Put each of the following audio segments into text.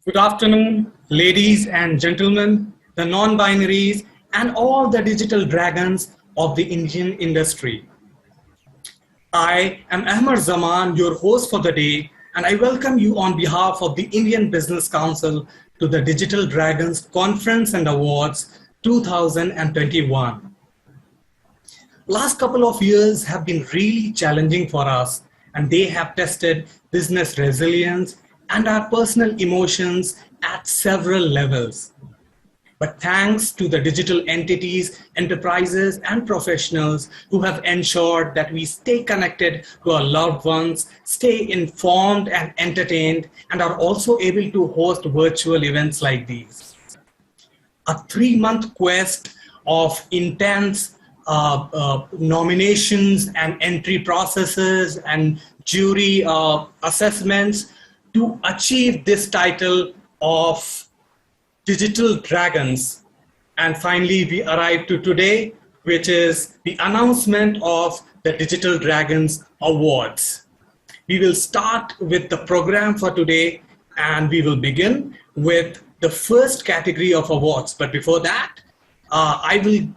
Good afternoon, ladies and gentlemen, the non-binaries, and all the digital dragons of the Indian industry. I am Ahmad Zaman, your host for the day, and I welcome you on behalf of the Indian Business Council to the Digital Dragons Conference and Awards 2021. Last couple of years have been really challenging for us, and they have tested business resilience and our personal emotions at several levels. But thanks to the digital entities, enterprises, and professionals who have ensured that we stay connected to our loved ones, stay informed and entertained, and are also able to host virtual events like these. A 3-month quest of intense nominations and entry processes and jury assessments to achieve this title of Digital Dragons. And finally, we arrived to today, which is the announcement of the Digital Dragons Awards. We will start with the program for today, and we will begin with the first category of awards. But before that, I will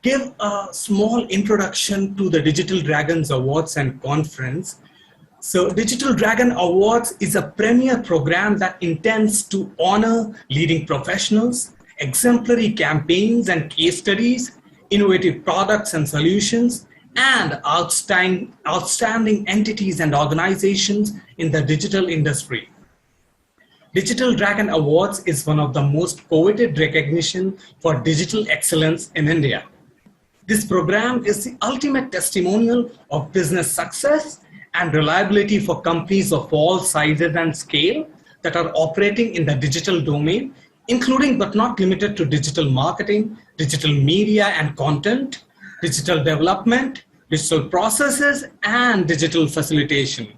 give a small introduction to the Digital Dragons Awards and Conference. So Digital Dragon Awards is a premier program that intends to honor leading professionals, exemplary campaigns and case studies, innovative products and solutions, and outstanding entities and organizations in the digital industry. Digital Dragon Awards is one of the most coveted recognition for digital excellence in India. This program is the ultimate testimonial of business success and reliability for companies of all sizes and scale that are operating in the digital domain, including but not limited to digital marketing, digital media and content, digital development, digital processes, and digital facilitation.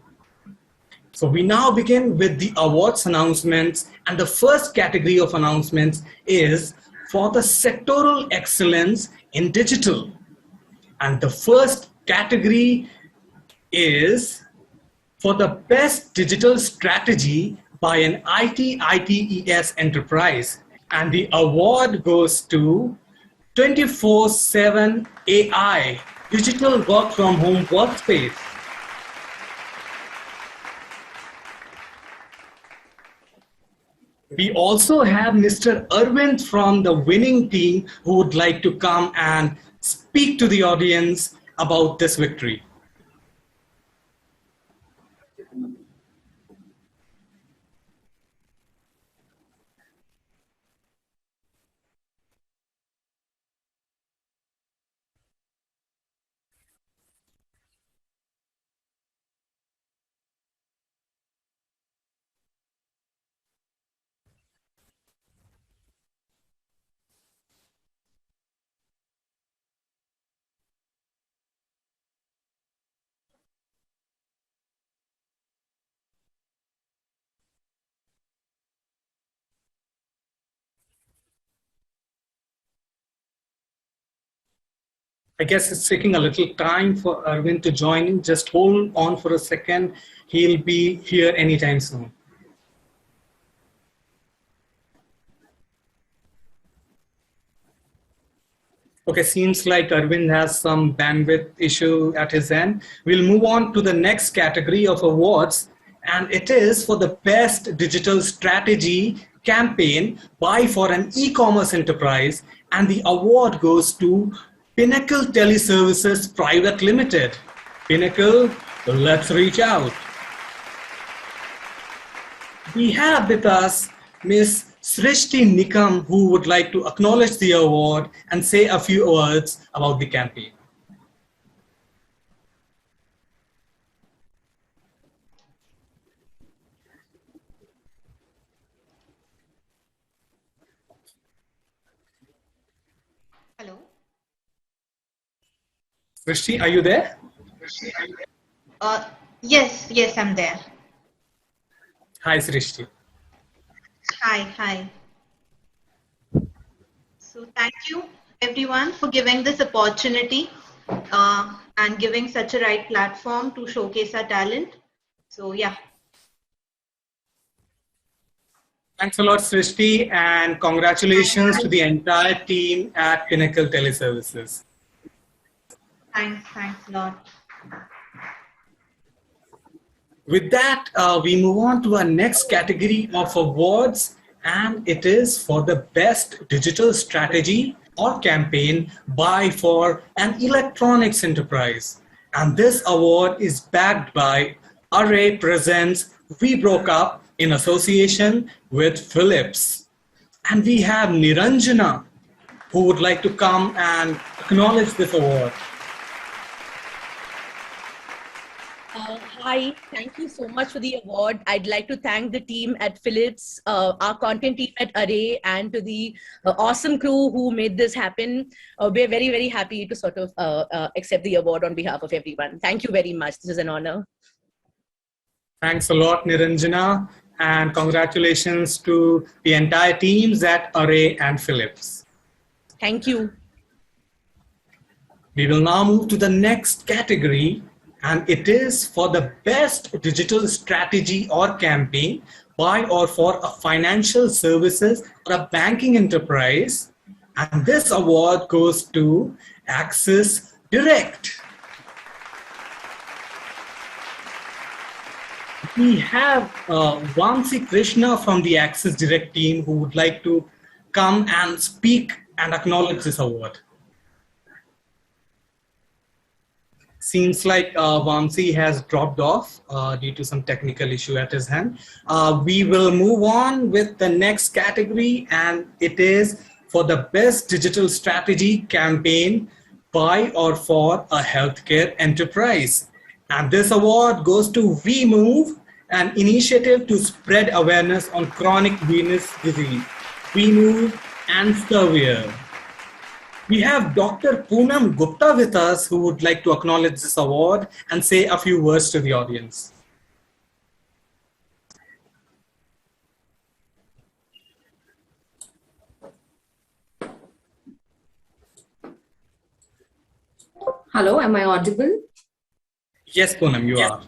So we now begin with the awards announcements, and the first category of announcements is for the sectoral excellence in digital. And the first category is for the best digital strategy by an ITES enterprise. And the award goes to 24/7 AI, digital work from home workspace. We also have Mr. Arvind from the winning team who would like to come and speak to the audience about this victory. I guess it's taking a little time for Arvind to join in. Just hold on for a second. He'll be here anytime soon. Okay, seems like Arvind has some bandwidth issue at his end. We'll move on to the next category of awards, and it is for the best digital strategy campaign by for an e-commerce enterprise, and the award goes to Pinnacle Teleservices Private Limited. Pinnacle, let's reach out. We have with us Ms. Srishti Nikam, who would like to acknowledge the award and say a few words about the campaign. Hello. Srishti, are you there? Yes, I'm there. Hi, Srishti. Hi. So thank you everyone for giving this opportunity and giving such a right platform to showcase our talent. So yeah. Thanks a lot, Srishti, and congratulations to the entire team at Pinnacle Teleservices. Thanks a lot. With that, we move on to our next category of awards, and it is for the best digital strategy or campaign by for an electronics enterprise. And this award is backed by Array Presents We Broke Up in association with Philips. And we have Niranjana, who would like to come and acknowledge this award. Hi, thank you so much for the award. I'd like to thank the team at Philips, our content team at Array, and to the awesome crew who made this happen. We're very, very happy to sort of accept the award on behalf of everyone. Thank you very much. This is an honor. Thanks a lot, Niranjana, and congratulations to the entire teams at Array and Philips. Thank you. We will now move to the next category, and it is for the best digital strategy or campaign by or for a financial services or a banking enterprise. And this award goes to Axis Direct. We have Vamsi Krishna from the Axis Direct team who would like to come and speak and acknowledge this award. Seems like Vamsi has dropped off due to some technical issue at his hand. We will move on with the next category, and it is for the best digital strategy campaign by or for a healthcare enterprise. And this award goes to WeMove, an initiative to spread awareness on chronic venous disease. WeMove and Servier. We have Dr. Poonam Gupta with us who would like to acknowledge this award and say a few words to the audience. Hello, am I audible? Yes, Poonam, you are.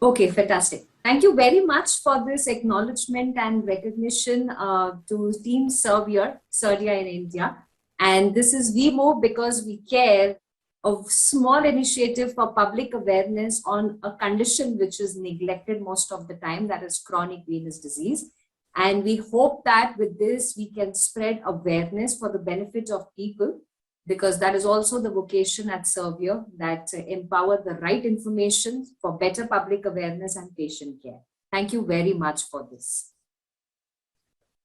Okay, fantastic. Thank you very much for this acknowledgement and recognition to Team Serbia in India. And this is We Move Because We Care, a small initiative for public awareness on a condition which is neglected most of the time, that is chronic venous disease. And we hope that with this, we can spread awareness for the benefit of people, because that is also the vocation at Serbia, that empower the right information for better public awareness and patient care. Thank you very much for this.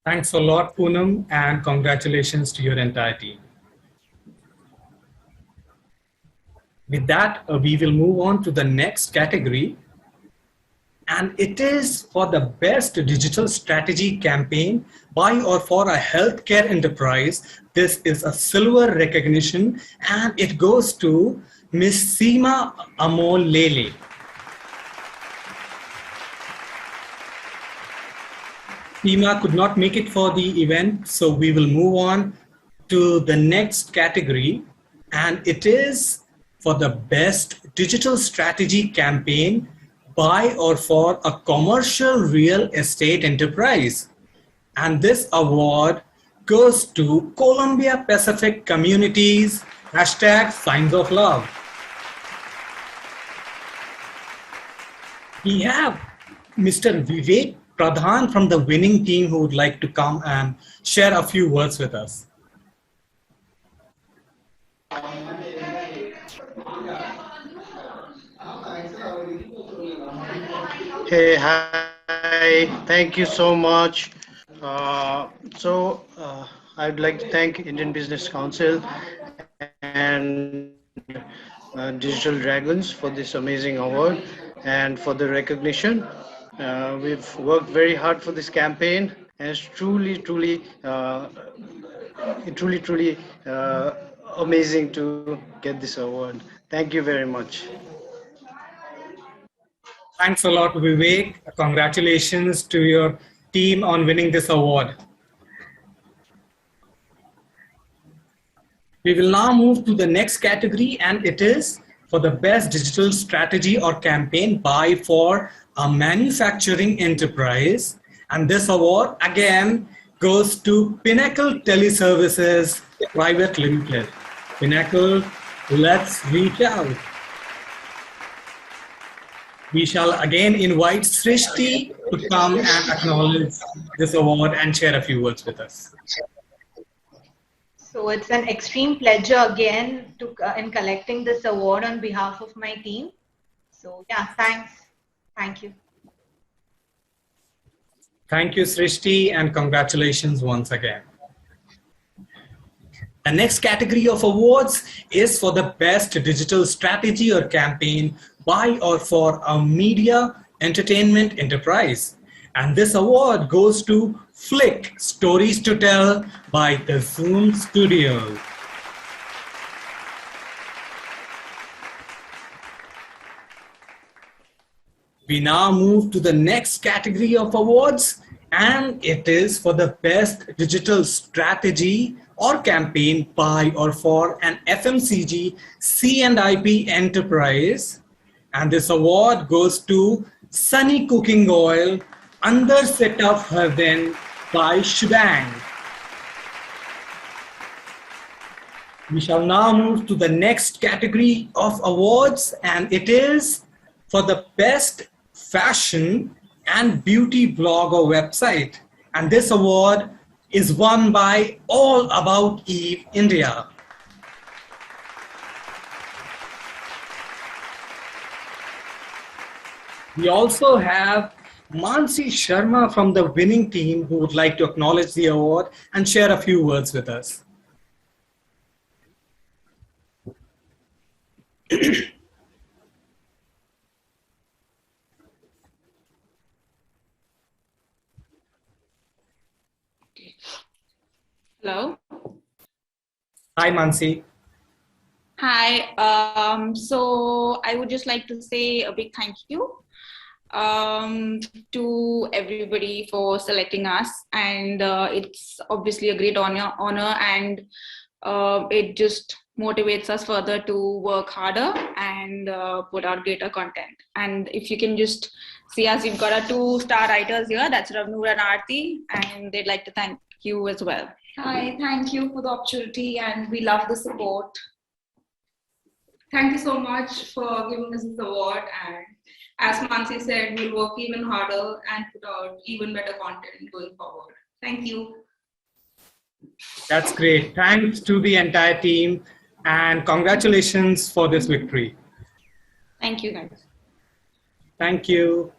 Thanks a lot, Poonam, and congratulations to your entire team. With that, we will move on to the next category, and it is for the best digital strategy campaign by or for a healthcare enterprise. This is a silver recognition, and it goes to Ms. Seema Amol Lele. Seema could not make it for the event, so we will move on to the next category, and it is for the best digital strategy campaign by or for a commercial real estate enterprise. And this award goes to Columbia Pacific Communities, #Signs of Love. We have Mr. Vivek Pradhan from the winning team who would like to come and share a few words with us. Hey, hi, thank you so much. I'd like to thank Indian Business Council and Digital Dragons for this amazing award and for the recognition. We've worked very hard for this campaign, and it's truly amazing to get this award. Thank you very much. Thanks a lot, Vivek. Congratulations to your team on winning this award. We will now move to the next category, and it is for the best digital strategy or campaign by for a manufacturing enterprise. And this award again goes to Pinnacle Teleservices Private Limited. Pinnacle, let's reach out. We shall again invite Srishti to come and acknowledge this award and share a few words with us. So it's an extreme pleasure again to in collecting this award on behalf of my team. So yeah, thanks. Thank you. Thank you, Srishti, and congratulations once again. The next category of awards is for the best digital strategy or campaign by or for a media entertainment enterprise. And this award goes to Flick Stories to Tell by the Zoom Studio. We now move to the next category of awards, and it is for the best digital strategy or campaign by or for an FMCG C&IP enterprise. And this award goes to Sunny Cooking Oil Under Set of Heaven by Shebang. We shall now move to the next category of awards, and it is for the best fashion and beauty blog or website. And this award is won by All About Eve India. We also have Mansi Sharma from the winning team who would like to acknowledge the award and share a few words with us. Hello. Hi, Mansi. Hi. So I would just like to say a big thank you to everybody for selecting us, and it's obviously a great honor, and it just motivates us further to work harder and put out greater content. And if you can just see us, we've got our 2-star writers here. That's Ravnoor and Aarti, and they'd like to thank you as well. Hi, thank you for the opportunity, and we love the support. Thank you so much for giving us this award, and as Mansi said, we'll work even harder and put out even better content going forward. Thank you. That's great. Thanks to the entire team, and congratulations for this victory. Thank you, guys. Thank you.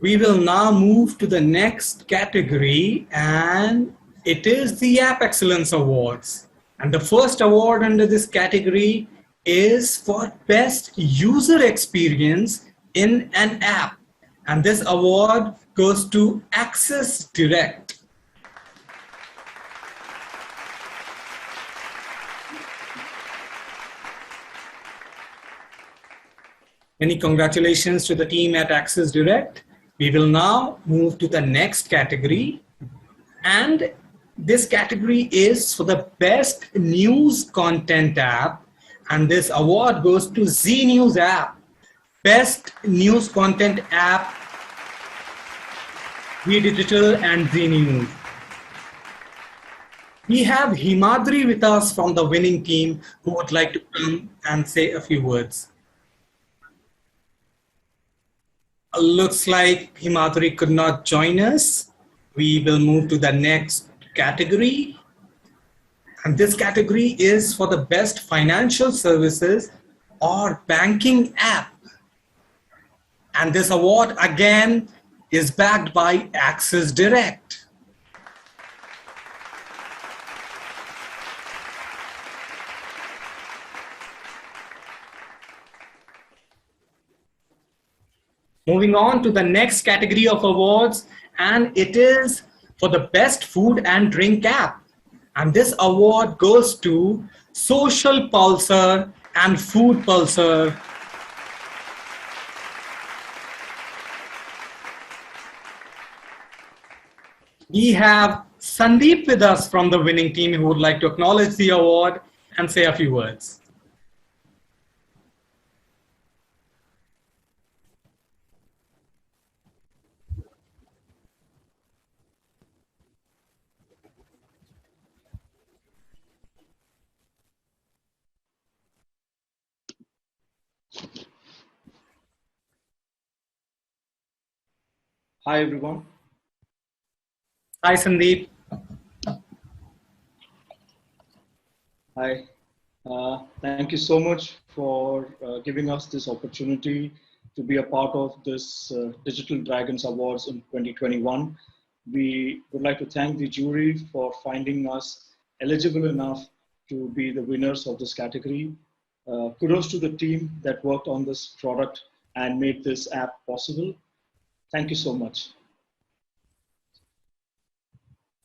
We will now move to the next category, and it is the App Excellence Awards. And the first award under this category is for Best User Experience in an App. And this award goes to Access Direct. Many congratulations to the team at Access Direct. We will now move to the next category, and this category is for the best news content app, and this award goes to Z News app, best news content app, V Digital and Z News. We have Himadri with us from the winning team who would like to come and say a few words. Looks like Himadri could not join us. We will move to the next category. And this category is for the best financial services or banking app. And this award again is backed by Access Direct. Moving on to the next category of awards, and it is for the best food and drink app. And this award goes to Social Pulsar and Food Pulsar. We have Sandeep with us from the winning team who would like to acknowledge the award and say a few words. Hi, everyone. Hi, Sandeep. Hi. Thank you so much for giving us this opportunity to be a part of this Digital Dragons Awards in 2021. We would like to thank the jury for finding us eligible enough to be the winners of this category. Kudos to the team that worked on this product and made this app possible. Thank you so much.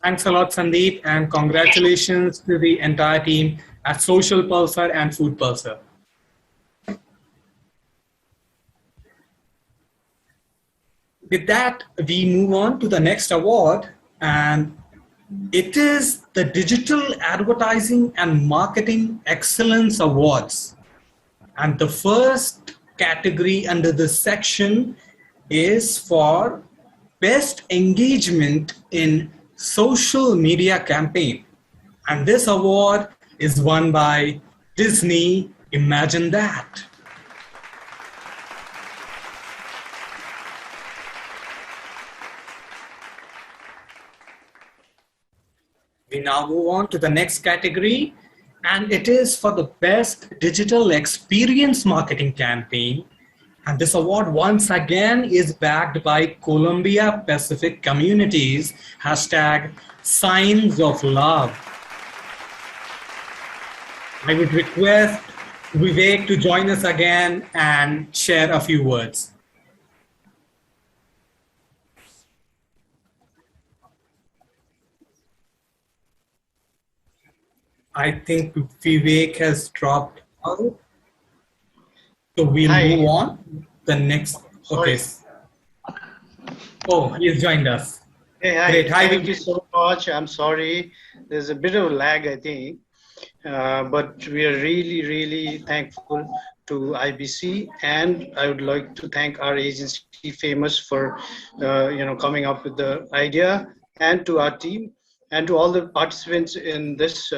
Thanks a lot, Sandeep, and congratulations to the entire team at Social Pulsar and Food Pulsar. With that, we move on to the next award, and it is the Digital Advertising and Marketing Excellence Awards. And the first category under this section is for Best Engagement in Social Media Campaign. And this award is won by Disney. Imagine that. We now move on to the next category, and it is for the Best Digital Experience Marketing Campaign. And this award once again is backed by Columbia Pacific Communities, hashtag Signs of Love. I would request Vivek to join us again and share a few words. I think Vivek has dropped out. So we'll move on. The next, okay. Oh, he's joined us. Hey, hi. Great. Hi, Thank you so much. I'm sorry. There's a bit of lag, I think. But we are really, really thankful to IBC, and I would like to thank our agency, Famous, for coming up with the idea, and to our team, and to all the participants in this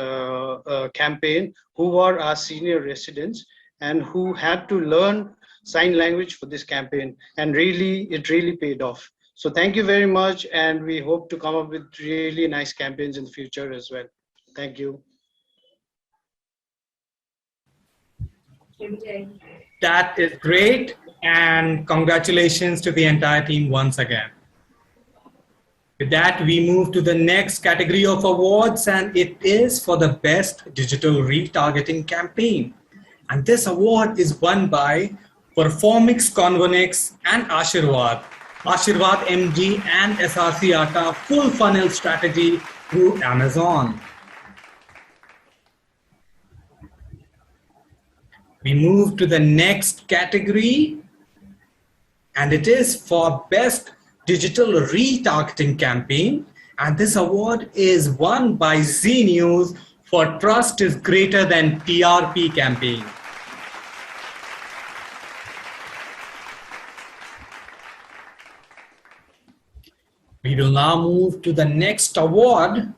campaign who are our senior residents and who had to learn sign language for this campaign, and it really paid off. So thank you very much, and we hope to come up with really nice campaigns in the future as well. Thank you. That is great, and congratulations to the entire team once again. With that, we move to the next category of awards, and it is for the Best Digital Retargeting Campaign. And this award is won by Performix Convonix and Ashirwad. Ashirwad MG and SRC Atta full funnel strategy through Amazon. We move to the next category, and it is for Best Digital Retargeting Campaign. And this award is won by Z News for Trust is Greater Than TRP campaign. We will now move to the next award,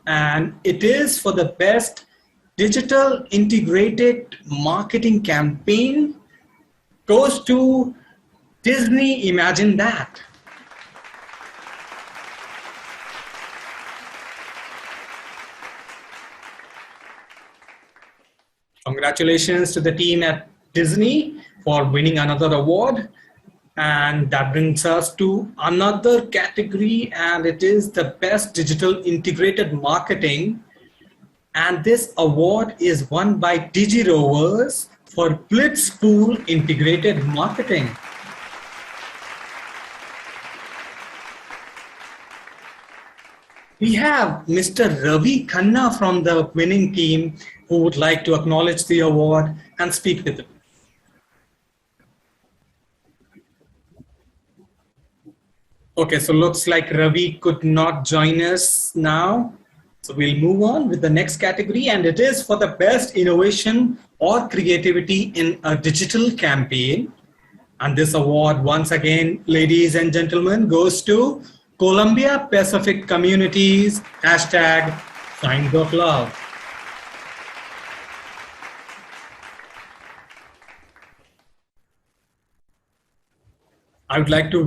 and it is for the Best Digital Integrated Marketing Campaign. Goes to Disney. Imagine that. Congratulations to the team at Disney for winning another award. And that brings us to another category, and it is the Best Digital Integrated Marketing. And this award is won by DigiRovers for Blitzpool Integrated Marketing. We have Mr. Ravi Khanna from the winning team who would like to acknowledge the award and speak with it. Okay, so looks like Ravi could not join us now. So we'll move on with the next category, and it is for the Best Innovation or Creativity in a Digital Campaign. And this award, once again, ladies and gentlemen, goes to Columbia Pacific Communities, hashtag Signs of Love. I would like to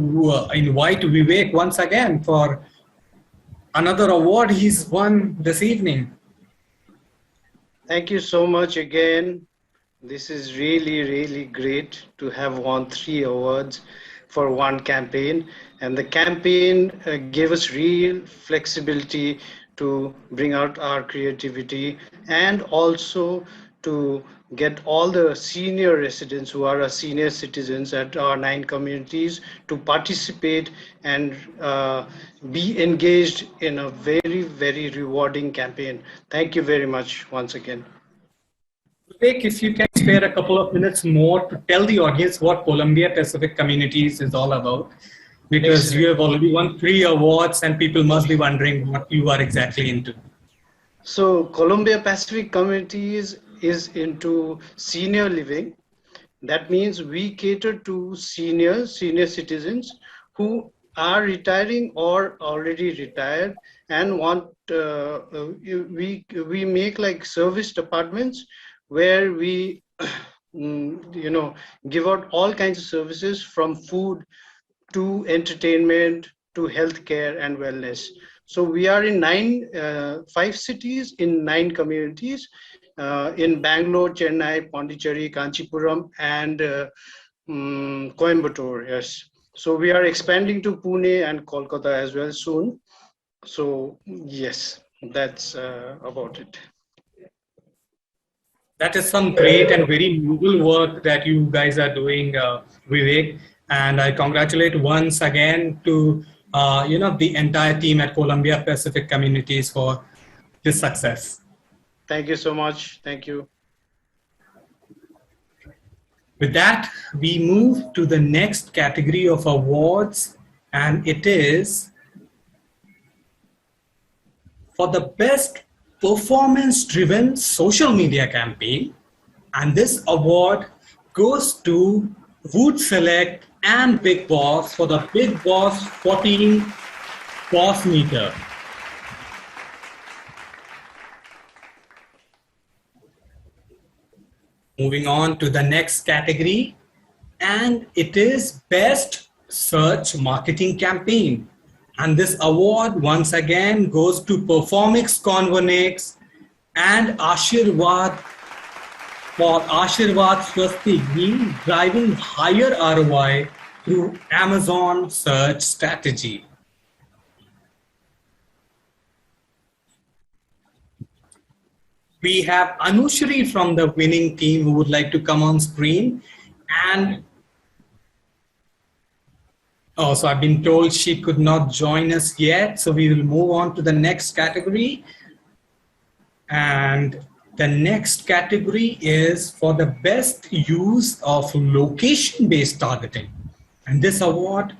invite Vivek once again for another award he's won this evening. Thank you so much again. This is really, really great to have won 3 awards for one campaign. And the campaign gave us real flexibility to bring out our creativity and also to get all the senior residents who are our senior citizens at our 9 communities to participate and be engaged in a very, very rewarding campaign. Thank you very much once again. Vivek, if you can spare a couple of minutes more to tell the audience what Columbia Pacific Communities is all about, because Excellent. you have already won 3 awards and people must be wondering what you are exactly into. So Columbia Pacific Communities is into senior living. That means we cater to senior citizens who are retiring or already retired and want we make like serviced apartments where we give out all kinds of services from food to entertainment to healthcare and wellness. So we are in 5 cities in 9 communities in Bangalore, Chennai, Pondicherry, Kanchipuram, and Coimbatore. Yes. So we are expanding to Pune and Kolkata as well soon. So yes, that's about it. That is some great and very noble work that you guys are doing, Vivek. And I congratulate once again to the entire team at Columbia Pacific Communities for this success. Thank you so much. Thank you. With that, we move to the next category of awards, and it is for the best performance-driven social media campaign. And this award goes to Wood Select and Big Boss for the Big Boss 14 Boss Meter. Moving on to the next category, and it is Best Search Marketing Campaign. And this award once again goes to Performix Convonix and Ashirwad for Ashirwad Swasti Ghee, driving higher ROI through Amazon search strategy. We have Anushri from the winning team who would like to come on screen. And so I've been told she could not join us yet. So we will move on to the next category. And the next category is for the best use of location-based targeting. And this award,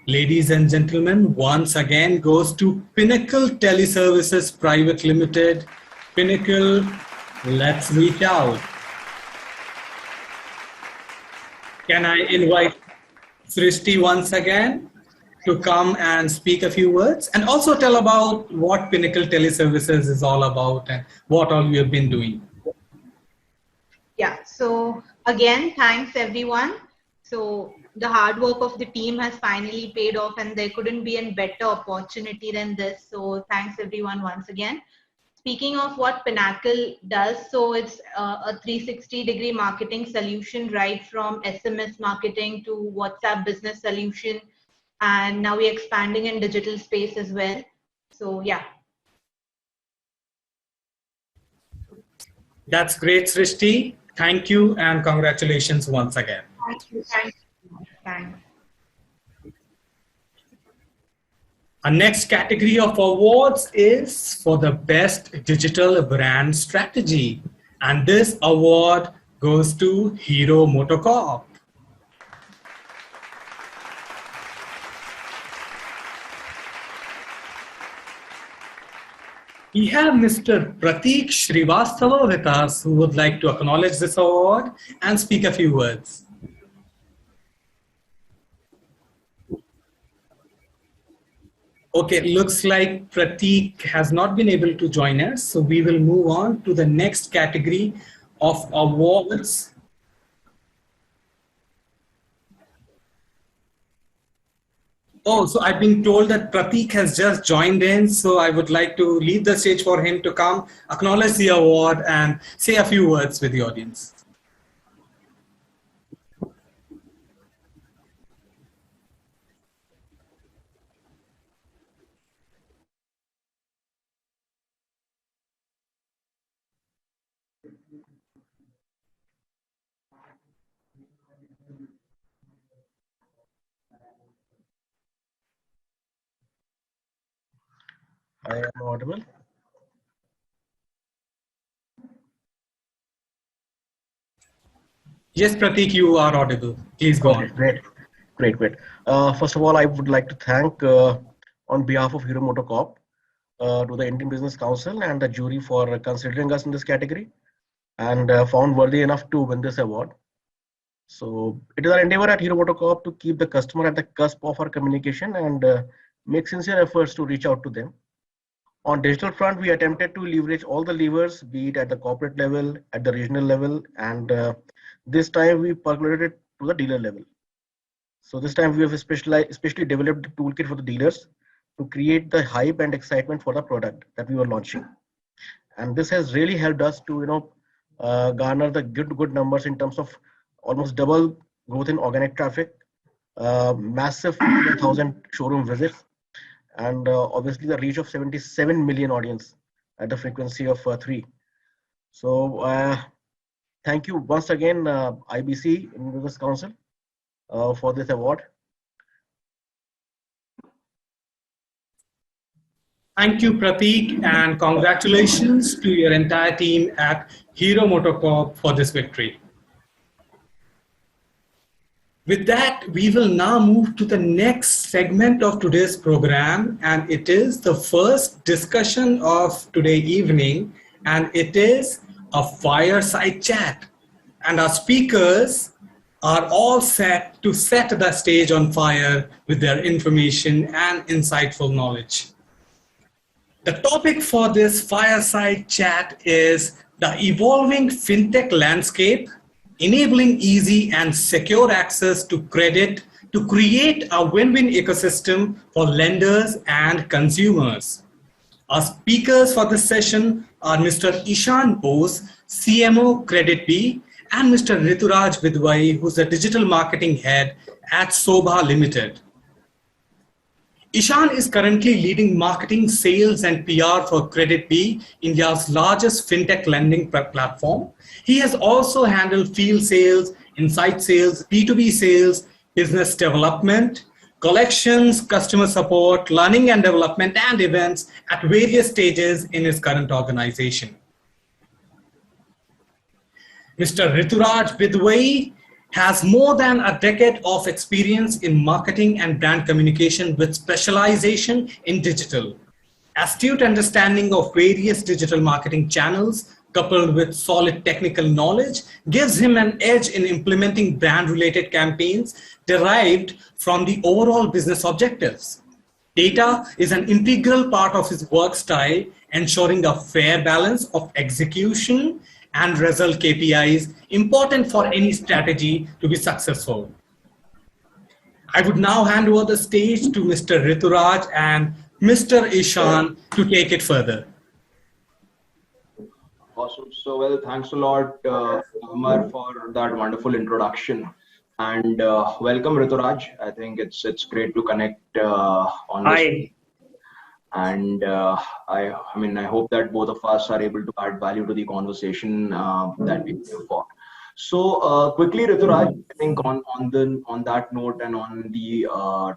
ladies and gentlemen, once again goes to Pinnacle Teleservices Private Limited. Pinnacle, let's reach out. Can I invite Srishti once again to come and speak a few words and also tell about what Pinnacle Teleservices is all about and what all you have been doing? Yeah, so again, thanks everyone. So the hard work of the team has finally paid off and there couldn't be a better opportunity than this. So thanks everyone once again. Speaking of what Pinnacle does, so it's a 360-degree marketing solution, right from SMS marketing to WhatsApp business solution. And now we're expanding in digital space as well. So yeah. That's great, Srishti. Thank you and congratulations once again. Thank you. Thank you. Thanks. Our next category of awards is for the best digital brand strategy. And this award goes to Hero Motocorp. We have Mr. Prateek Srivastava with us who would like to acknowledge this award and speak a few words. Okay, looks like Prateek has not been able to join us, so we will move on to the next category of awards. Oh, so I've been told that Pratik has just joined in, so I would like to leave the stage for him to come, acknowledge the award, and say a few words with the audience. I am audible. Yes, Pratik, you are audible. Please go Okay, on. great. First of all, I would like to thank, on behalf of Hero Motocorp, to the Indian Business Council and the jury for considering us in this category and found worthy enough to win this award. So it is our endeavor at Hero Motocorp to keep the customer at the cusp of our communication and make sincere efforts to reach out to them. On digital front, we attempted to leverage all the levers, be it at the corporate level, at the regional level, and this time we percolated to the dealer level. So this time we have especially developed a toolkit for the dealers to create the hype and excitement for the product that we were launching. And this has really helped us to garner the good numbers in terms of almost double growth in organic traffic, massive 1,000 showroom visits, and obviously the reach of 77 million audience at the frequency of 3. So thank you once again, IBC, in Business Council, for this award. Thank you, Pratik, and congratulations to your entire team at Hero Motocorp for this victory. With that, we will now move to the next segment of today's program, and it is the first discussion of today evening, and it is a fireside chat. And our speakers are all set to set the stage on fire with their information and insightful knowledge. The topic for this fireside chat is the evolving fintech landscape, enabling easy and secure access to credit to create a win-win ecosystem for lenders and consumers. Our speakers for this session are Mr. Ishan Bose, CMO Credit B, and Mr. Rituraj Vidwai, who's the digital marketing head at Sobha Limited. Ishan is currently leading marketing, sales, and PR for Credit B, India's largest fintech lending platform. He has also handled field sales, inside sales, B2B sales, business development, collections, customer support, learning and development, and events at various stages in his current organization. Mr. Rituraj Vidwai has more than a decade of experience in marketing and brand communication with specialization in digital. Astute understanding of various digital marketing channels coupled with solid technical knowledge gives him an edge in implementing brand-related campaigns derived from the overall business objectives. Data is an integral part of his work style, ensuring a fair balance of execution and result KPIs important for any strategy to be successful. I would now hand over the stage to Mr. Rituraj and Mr. Ishan to take it further. Awesome. So, well, thanks a lot, Amar, for that wonderful introduction. And welcome, Rituraj. I think it's great to connect on this. Hi. And I mean, I hope that both of us are able to add value to the conversation that we have for. So quickly, Rituraj, I think on that note and on the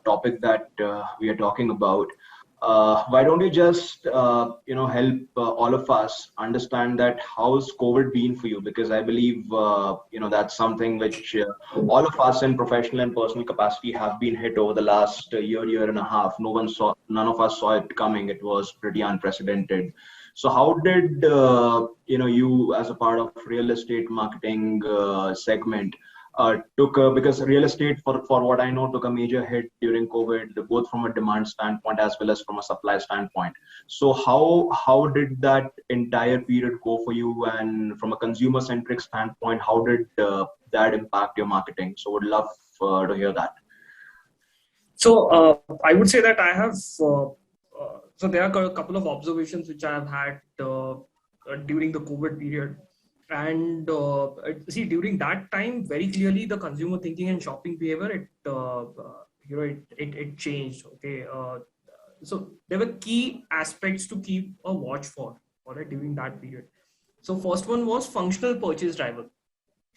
topic that we are talking about, why don't you just help all of us understand that how's COVID been for you? Because I believe that's something which all of us in professional and personal capacity have been hit over the last year and a half. None of us saw it coming. It was pretty unprecedented. So how did you, as a part of real estate marketing segment, because real estate, for what I know, took a major hit during COVID, both from a demand standpoint as well as from a supply standpoint. So how did that entire period go for you? And from a consumer centric standpoint, how did that impact your marketing? So would love to hear that. So I would say that I have, so there are a couple of observations which I have had during the COVID period. And see, during that time, very clearly the consumer thinking and shopping behavior, it changed. Okay. So there were key aspects to keep a watch for, all right, during that period. So first one was functional purchase driver.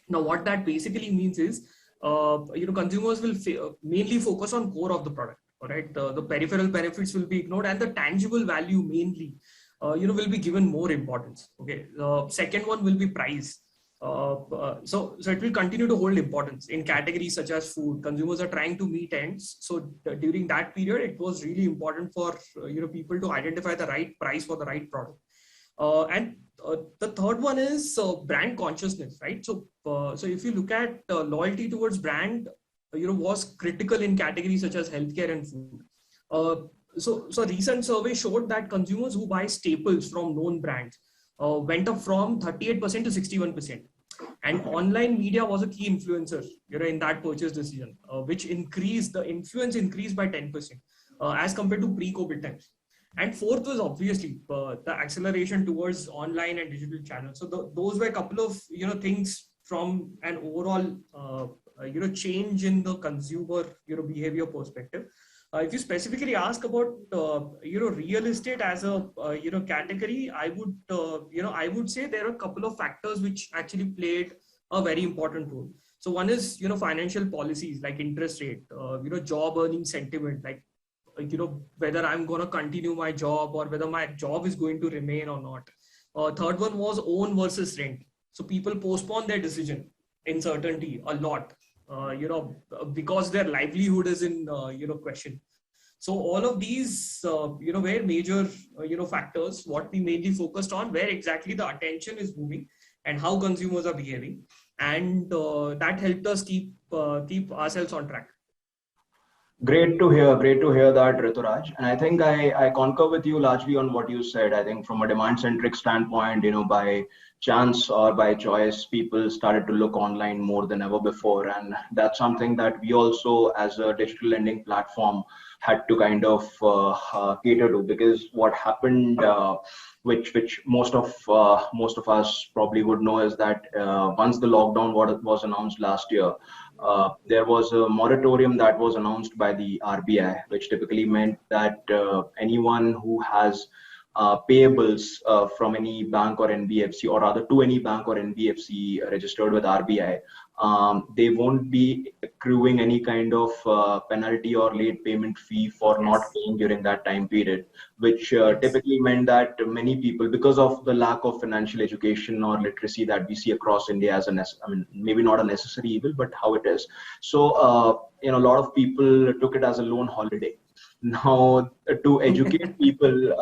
Now, what that basically means is, consumers will mainly focus on core of the product. All right, the peripheral benefits will be ignored, and the tangible value mainly, will be given more importance. Okay, second one will be price. So it will continue to hold importance in categories such as food. Consumers are trying to meet ends. So during that period, it was really important for people to identify the right price for the right product. And the third one is brand consciousness, right? So if you look at loyalty towards brand, was critical in categories such as healthcare and food. So recent survey showed that consumers who buy staples from known brands went up from 38% to 61%. And online media was a key influencer, in that purchase decision, which increased, the influence increased by 10% as compared to pre-COVID times. And fourth was obviously the acceleration towards online and digital channels. So those were a couple of things from an overall change in the consumer behavior perspective. If you specifically ask about real estate as a category, I would say there are a couple of factors which actually played a very important role. So one is financial policies like interest rate, job earning sentiment, like whether I'm going to continue my job or whether my job is going to remain or not. Third one was own versus rent. So people postpone their decision in certainty a lot, because their livelihood is in, question. So all of these, were major, factors, what we mainly focused on, where exactly the attention is moving and how consumers are behaving. And that helped us keep ourselves on track. Great to hear that, Rituraj. And I think I concur with you largely on what you said. I think from a demand-centric standpoint, by chance or by choice, people started to look online more than ever before. And that's something that we also, as a digital lending platform, had to kind of cater to, because what happened, which most of us probably would know, is that once the lockdown was announced last year, there was a moratorium that was announced by the RBI, which typically meant that anyone who has payables from any bank or NBFC, or rather to any bank or NBFC registered with RBI, they won't be accruing any kind of penalty or late payment fee for not paying during that time period, which typically meant that many people, because of the lack of financial education or literacy that we see across India as maybe not a necessary evil, but how it is. So, a lot of people took it as a loan holiday. Now, to educate people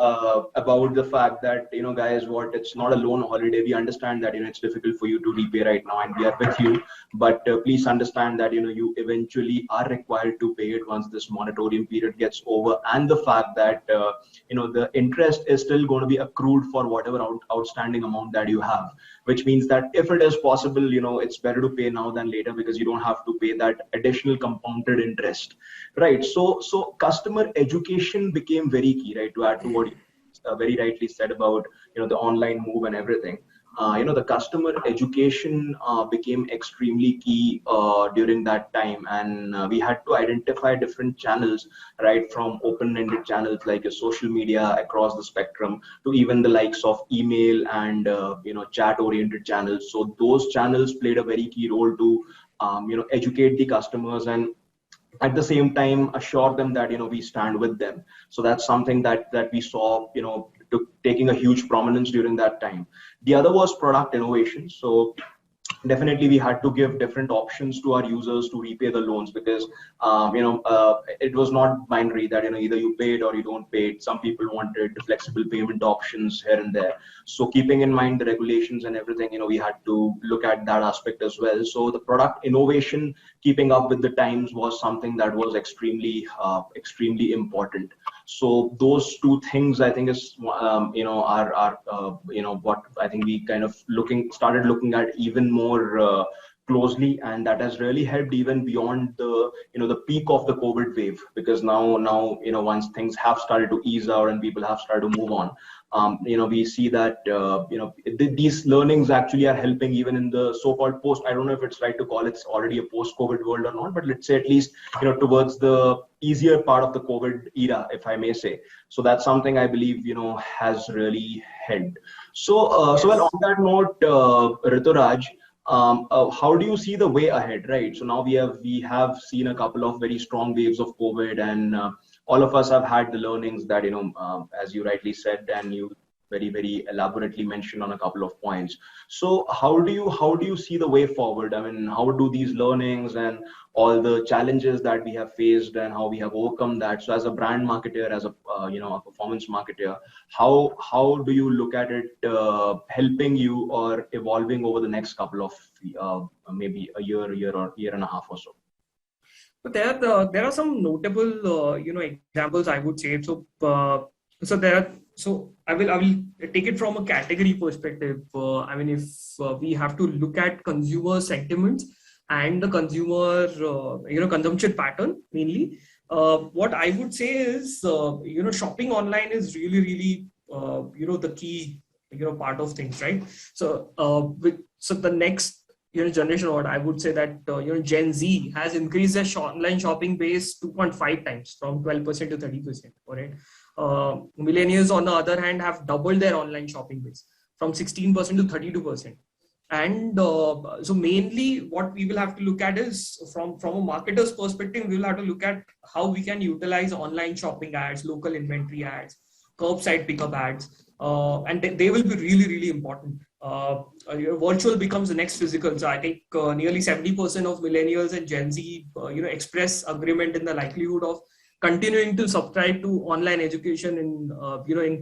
about the fact that, guys, it's not a loan holiday. We understand that, it's difficult for you to repay right now, and we are with you. But please understand that, you eventually are required to pay it once this moratorium period gets over. And the fact that, the interest is still going to be accrued for whatever outstanding amount that you have, which means that if it is possible, it's better to pay now than later, because you don't have to pay that additional compounded interest, right? So customer education became very key, right? To add to what you very rightly said about, the online move and everything. The customer education became extremely key during that time, and we had to identify different channels, right, from open-ended channels like social media across the spectrum to even the likes of email and chat-oriented channels. So those channels played a very key role to educate the customers, and at the same time assure them that we stand with them. So that's something that we saw taking a huge prominence during that time. The other was product innovation. So definitely we had to give different options to our users to repay the loans, because it was not binary that either you pay it or you don't pay it. Some people wanted flexible payment options here and there. So keeping in mind the regulations and everything, we had to look at that aspect as well. So the product innovation, keeping up with the times, was something that was extremely important. So those two things, I think, is are what I think we kind of started looking at even more closely, and that has really helped even beyond the the peak of the COVID wave, because now once things have started to ease out and people have started to move on, we see that these learnings actually are helping even in the so-called post. I don't know if it's right to call it's already a post-COVID world or not, but let's say at least towards the easier part of the COVID era, if I may say. So that's something I believe has really helped. So so well, on that note, Rituraj, how do you see the way ahead, right? So now we have seen a couple of very strong waves of COVID, and all of us have had the learnings that as you rightly said, and you very elaborately mentioned on a couple of points. So how do you see the way forward? I mean, how do these learnings and all the challenges that we have faced and how we have overcome that? So as a brand marketer, as a a performance marketer, how do you look at it helping you or evolving over the next couple of maybe a year or year and a half or so? But there are some notable examples, I would say. So I will take it from a category perspective. I mean, if we have to look at consumer sentiments and the consumer consumption pattern mainly, what I would say is shopping online is really the key part of things, right? So so the next generation, what I would say that Gen Z has increased their online shopping base 2.5 times, from 12% to 30%. All right. Millennials, on the other hand, have doubled their online shopping base from 16% to 32%. And so mainly what we will have to look at is from a marketer's perspective, we will have to look at how we can utilize online shopping ads, local inventory ads, curbside pickup ads, and they will be really important. Virtual becomes the next physical. So I think nearly 70% of millennials and Gen Z express agreement in the likelihood of continuing to subscribe to online education in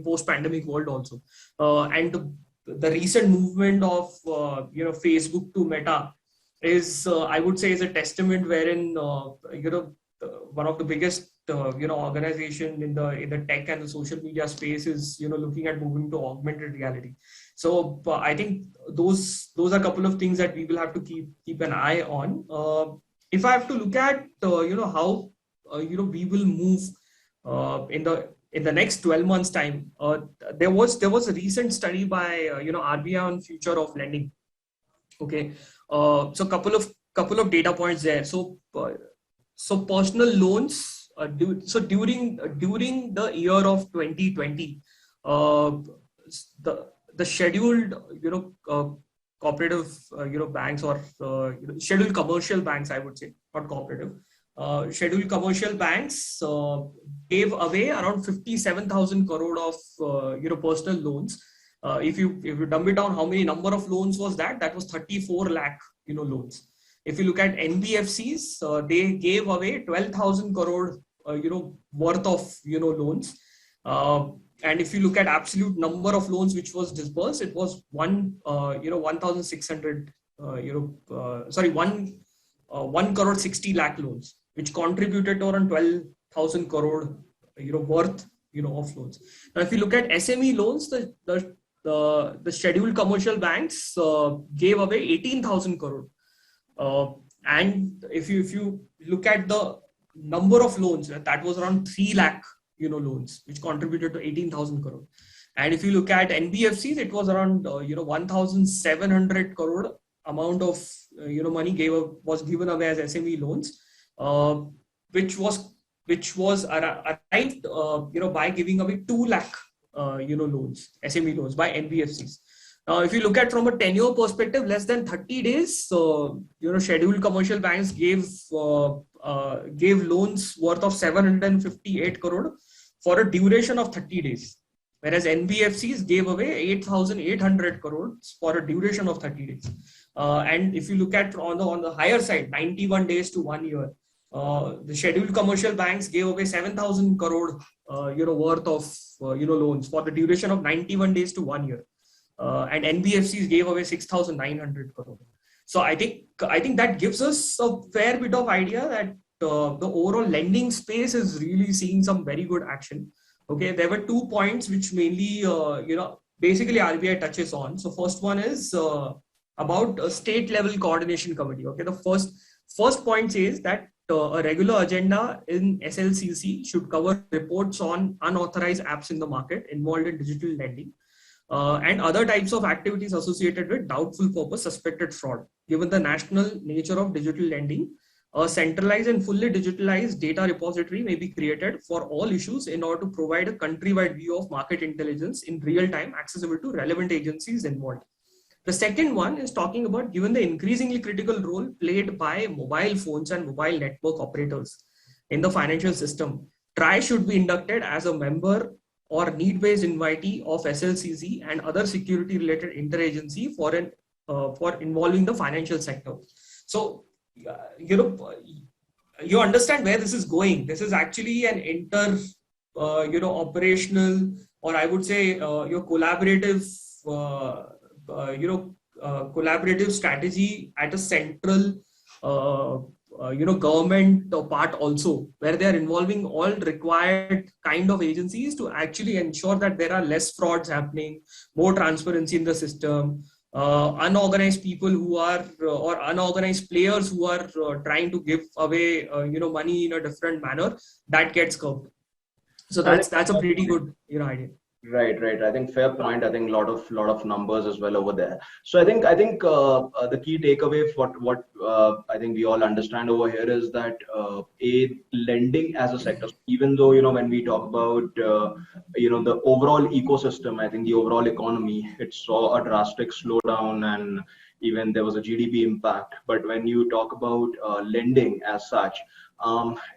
post-pandemic world also. And the recent movement of Facebook to Meta is I would say is a testament wherein one of the biggest organization in the tech and the social media space is looking at moving to augmented reality. So I think those are a couple of things that we will have to keep an eye on. If I have to look at how we will move in the next 12 months time, there was a recent study by RBI on future of lending. Okay, so couple of data points there. So personal loans during the year of 2020, the scheduled cooperative banks, or scheduled commercial banks, I would say, not cooperative. Scheduled commercial banks gave away around 57,000 crore of personal loans. If you dumb it down, how many number of loans was that? That was 34 lakh loans. If you look at NBFCs, they gave away 12,000 crore worth of loans. And if you look at absolute number of loans which was disbursed, it was 1,600 1 crore 60 lakh loans, which contributed to around 12,000 crore worth of loans. Now, if you look at SME loans, the scheduled commercial banks gave away 18,000 crore. And if you look at the number of loans, that was around 3 lakh loans, which contributed to 18,000 crore. And if you look at NBFCs, it was around 1,700 crore amount of money was given away as SME loans, which was arrived by giving away 2 lakh loans, SME loans by NBFCs. Now, if you look at from a tenure perspective, less than 30 days, scheduled commercial banks gave loans worth of 758 crore for a duration of 30 days. Whereas NBFCs gave away 8,800 crores for a duration of 30 days. And if you look at on the higher side, 91 days to 1 year, the scheduled commercial banks gave away 7,000 crore worth of loans for the duration of 91 days to 1 year. And NBFCs gave away 6,900 crore. So I think that gives us a fair bit of idea that the overall lending space is really seeing some very good action. Okay, there were 2 points which mainly basically RBI touches on. So first one is about a state level coordination committee. Okay, the first point says that a regular agenda in SLCC should cover reports on unauthorized apps in the market involved in digital lending and other types of activities associated with doubtful purpose suspected fraud. Given the national nature of digital lending, a centralized and fully digitalized data repository may be created for all issues in order to provide a countrywide view of market intelligence in real time, accessible to relevant agencies involved. The second one is talking about, given the increasingly critical role played by mobile phones and mobile network operators in the financial system, TRAI should be inducted as a member or need-based invitee of SLCC and other security-related interagency for involving the financial sector. So, you understand where this is going. This is actually an operational, or I would say your collaborative collaborative strategy at a central government part also, where they are involving all required kind of agencies to actually ensure that there are less frauds happening, more transparency in the system, unorganized people who are or unorganized players who are trying to give away money in a different manner, that gets curbed. So that's a pretty good idea. Right. I think fair point. I think lot of numbers as well over there. So I think the key takeaway for what I think we all understand over here is that lending as a sector, even though when we talk about the overall ecosystem, I think the overall economy, it saw a drastic slowdown and even there was a GDP impact. But when you talk about lending as such,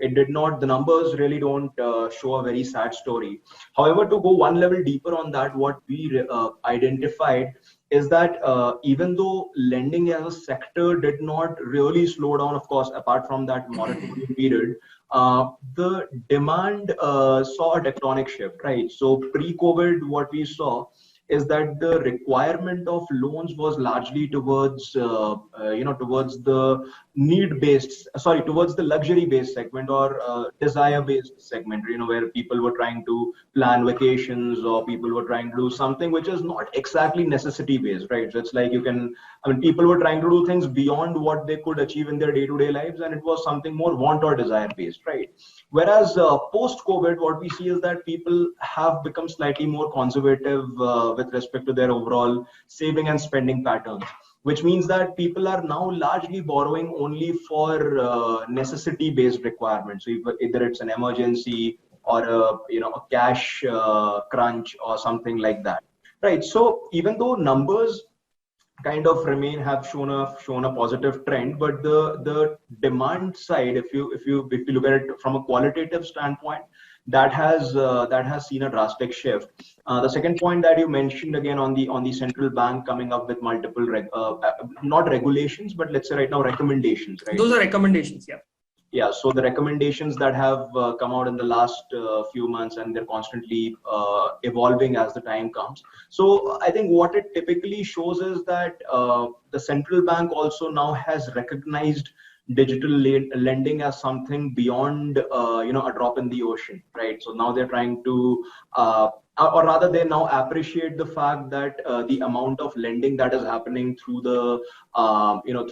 it did not, the numbers really don't show a very sad story. However, to go one level deeper on that, what we identified is that even though lending as a sector did not really slow down, of course, apart from that moratorium period, the demand saw a tectonic shift, right? So pre-COVID, what we saw is that the requirement of loans was largely towards towards the towards the luxury-based segment or desire-based segment, where people were trying to plan vacations or people were trying to do something which is not exactly necessity-based, right? So it's like people were trying to do things beyond what they could achieve in their day-to-day lives, and it was something more want or desire-based, right? Whereas post-COVID, what we see is that people have become slightly more conservative with respect to their overall saving and spending patterns, which means that people are now largely borrowing only for necessity-based requirements. So either it's an emergency or a cash crunch or something like that, right? So even though numbers kind of have shown a positive trend, but the demand side, if you look at it from a qualitative standpoint, that has seen a drastic shift. The second point that you mentioned again on the central bank coming up with multiple not regulations, but let's say right now recommendations, right? Those are recommendations, yeah. Yeah, so the recommendations that have come out in the last few months, and they're constantly evolving as the time comes. So I think what it typically shows is that the central bank also now has recognized digital lending as something beyond a drop in the ocean, right? So now they're trying to or rather they now appreciate the fact that the amount of lending that is happening through the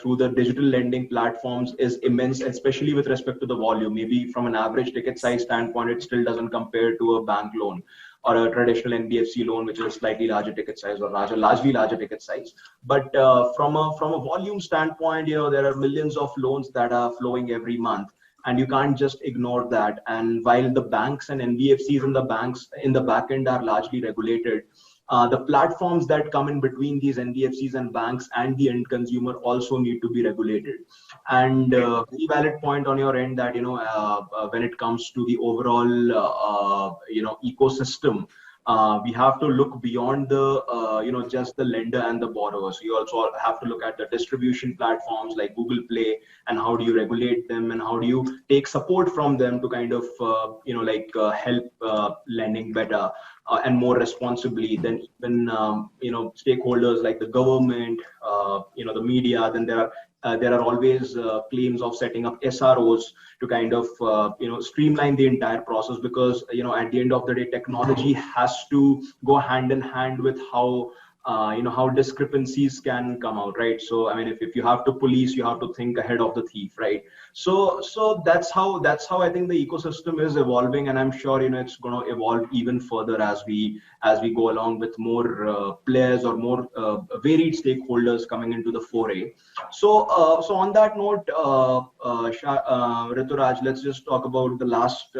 through the digital lending platforms is immense, especially with respect to the volume. Maybe from an average ticket size standpoint, it still doesn't compare to a bank loan or a traditional NBFC loan, which is a slightly larger ticket size or largely larger ticket size. But from a volume standpoint, there are millions of loans that are flowing every month, and you can't just ignore that. And while the banks and NBFCs and the banks in the back end are largely regulated, the platforms that come in between these NBFCs and banks and the end consumer also need to be regulated. And very valid point on your end that when it comes to the overall ecosystem, we have to look beyond the just the lender and the borrower. So you also have to look at the distribution platforms like Google Play, and how do you regulate them, and how do you take support from them to kind of help lending better and more responsibly. Then even stakeholders like the government, the media. Then there are always claims of setting up SROs to kind of streamline the entire process, because at the end of the day, technology has to go hand in hand with how how discrepancies can come out, right? So I mean, if you have to police, you have to think ahead of the thief, right? So that's how I think the ecosystem is evolving, and I'm sure it's going to evolve even further as we go along with more players or more varied stakeholders coming into the foray. So on that note, Rituraj, let's just talk about the last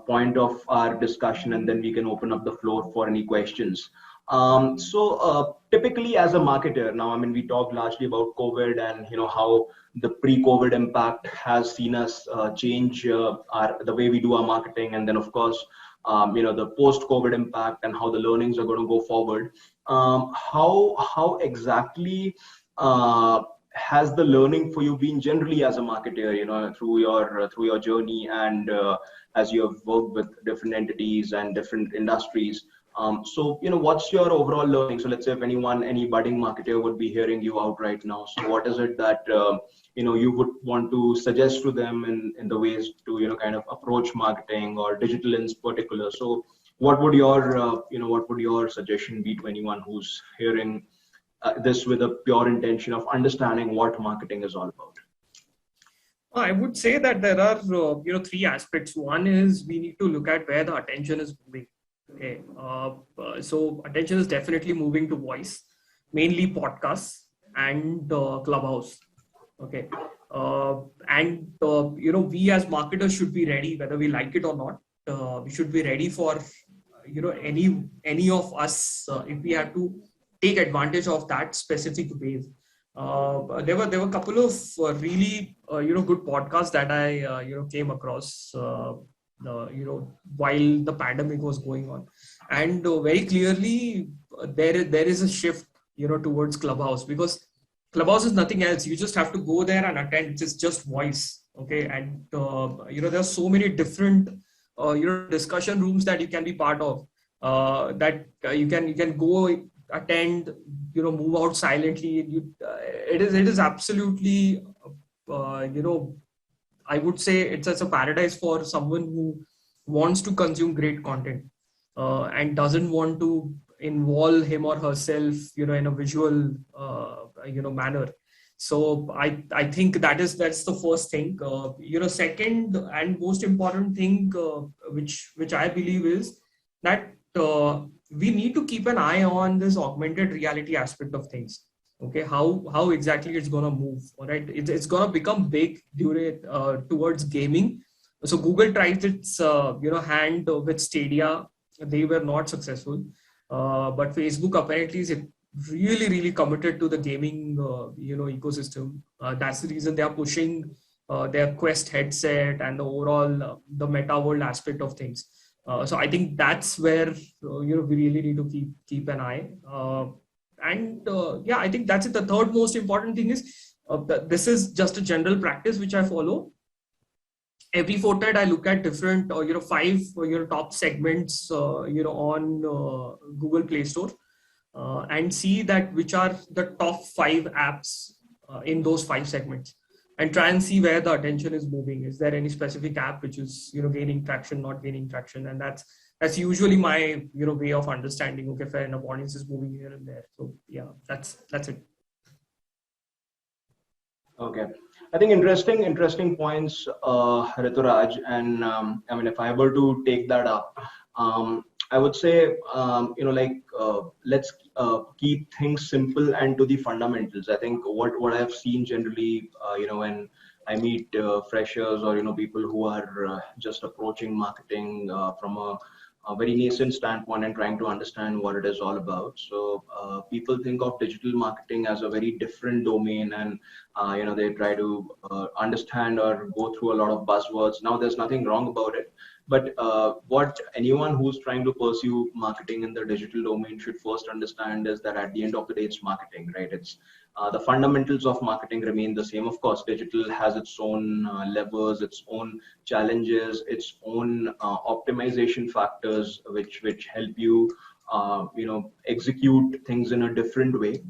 point of our discussion, and then we can open up the floor for any questions. Typically as a marketer, now, I mean, we talked largely about COVID and, how the pre-COVID impact has seen us change the way we do our marketing. And then of course, the post-COVID impact and how the learnings are going to go forward. How exactly has the learning for you been generally as a marketer, through your journey and as you have worked with different entities and different industries? What's your overall learning? So let's say if any budding marketer would be hearing you out right now. So what is it that, you would want to suggest to them in the ways to, kind of approach marketing or digital in particular? So what would your suggestion be to anyone who's hearing this with a pure intention of understanding what marketing is all about? I would say that there are, three aspects. One is we need to look at where the attention is moving. Okay, so attention is definitely moving to voice, mainly podcasts and Clubhouse. Okay, we as marketers should be ready, whether we like it or not. We should be ready for any of us if we have to take advantage of that specific wave. There were a couple of really good podcasts that I came across. While the pandemic was going on, and very clearly there is a shift towards Clubhouse, because Clubhouse is nothing else. You just have to go there and attend. It's just voice, okay? And there are so many different discussion rooms that you can be part of, that you can go attend, move out silently. It is absolutely I would say it's a paradise for someone who wants to consume great content and doesn't want to involve him or herself, in a visual, manner. So I think that's the first thing. Second and most important thing, which I believe is that we need to keep an eye on this augmented reality aspect of things. Okay, how exactly it's gonna move? All right, it's gonna become big towards gaming. So Google tried its hand with Stadia. They were not successful, but Facebook apparently is really committed to the gaming ecosystem. That's the reason they are pushing their Quest headset and the overall the meta world aspect of things. So I think that's where we really need to keep an eye. I think that's it. The third most important thing is this is just a general practice which I follow. Every fortnight I look at different 5 top segments on Google Play Store and see that which are the top 5 apps in those 5 segments, and try and see where the attention is moving. Is there any specific app which is gaining traction, not gaining traction? And that's usually my way of understanding, okay, fair enough, audience is moving here and there. So yeah, that's it. Okay, I think interesting points, Rituraj. And I mean, if I were to take that up, I would say let's keep things simple and to the fundamentals. I think what I've seen generally, when I meet freshers or people who are just approaching marketing from a very nascent standpoint and trying to understand what it is all about. So people think of digital marketing as a very different domain, and they try to understand or go through a lot of buzzwords. Now, there's nothing wrong about it, but what anyone who's trying to pursue marketing in the digital domain should first understand is that at the end of the day, it's marketing, right? It's the fundamentals of marketing remain the same. Of course, digital has its own levers, its own challenges, its own optimization factors, which help you, execute things in a different way,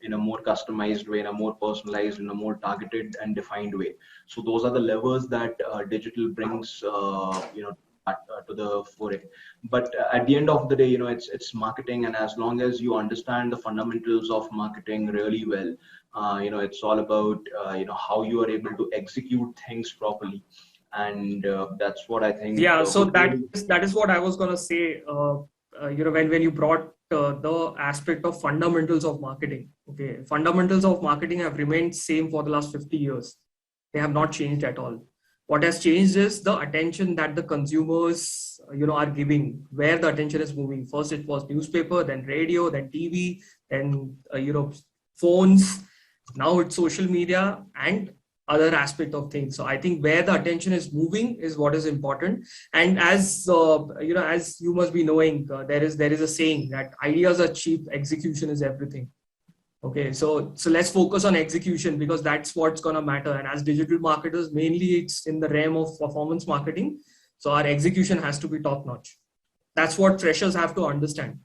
in a more customized way, in a more personalized, in a more targeted and defined way. So those are the levers that digital brings, to the foray. But at the end of the day, it's marketing, and as long as you understand the fundamentals of marketing really well, it's all about how you are able to execute things properly, and that's what I think. Yeah, so that is what I was gonna say. When you brought the aspect of fundamentals of marketing. Okay, fundamentals of marketing have remained same for the last 50 years. They have not changed at all. What has changed is the attention that the consumers are giving, where the attention is moving. First it was newspaper, then radio, then TV, then phones. Now it's social media and other aspect of things. So I think where the attention is moving is what is important. And as as you must be knowing, there is a saying that ideas are cheap, execution is everything. Okay, so let's focus on execution, because that's what's gonna matter. And as digital marketers, mainly it's in the realm of performance marketing. So our execution has to be top notch. That's what freshers have to understand.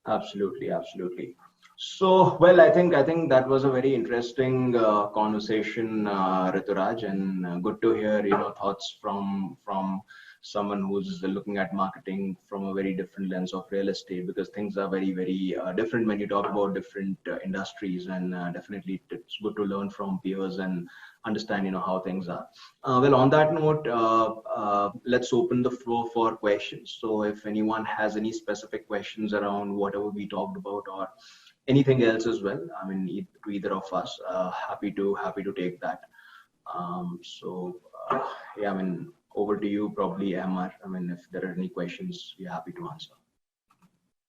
Absolutely, absolutely. So, well, I think that was a very interesting conversation, Rituraj, and good to hear thoughts from someone who's looking at marketing from a very different lens of real estate, because things are very, very different when you talk about different industries, and definitely it's good to learn from peers and understand how things are. Well, on that note, let's open the floor for questions. So if anyone has any specific questions around whatever we talked about, or anything else as well, I mean, to either of us, happy to take that. Yeah, I mean, over to you, probably, Amar. I mean, if there are any questions, we're happy to answer.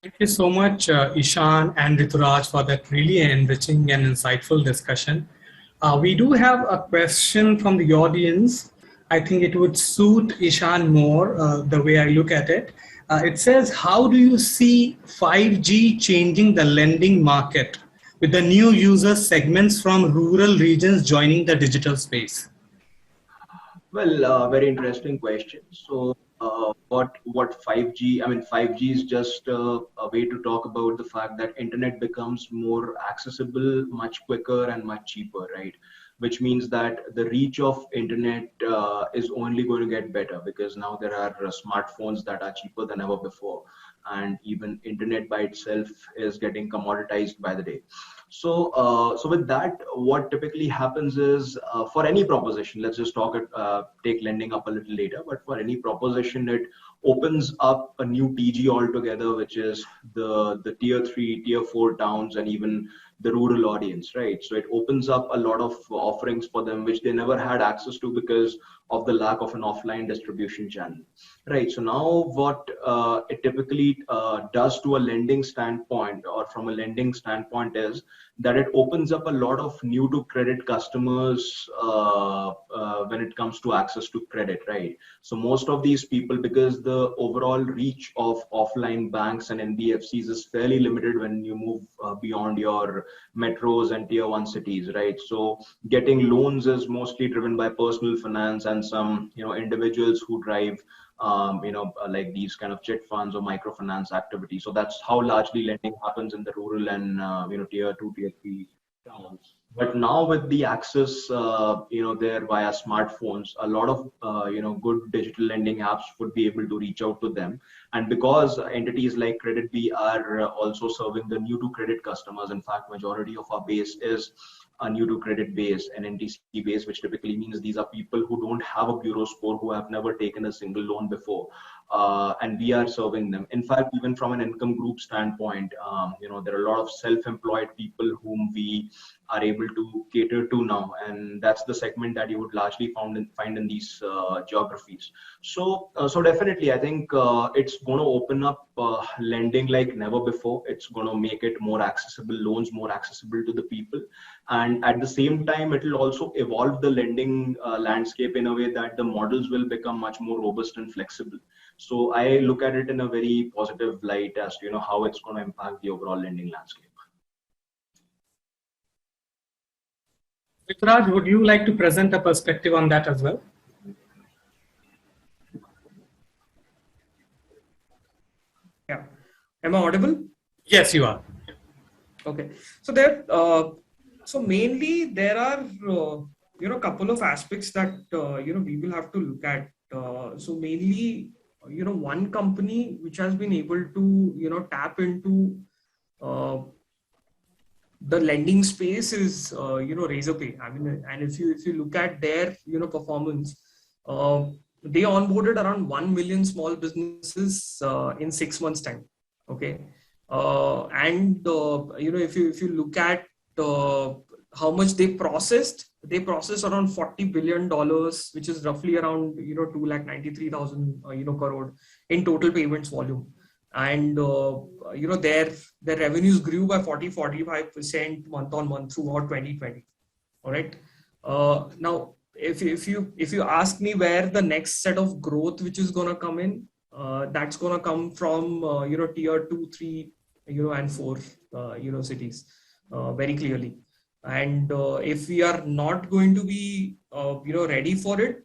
Thank you so much, Ishan and Rituraj, for that really enriching and insightful discussion. We do have a question from the audience. I think it would suit Ishan more, the way I look at it. It says, how do you see 5G changing the lending market with the new user segments from rural regions joining the digital space? Well, very interesting question. So what 5G, I mean, 5G is just a way to talk about the fact that internet becomes more accessible, much quicker and much cheaper, right? Which means that the reach of internet is only going to get better, because now there are smartphones that are cheaper than ever before, and even internet by itself is getting commoditized by the day. So with that, what typically happens is, for any proposition, let's just take lending up a little later, but for any proposition, it opens up a new TG altogether, which is the tier 3, tier 4 towns, and even the rural audience, right? So it opens up a lot of offerings for them, which they never had access to because of the lack of an offline distribution channel, right? So now what it typically does to a lending standpoint, or from a lending standpoint, is that it opens up a lot of new to credit customers when it comes to access to credit, right? So most of these people, because the overall reach of offline banks and NBFCs is fairly limited when you move beyond your metros and tier 1 cities, right? So getting loans is mostly driven by personal finance and some individuals who drive like these kind of chit funds or microfinance activities. So that's how largely lending happens in the rural and tier 2, tier 3 towns. But now with the access there via smartphones, a lot of good digital lending apps would be able to reach out to them. And because entities like CreditBee are also serving the new to credit customers, in fact majority of our base is a new to credit base, an NTC base, which typically means these are people who don't have a bureau score, who have never taken a single loan before, and we are serving them. In fact, even from an income group standpoint, there are a lot of self-employed people whom we are able to cater to now, and that's the segment that you would largely find in these geographies. So definitely, I think it's going to open up lending like never before. It's going to make it more accessible, loans more accessible to the people, and at the same time, it will also evolve the lending landscape in a way that the models will become much more robust and flexible. So I look at it in a very positive light as to how it's going to impact the overall lending landscape. Rituraj, would you like to present a perspective on that as well? Yeah. Am I audible? Yes, you are. Okay. So so mainly there are couple of aspects that we will have to look at. So mainly one company which has been able to tap into the lending space is Razorpay. I mean, and if you look at their performance, they onboarded around 1 million small businesses in 6 months time. Okay, and if you look at how much they processed around $40 billion, which is roughly around 293,000 crore in total payments volume. And their revenues grew by 45% month on month throughout 2020. All right. Now, if you ask me where the next set of growth which is gonna come in, that's gonna come from tier 2, 3, and 4 cities very clearly. And if we are not going to be ready for it,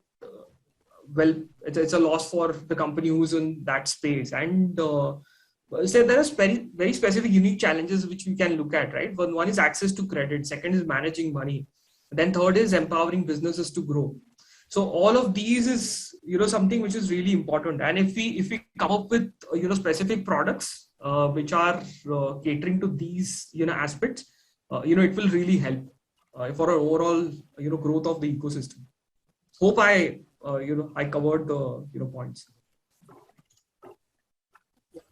well, it's a loss for the company who's in that space. And so there are very, very specific unique challenges which we can look at, right? One is access to credit, second is managing money, then third is empowering businesses to grow. So all of these is something which is really important. And if we come up with specific products which are catering to these aspects, it will really help for an overall growth of the ecosystem. Hope I covered the points.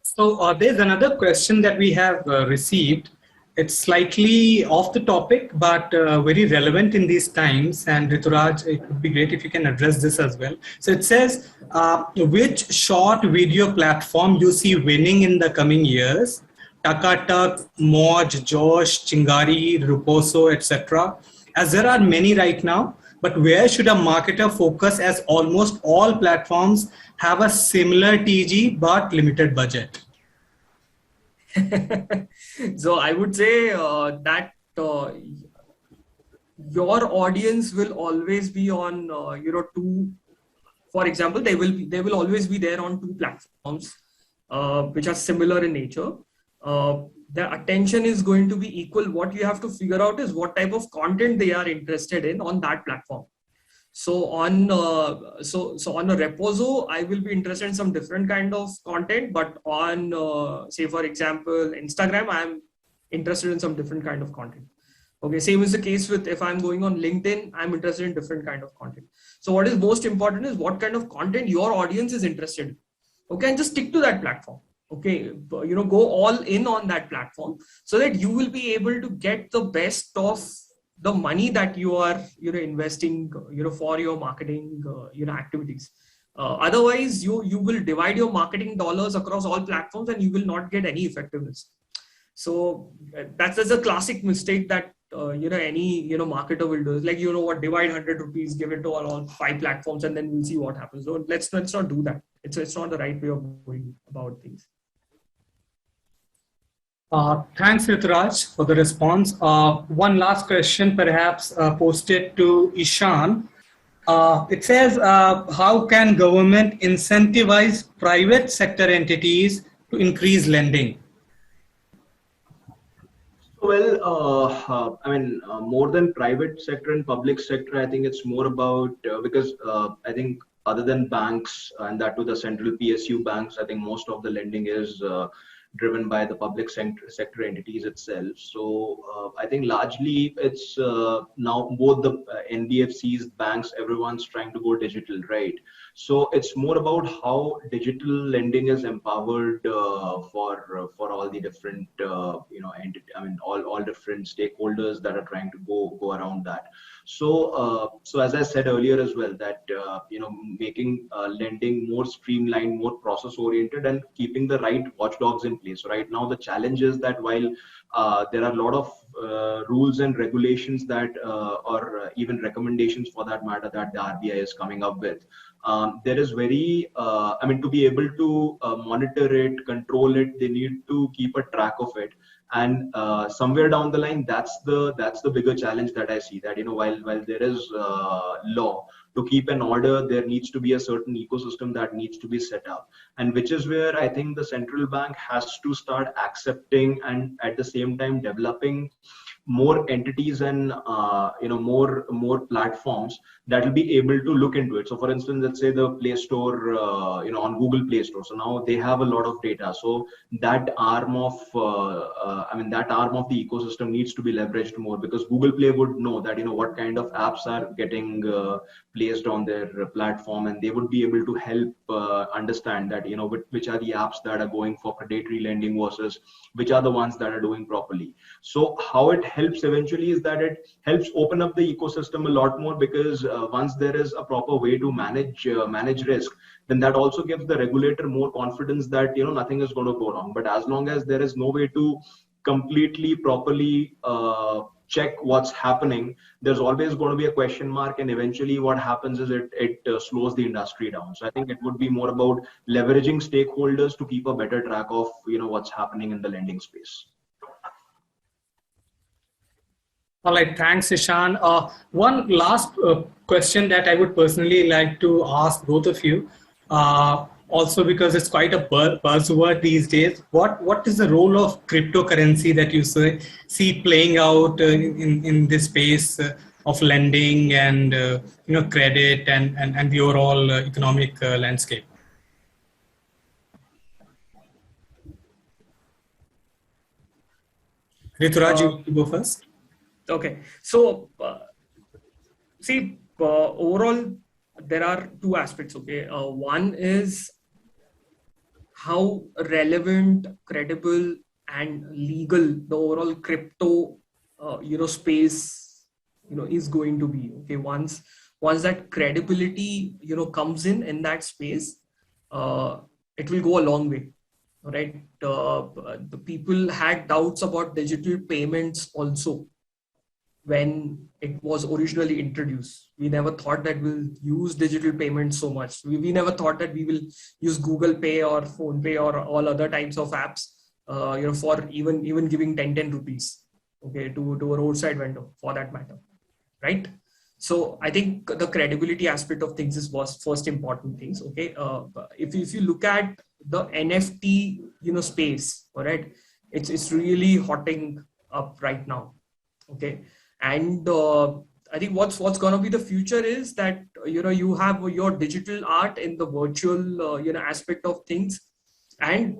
So there's another question that we have received. It's slightly off the topic, but very relevant in these times. And Rituraj, it would be great if you can address this as well. So it says, which short video platform you see winning in the coming years? Takatak, Moj, Josh, Chingari, Ruposo, etc. As there are many right now, but where should a marketer focus, as almost all platforms have a similar TG but limited budget? So I would say that your audience will always be on two. For example, they will always be there on two platforms which are similar in nature. Their attention is going to be equal. What you have to figure out is what type of content they are interested in on that platform. So on on a Reposo, I will be interested in some different kind of content, but on say for example Instagram, I'm interested in some different kind of content. Okay, same is the case with if I'm going on LinkedIn, I'm interested in different kind of content. So what is most important is what kind of content your audience is interested in. Okay, and just stick to that platform. Okay, go all in on that platform so that you will be able to get the best of the money that you are investing for your marketing activities. Otherwise you will divide your marketing dollars across all platforms and you will not get any effectiveness. So that's a classic mistake that any marketer will do. It's like, divide 100 rupees, give it to all 5 platforms, and then we'll see what happens. So let's not do that. It's not the right way of going about things. Thanks, Rituraj, for the response. One last question, perhaps posted to Ishan. It says, how can government incentivize private sector entities to increase lending? Well, more than private sector and public sector, I think it's more about because I think other than banks and that to the central PSU banks, I think most of the lending is driven by the public sector entities itself. So I think largely it's now both the NBFCs, banks, everyone's trying to go digital, right? So it's more about how digital lending is empowered for all the different all different stakeholders that are trying to go around that. So so as I said earlier as well, that making lending more streamlined, more process oriented, and keeping the right watchdogs in place. So right now the challenge is that while there are a lot of rules and regulations that or even recommendations for that matter that the RBI is coming up with, there is very to be able to monitor it, control it, they need to keep a track of it. And somewhere down the line, that's the bigger challenge that I see, that while there is law to keep an order, there needs to be a certain ecosystem that needs to be set up, and which is where I think the central bank has to start accepting and at the same time developing more entities and more platforms that will be able to look into it. So for instance, let's say the Play Store, on Google Play Store, so now they have a lot of data. So that arm of that arm of the ecosystem needs to be leveraged more, because Google Play would know that what kind of apps are getting placed on their platform, and they would be able to help understand that which are the apps that are going for predatory lending versus which are the ones that are doing properly. So how it helps eventually is that it helps open up the ecosystem a lot more, because once there is a proper way to manage risk, then that also gives the regulator more confidence that nothing is going to go wrong. But as long as there is no way to completely properly check what's happening, there's always going to be a question mark, and eventually what happens is it slows the industry down. So I think it would be more about leveraging stakeholders to keep a better track of what's happening in the lending space. All right, thanks, Ishan. One last question that I would personally like to ask both of you, also because it's quite a buzzword these days. What is the role of cryptocurrency that you see playing out in this space of lending and credit and the overall economic landscape? Rituraj, you go first. Okay, so overall there are two aspects. Okay, one is how relevant, credible, and legal the overall crypto space is going to be. Okay, once that credibility comes in that space, it will go a long way. All right, the people had doubts about digital payments also when it was originally introduced. We never thought that we'll use digital payments so much. We never thought that we will use Google Pay or Phone Pay or all other types of apps, for even giving 10 rupees, okay, to a roadside vendor for that matter, right? So I think the credibility aspect of things is first important things. Okay, if you look at the NFT space, all right, it's really hotting up right now. Okay. And I think what's going to be the future is that you have your digital art in the virtual aspect of things, and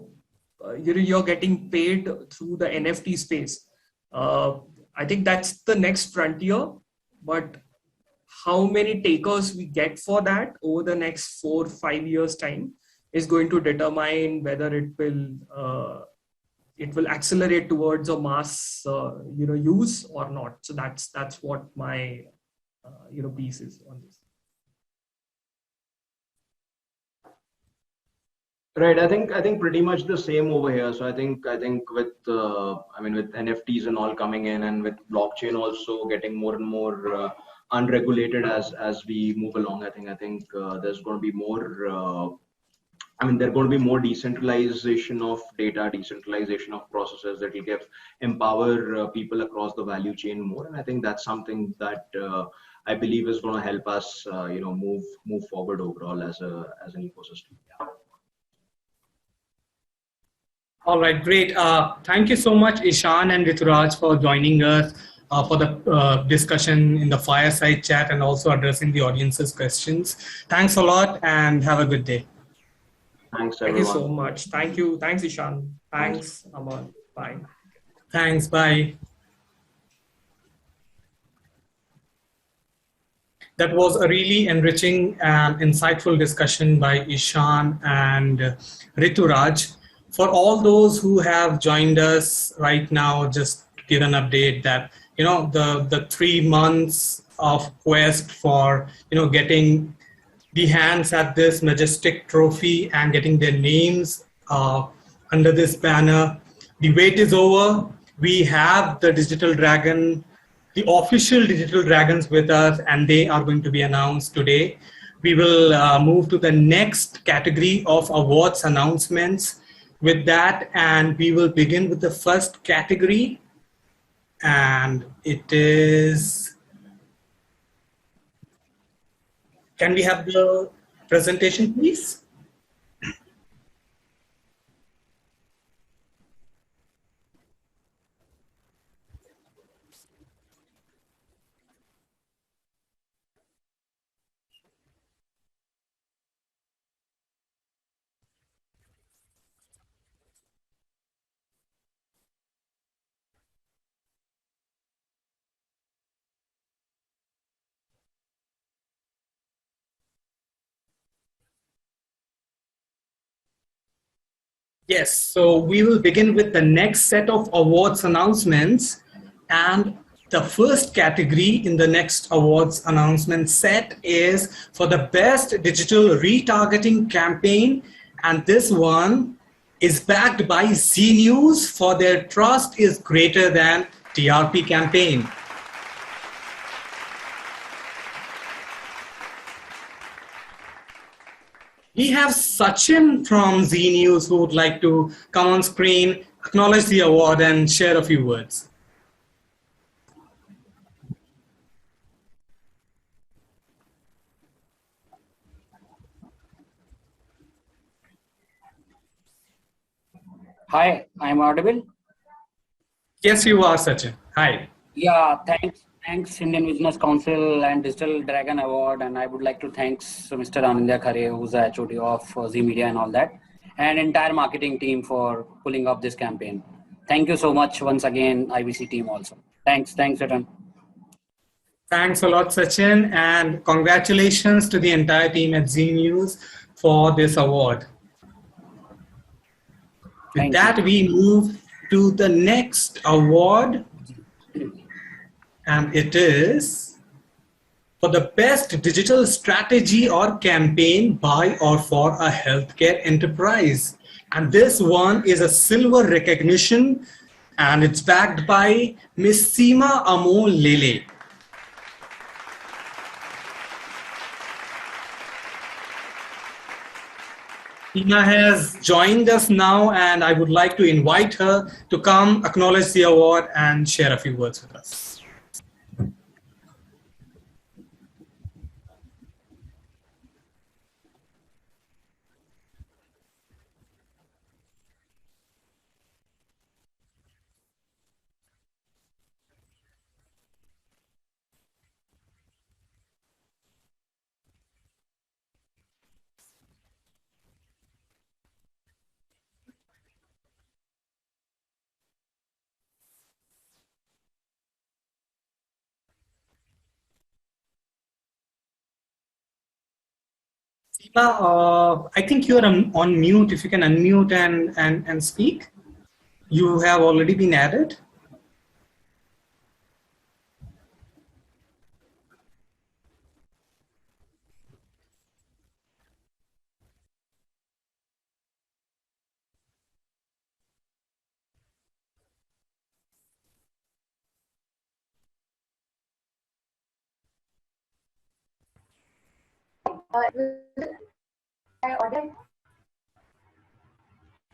you're getting paid through the NFT space. I think that's the next frontier, but how many takers we get for that over the next 4-5 years time is going to determine whether it will accelerate towards a mass use or not. So that's what my piece is on this. Right. I think pretty much the same over here. So I think with with NFTs and all coming in, and with blockchain also getting more and more unregulated as we move along, I think there's going to be more. There are going to be more decentralization of data, decentralization of processes that will empower people across the value chain more. And I think that's something that I believe is going to help us, move forward overall as an ecosystem. Yeah. All right, great. Thank you so much, Ishan and Rituraj, for joining us for the discussion in the fireside chat and also addressing the audience's questions. Thanks a lot and have a good day. Thanks, everyone. Thank you so much. Thank you. Thanks, Ishan. Thanks, Amar. Bye. Thanks. Bye. That was a really enriching and insightful discussion by Ishan and Rituraj. For all those who have joined us right now, just to give an update that, the 3 months of quest for, getting the hands at this majestic trophy and getting their names under this banner, the wait is over. We have the Digital Dragon, the official Digital Dragons with us, and they are going to be announced today. We will move to the next category of awards announcements with that, and we will begin with the first category, and it is, can we have the presentation, please? Yes, so we will begin with the next set of awards announcements. And the first category in the next awards announcement set is for the best digital retargeting campaign. And this one is backed by Z News for their trust is greater than TRP campaign. We have Sachin from Z News who would like to come on screen, acknowledge the award, and share a few words. Hi, I'm audible. Yes, you are, Sachin. Hi. Yeah, thanks Indian Business Council and Digital Dragon Award, and I would like to thanks Mr. Anindya Khare, who's the HOD of Z Media and all that, and entire marketing team for pulling up this campaign. Thank you so much once again, IBC team also. Thanks, Ratan. Thanks a lot, Sachin, and congratulations to the entire team at Z News for this award. With that, we move to the next award, and it is for the best digital strategy or campaign by or for a healthcare enterprise. And this one is a silver recognition, and it's backed by Miss Seema Amol Lele. Seema has joined us now, and I would like to invite her to come acknowledge the award and share a few words with us. I think you are on mute. If you can unmute and speak. You have already been added.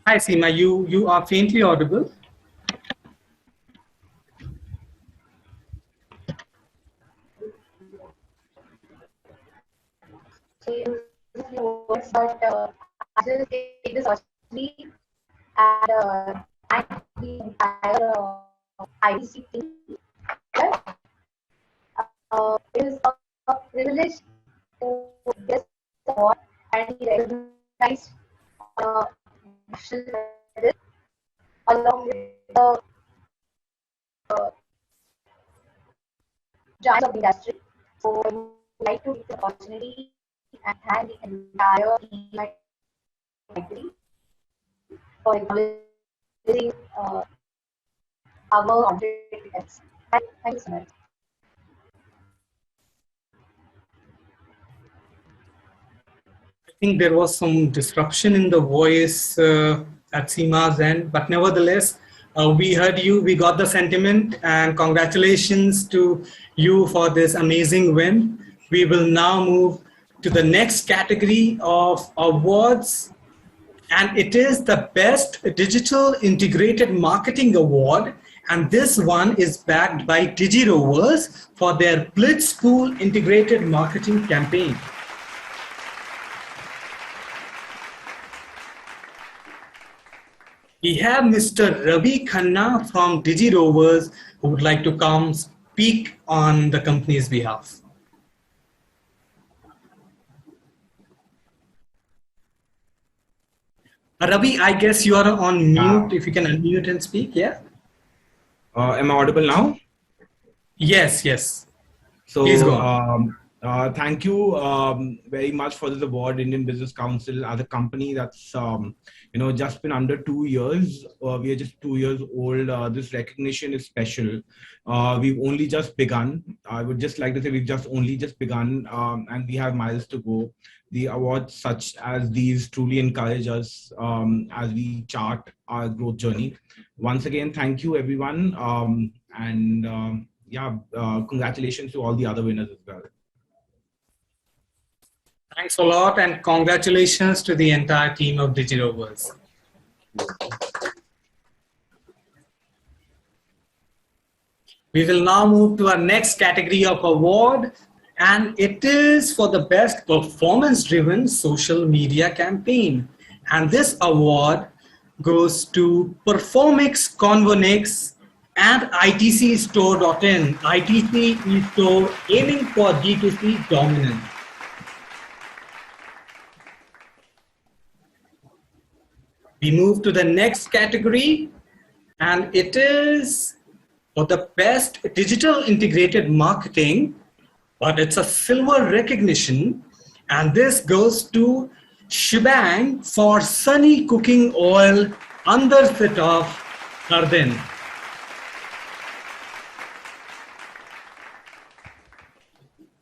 Hi, Seema. You are faintly audible. But I just take this opportunity and thank the entire IBC team. It is a privilege to get this award and be recognized on a national level along with the giants of the industry. So I would like to take the opportunity and thank the entire team at IBC for acknowledging our objectives. Thank you so much. I think there was some disruption in the voice at Seema's end, but nevertheless, we heard you, we got the sentiment, and congratulations to you for this amazing win. We will now move to the next category of awards, and it is the Best Digital Integrated Marketing Award. And this one is backed by DigiRovers for their Blitzpool Integrated Marketing Campaign. We have Mr. Ravi Khanna from DigiRovers who would like to come speak on the company's behalf. Ravi, I guess you are on mute. If you can unmute and speak, yeah? Am I audible now? Yes, yes. So, please go on. Thank you very much for this award, Indian Business Council. As a company that's just been under 2 years, we are just 2 years old. This recognition is special. We've only just begun. I would just like to say we've just only just begun, and we have miles to go. The awards such as these truly encourage us as we chart our growth journey. Once again, thank you everyone, congratulations to all the other winners as well. Thanks a lot, and congratulations to the entire team of DigiRovers. We will now move to our next category of award, and it is for the best performance-driven social media campaign. And this award goes to Performix, Convonix, and ITC Store.in. ITC eStore aiming for D2C dominance. We move to the next category, and it is for the best digital integrated marketing, but it's a silver recognition, and this goes to Shebang for Sunny Cooking Oil under fit of Ardin.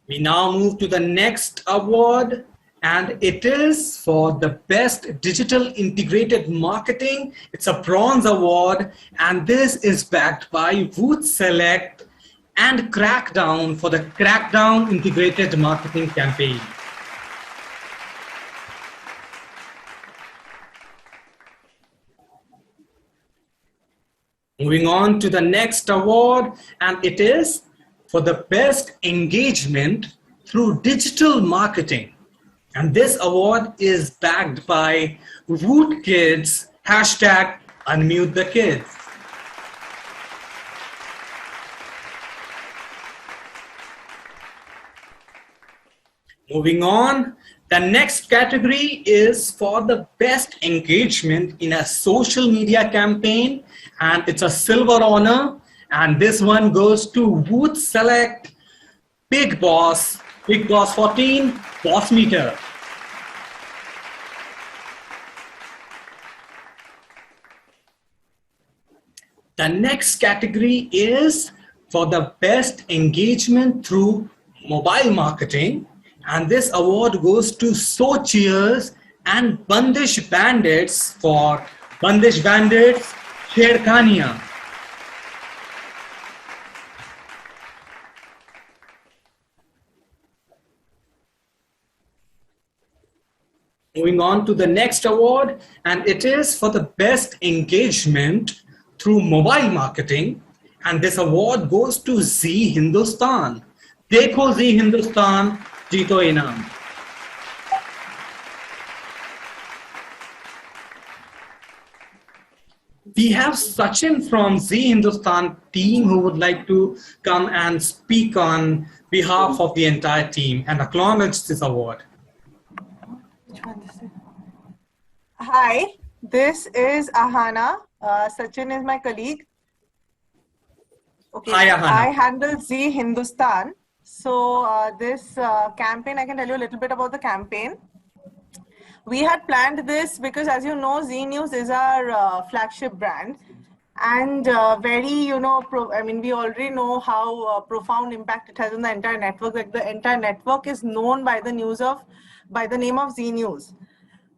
We now move to the next award, and it is for the best digital integrated marketing. It's a bronze award, and this is backed by Woot Select and Crackdown for the Crackdown integrated marketing campaign. Moving on to the next award, and it is for the best engagement through digital marketing. And this award is backed by Woot Kids, hashtag Unmute the Kids. Moving on, the next category is for the best engagement in a social media campaign, and it's a silver honor, and this one goes to Woot Select, Big Boss 14, Boss Meter. The next category is for the best engagement through mobile marketing, and this award goes to So Cheers and Bandish Bandits for Bandish Bandits, Sher Khania. Moving on to the next award, and it is for the best engagement through mobile marketing, and this award goes to Zee Hindustan. Dekho Zee Hindustan, Jeeto Inam. We have Sachin from Zee Hindustan team who would like to come and speak on behalf of the entire team and acknowledge this award. Hi, this is Ahana. Sachin is my colleague. Okay, Hi, Ahana. I handle Zee Hindustan. So this campaign, I can tell you a little bit about the campaign. We had planned this because, as you know, Zee News is our flagship brand, and we already know how profound impact it has on the entire network. Like the entire network is known by the name of Zee News.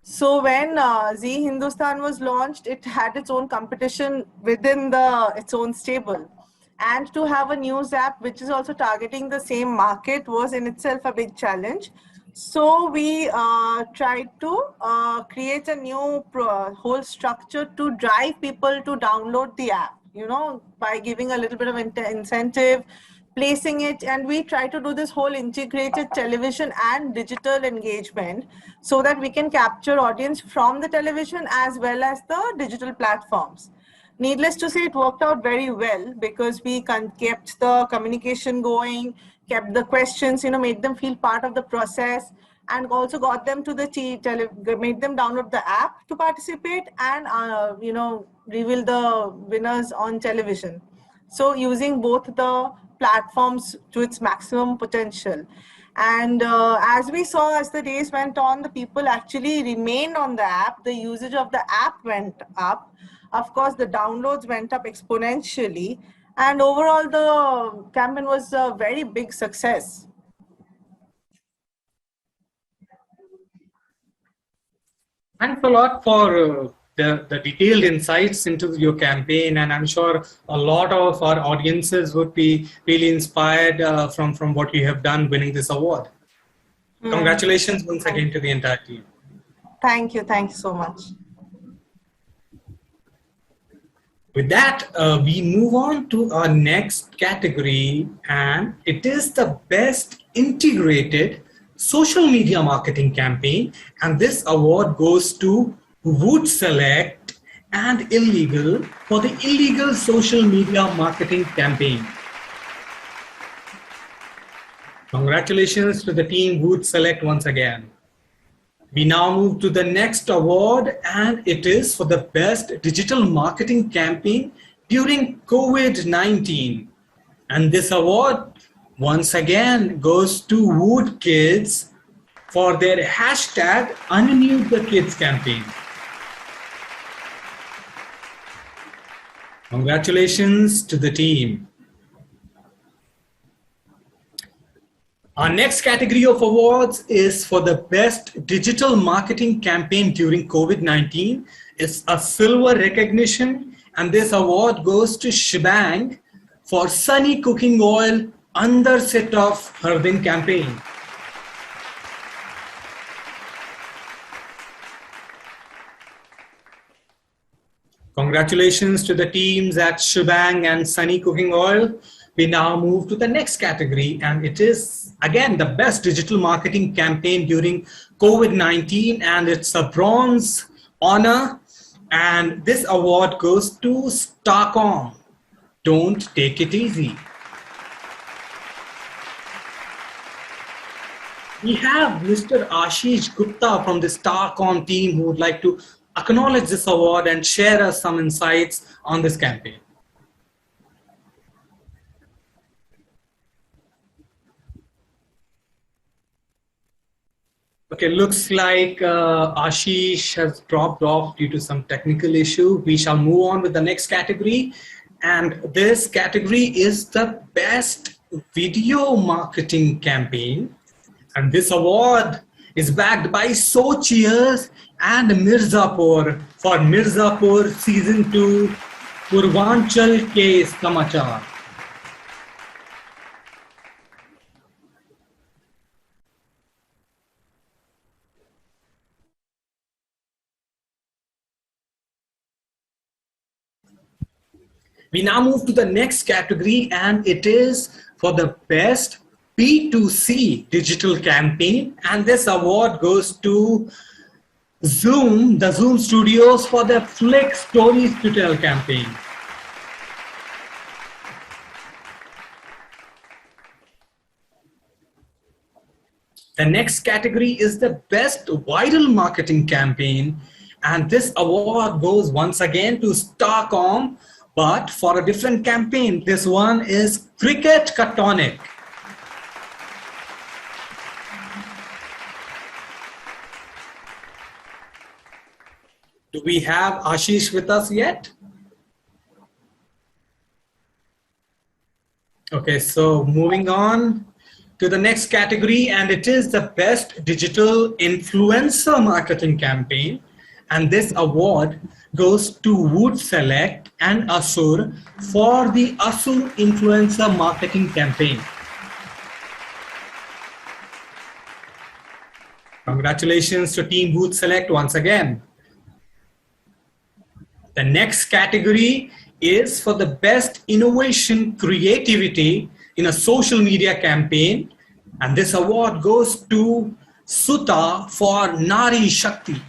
So when Zee Hindustan was launched, it had its own competition within its own stable. And to have a news app which is also targeting the same market was in itself a big challenge. So we tried to create a new whole structure to drive people to download the app, by giving a little bit of incentive, placing it, and we try to do this whole integrated television and digital engagement so that we can capture audience from the television as well as the digital platforms. Needless to say, it worked out very well because we kept the communication going, kept the questions, made them feel part of the process, and also got them to made them download the app to participate and, reveal the winners on television. So using both the platforms to its maximum potential. And as we saw, as the days went on, the people actually remained on the app. The usage of the app went up. Of course, the downloads went up exponentially. And overall, the campaign was a very big success. Thanks a lot for the detailed insights into your campaign, and I'm sure a lot of our audiences would be really inspired from what you have done winning this award. Congratulations once again to the entire team. Thank you. Thank you so much. With that, we move on to our next category, and it is the best integrated social media marketing campaign. And this award goes to Wood Select and Illegal for the illegal social media marketing campaign. Congratulations to the team Wood Select once again. We now move to the next award, and it is for the best digital marketing campaign during COVID-19. And this award once again goes to Wood Kids for their hashtag Unmute the Kids campaign. Congratulations to the team. Our next category of awards is for the best digital marketing campaign during COVID-19. It's a silver recognition, and this award goes to Shebang for Sunny Cooking Oil Andar Set of Hardin campaign. Congratulations to the teams at Shebang and Sunny Cooking Oil. We now move to the next category, and it is again the best digital marketing campaign during COVID-19, and it's a bronze honor, and this award goes to Starcom. Don't take it easy. We have Mr. Ashish Gupta from the Starcom team who would like to acknowledge this award and share us some insights on this campaign. Okay, looks like Ashish has dropped off due to some technical issue. We shall move on with the next category. And this category is the best video marketing campaign. And this award is backed by So Cheers and Mirzapur for Mirzapur Season 2 Purvanchal Ke Samachar. We now move to the next category, and it is for the best B2C digital campaign. And this award goes to Zoom, the Zoom Studios, for the Flick Stories to Tell campaign. The next category is the best viral marketing campaign. And this award goes once again to Starcom, but for a different campaign. This one is Cricket Ka Tonic. Do we have Ashish with us yet? Okay, so moving on to the next category, and it is the best digital influencer marketing campaign. And this award goes to Wood Select and Asur for the Asur influencer marketing campaign. Congratulations to Team Wood Select once again. The next category is for the best innovation creativity in a social media campaign. And this award goes to Suta for Nari Shakti.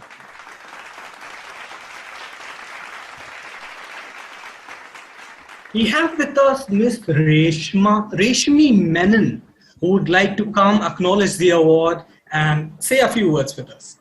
We have with us Ms. Reshmi Menon, who would like to come acknowledge the award and say a few words with us.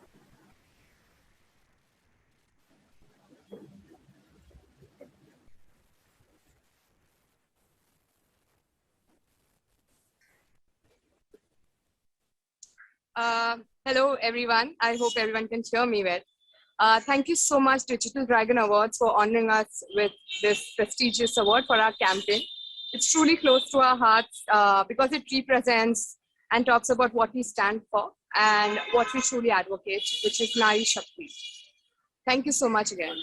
Hello, everyone. I hope everyone can hear me well. Thank you so much, Digital Dragon Awards, for honoring us with this prestigious award for our campaign. It's truly close to our hearts because it represents and talks about what we stand for and what we truly advocate, which is Nari Shakti. Thank you so much again.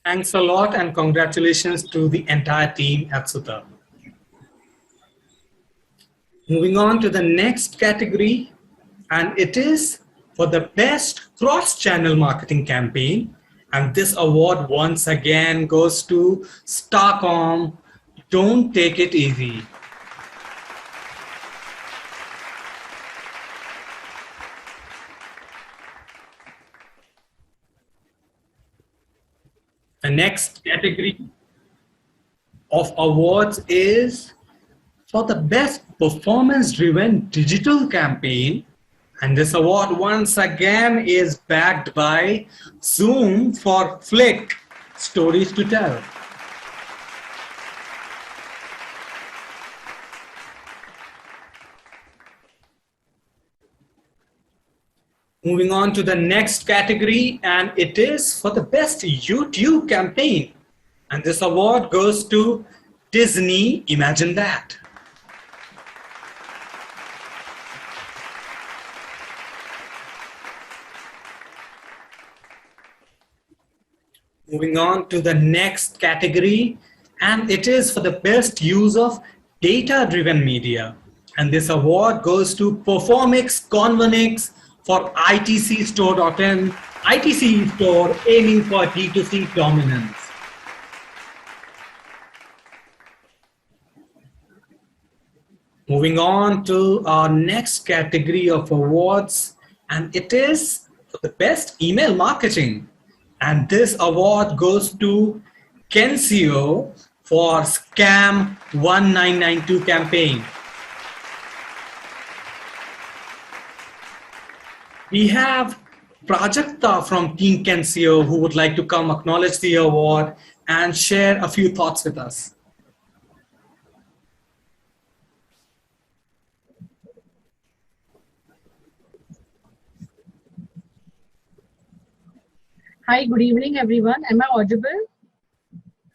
Thanks a lot and congratulations to the entire team at Sutta. Moving on to the next category, and it is for the best cross-channel marketing campaign. And this award once again goes to Starcom. Don't take it easy. The next category of awards is for the best performance-driven digital campaign. And this award once again is backed by Zoom for Flick, Stories to Tell. Moving on to the next category, and it is for the best YouTube campaign. And this award goes to Disney, Imagine That. Moving on to the next category, and it is for the best use of data-driven media. And this award goes to Performix Convenix for ITC Store.in, ITC Store aiming for D2C dominance. Moving on to our next category of awards, and it is for the best email marketing. And this award goes to Kensio for Scam 1992 campaign. We have Prajakta from Team Kensio who would like to come acknowledge the award and share a few thoughts with us. Hi, good evening, everyone. Am I audible?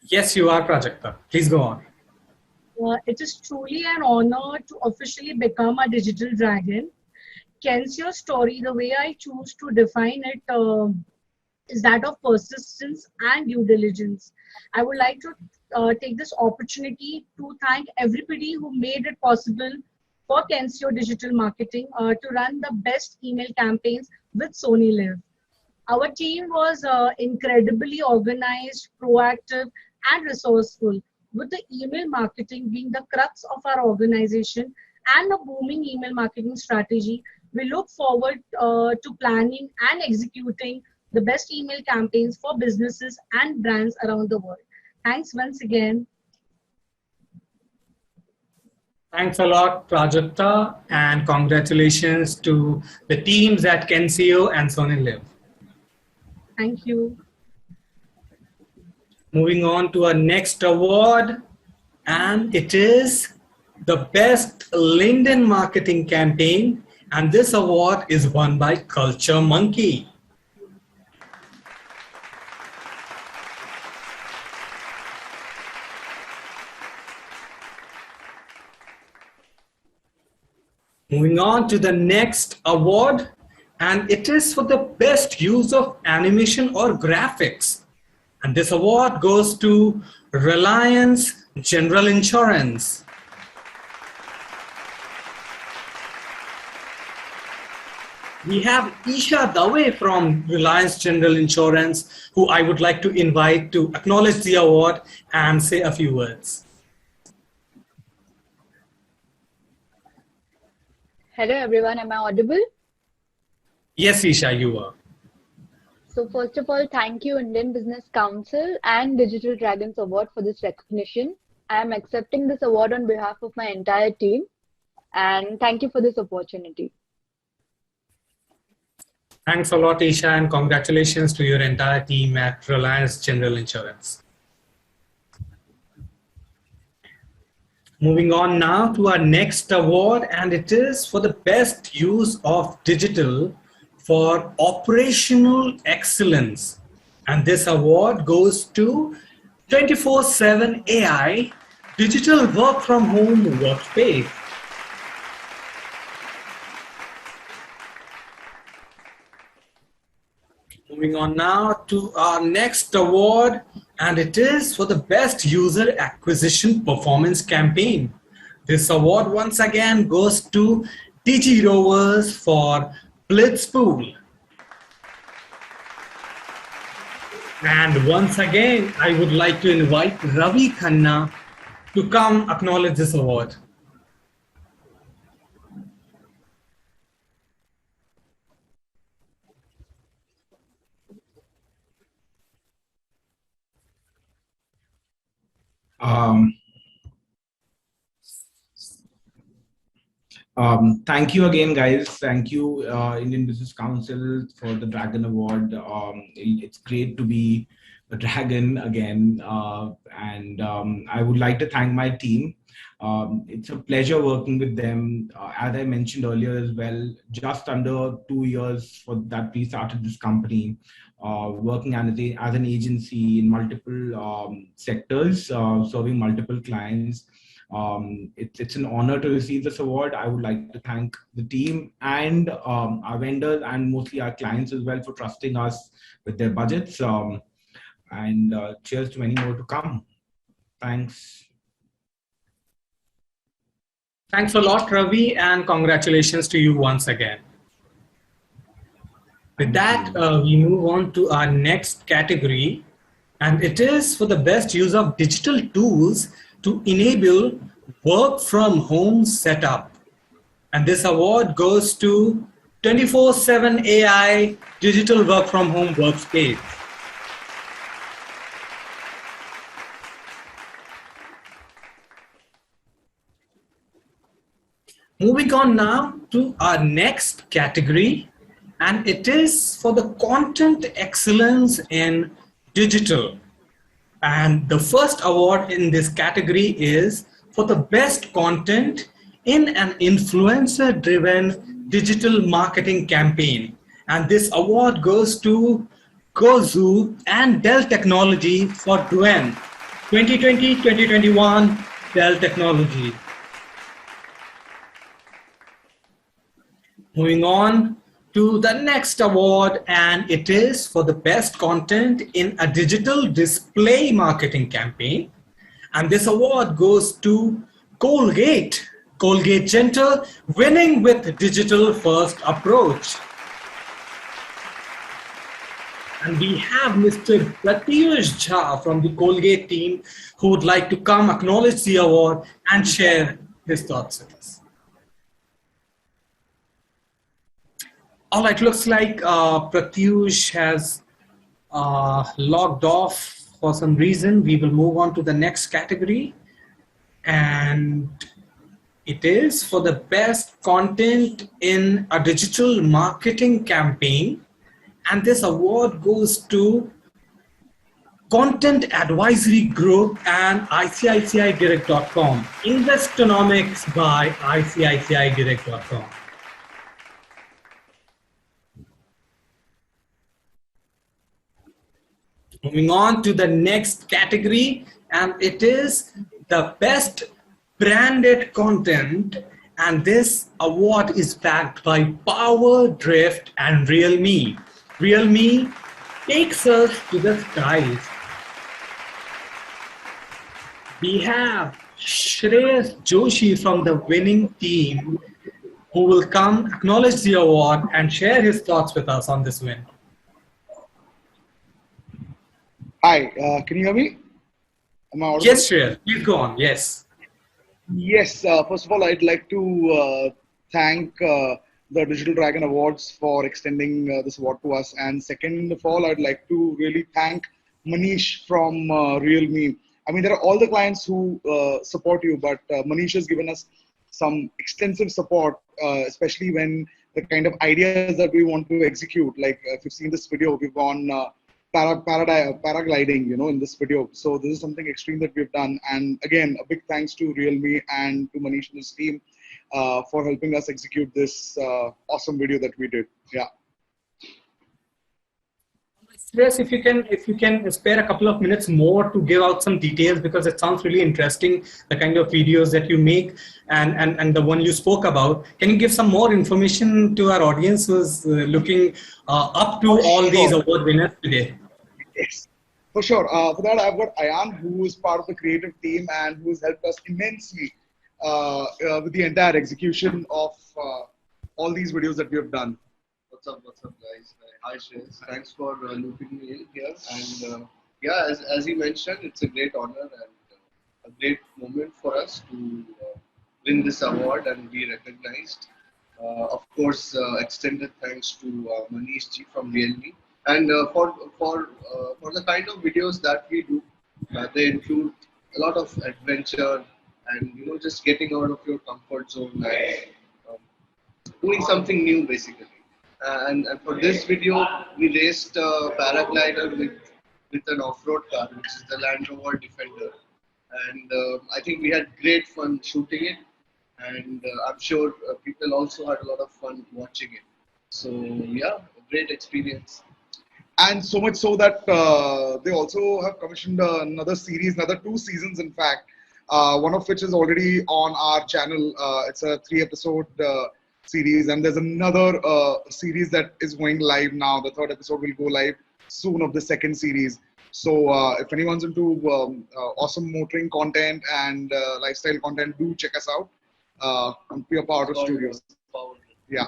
Yes, you are, Prajakta. Please go on. It is truly an honor to officially become a digital dragon. Kensio's story, the way I choose to define it, is that of persistence and due diligence. I would like to take this opportunity to thank everybody who made it possible for Kensio Digital Marketing to run the best email campaigns with Sony Live. Our team was incredibly organized, proactive, and resourceful, with the email marketing being the crux of our organization and a booming email marketing strategy. We look forward to planning and executing the best email campaigns for businesses and brands around the world. Thanks once again. Thanks a lot, Prajakta, and congratulations to the teams at Kensio and Sony Live. Thank you. Moving on to our next award, and it is the best LinkedIn marketing campaign, and this award is won by Culture Monkey. Moving on to the next award, and it is for the best use of animation or graphics. And this award goes to Reliance General Insurance. We have Isha Dave from Reliance General Insurance, who I would like to invite to acknowledge the award and say a few words. Hello everyone, am I audible? Yes, Isha, you are. So first of all, thank you Indian Business Council and Digital Dragons Award for this recognition. I am accepting this award on behalf of my entire team, and thank you for this opportunity. Thanks a lot, Isha, and congratulations to your entire team at Reliance General Insurance. Moving on now to our next award, and it is for the best use of digital for operational excellence. And this award goes to 24/7 AI Digital Work from Home Workspace. Moving on now to our next award, and it is for the best user acquisition performance campaign. This award once again goes to DG Rovers for Blitzpool. And once again, I would like to invite Ravi Khanna to come acknowledge this award. Thank you again, guys. Thank you, Indian Business Council, for the Dragon Award. It's great to be a dragon again. And I would like to thank my team. It's a pleasure working with them. As I mentioned earlier as well, just under 2 years for that we started this company, working as an agency in multiple sectors, serving multiple clients. It's an honor to receive this award. I would like to thank the team and our vendors and mostly our clients as well for trusting us with their budgets. And cheers to many more to come. Thanks. Thanks a lot, Ravi, and congratulations to you once again. With that, we move on to our next category, and it is for the best use of digital tools to enable work from home setup. And this award goes to 24/7 AI Digital Work from Home Workspace. Moving on now to our next category, and it is for the content excellence in digital. And the first award in this category is for the best content in an influencer-driven digital marketing campaign. And this award goes to Gozu and Dell Technology for Duen 2020-2021 Dell Technology. Moving on to the next award, and it is for the best content in a digital display marketing campaign. And this award goes to Colgate, Colgate Gentle, winning with digital first approach. And we have Mr. Pratyush Jha from the Colgate team who would like to come acknowledge the award and share his thoughts with us. All right, looks like Pratyush has logged off for some reason. We will move on to the next category. And it is for the best content in a digital marketing campaign. And this award goes to Content Advisory Group and ICICIdirect.com. Investonomics by ICICIdirect.com. Moving on to the next category, and it is the best branded content, and this award is backed by Power Drift and Realme. Realme takes us to the skies. We have Shreyas Joshi from the winning team who will come acknowledge the award and share his thoughts with us on this win. Hi, can you hear me? Am I audible? Yes, Shreyas, please go on. Yes. Yes, first of all, I'd like to thank the Digital Dragon Awards for extending this award to us. And second of all, I'd like to really thank Manish from Realme. I mean, there are all the clients who support you, but Manish has given us some extensive support, especially when the kind of ideas that we want to execute. Like if you've seen this video, we've gone paragliding, in this video. So this is something extreme that we've done. And again, a big thanks to Realme and to Manish and his team for helping us execute this awesome video that we did. Yeah. Yes, if you can spare a couple of minutes more to give out some details, because it sounds really interesting, the kind of videos that you make and the one you spoke about. Can you give some more information to our audience who's looking up to all these award winners today? Yes, for sure. For that, I've got Ayan, who is part of the creative team and who has helped us immensely with the entire execution of all these videos that we have done. What's up, guys? Hi, Shreyas. Thanks for looping me in here. And yeah, as you mentioned, it's a great honor and a great moment for us to win this award and be recognized. Of course, extended thanks to Manish ji from Realme. And for the kind of videos that we do, they include a lot of adventure and just getting out of your comfort zone and doing something new, basically. And for this video, we raced a paraglider with an off-road car, which is the Land Rover Defender. And I think we had great fun shooting it. And I'm sure people also had a lot of fun watching it. So yeah, a great experience. And so much so that they also have commissioned another series, another 2 seasons, in fact, one of which is already on our channel. It's a 3-episode series, and there's another series that is going live now. The 3rd episode will go live soon of the 2nd series. So if anyone's into awesome motoring content and lifestyle content, do check us out on Pure Power Studios. Yeah.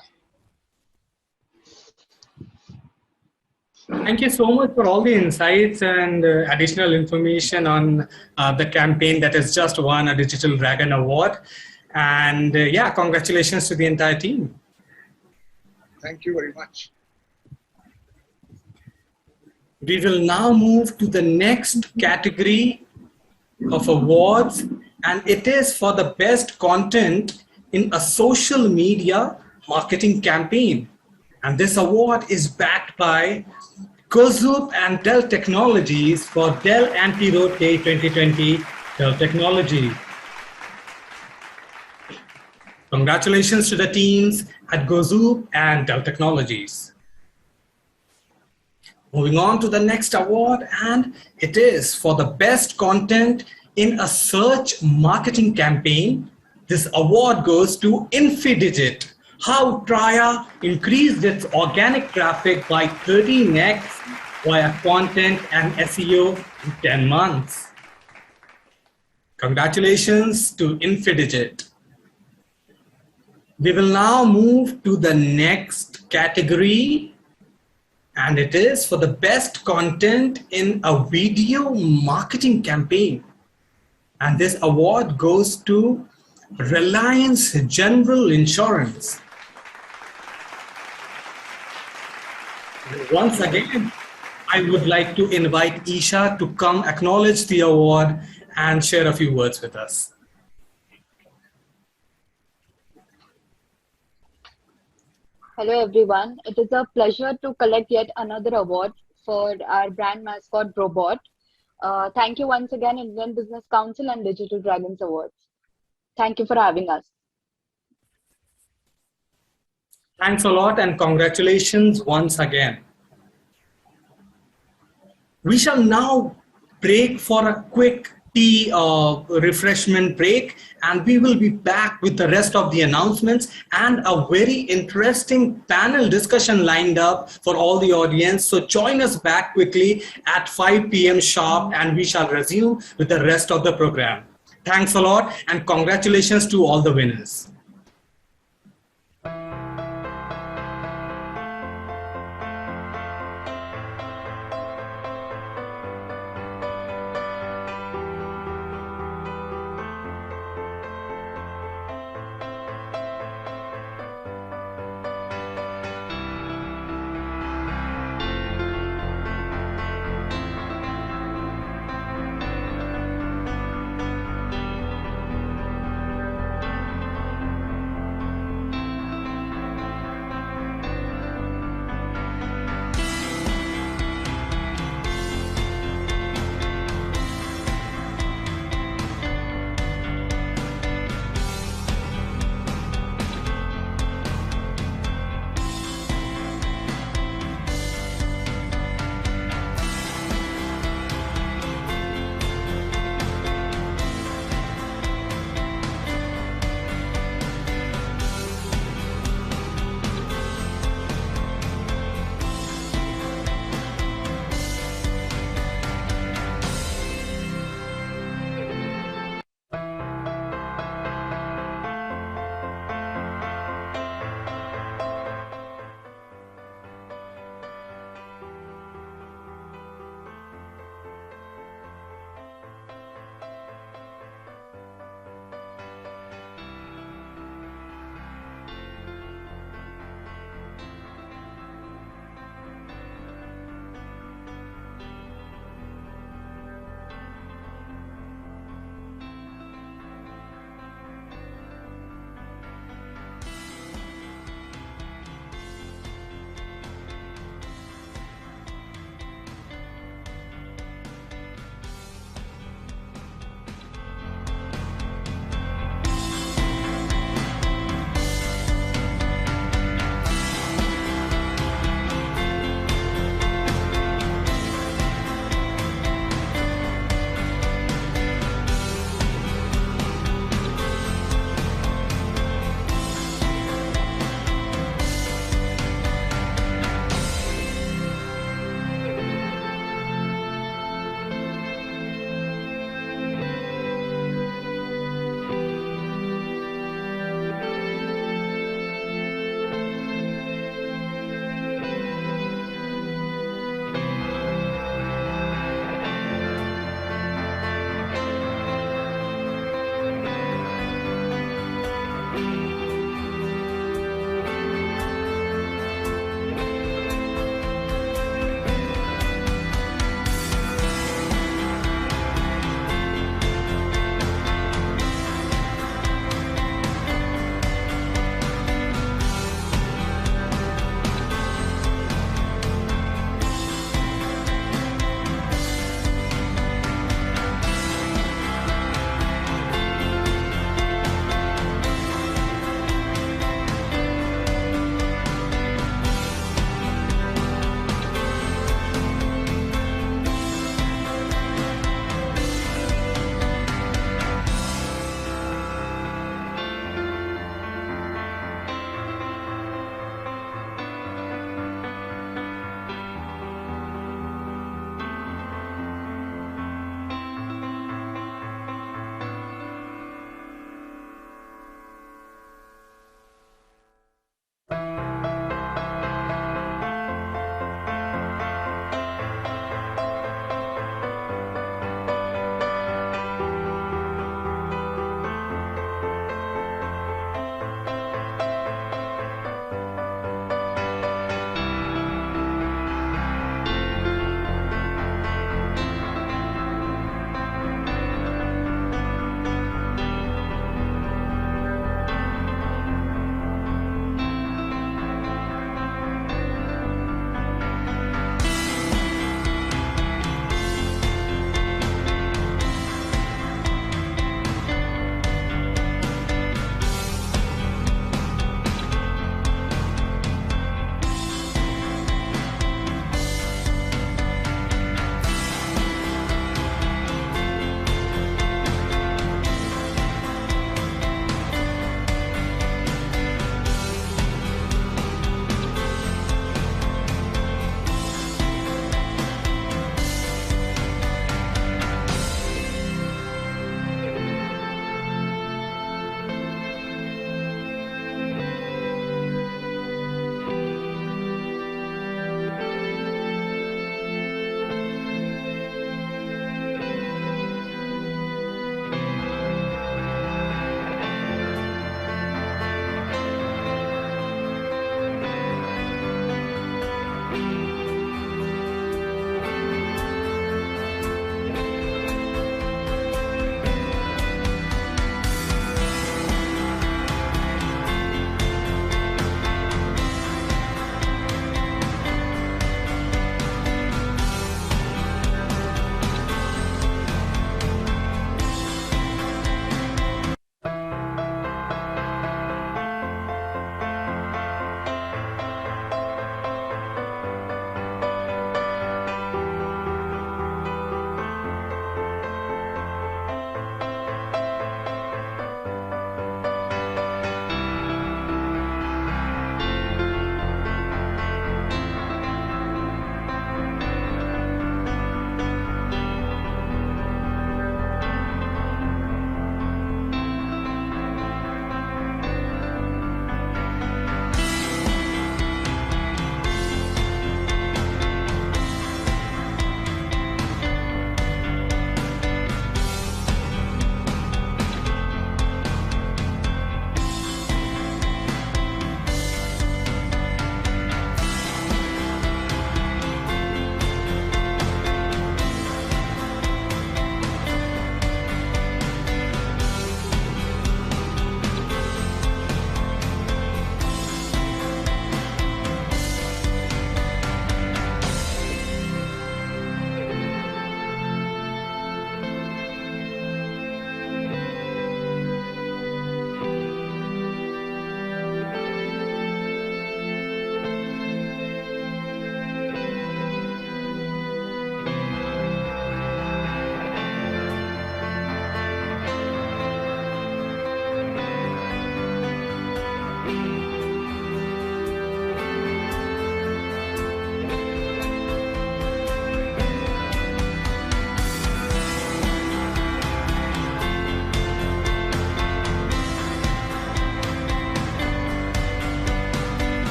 Thank you so much for all the insights and additional information on the campaign that has just won a Digital Dragon Award. And yeah, congratulations to the entire team. Thank you very much. We will now move to the next category of awards, and it is for the best content in a social media marketing campaign. And this award is backed by Kozup and Dell Technologies for Dell Anti-Road Day 2020 Dell Technology. Congratulations to the teams at Kozup and Dell Technologies. Moving on to the next award, and it is for the best content in a search marketing campaign. This award goes to Infidigit. How Traya increased its organic traffic by 13x via content and SEO in 10 months. Congratulations to Infidigit. We will now move to the next category, and it is for the best content in a video marketing campaign. And this award goes to Reliance General Insurance. Once again, I would like to invite Isha to come acknowledge the award and share a few words with us. Hello everyone. It is a pleasure to collect yet another award for our brand mascot robot. Thank you once again, Indian Business Council and Digital Dragons Awards. Thank you for having us. Thanks a lot and congratulations once again. We shall now break for a quick tea refreshment break, and we will be back with the rest of the announcements and a very interesting panel discussion lined up for all the audience. So join us back quickly at 5 p.m. sharp, and we shall resume with the rest of the program. Thanks a lot and congratulations to all the winners.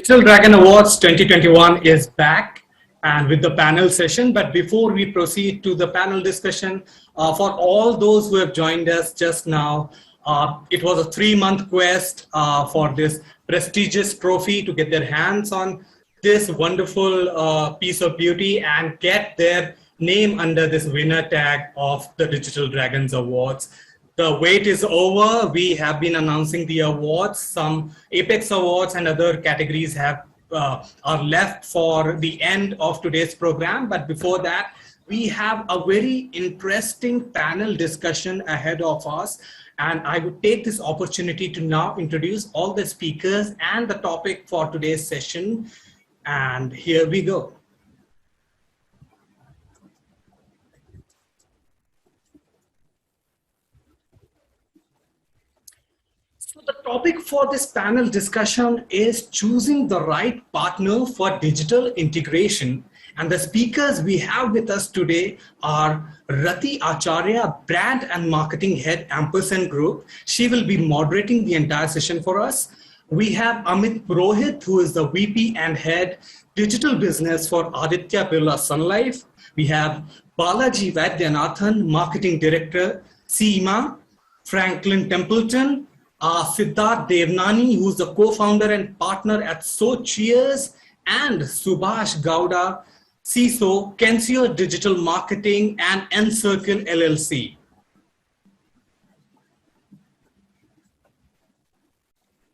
Digital Dragon Awards 2021 is back and with the panel session. But before we proceed to the panel discussion, for all those who have joined us just now, it was a 3-month quest for this prestigious trophy to get their hands on this wonderful piece of beauty and get their name under this winner tag of the Digital Dragons Awards. The wait is over. We have been announcing the awards. Some Apex Awards and other categories have are left for the end of today's program. But before that, we have a very interesting panel discussion ahead of us. And I would take this opportunity to now introduce all the speakers and the topic for today's session. And here we go. So the topic for this panel discussion is choosing the right partner for digital integration. And the speakers we have with us today are Rati Acharya, Brand and Marketing Head, Ampersand Group. She will be moderating the entire session for us. We have Amit Purohit, who is the VP and Head, Digital Business for Aditya Birla Sun Life. We have Balaji Vaidyanathan, Marketing Director, SEMA, Franklin Templeton, Siddharth Devnani, who's the co-founder and partner at So Cheers, and Subhash Gowda, CISO, Kensio Digital Marketing and Encircle LLC.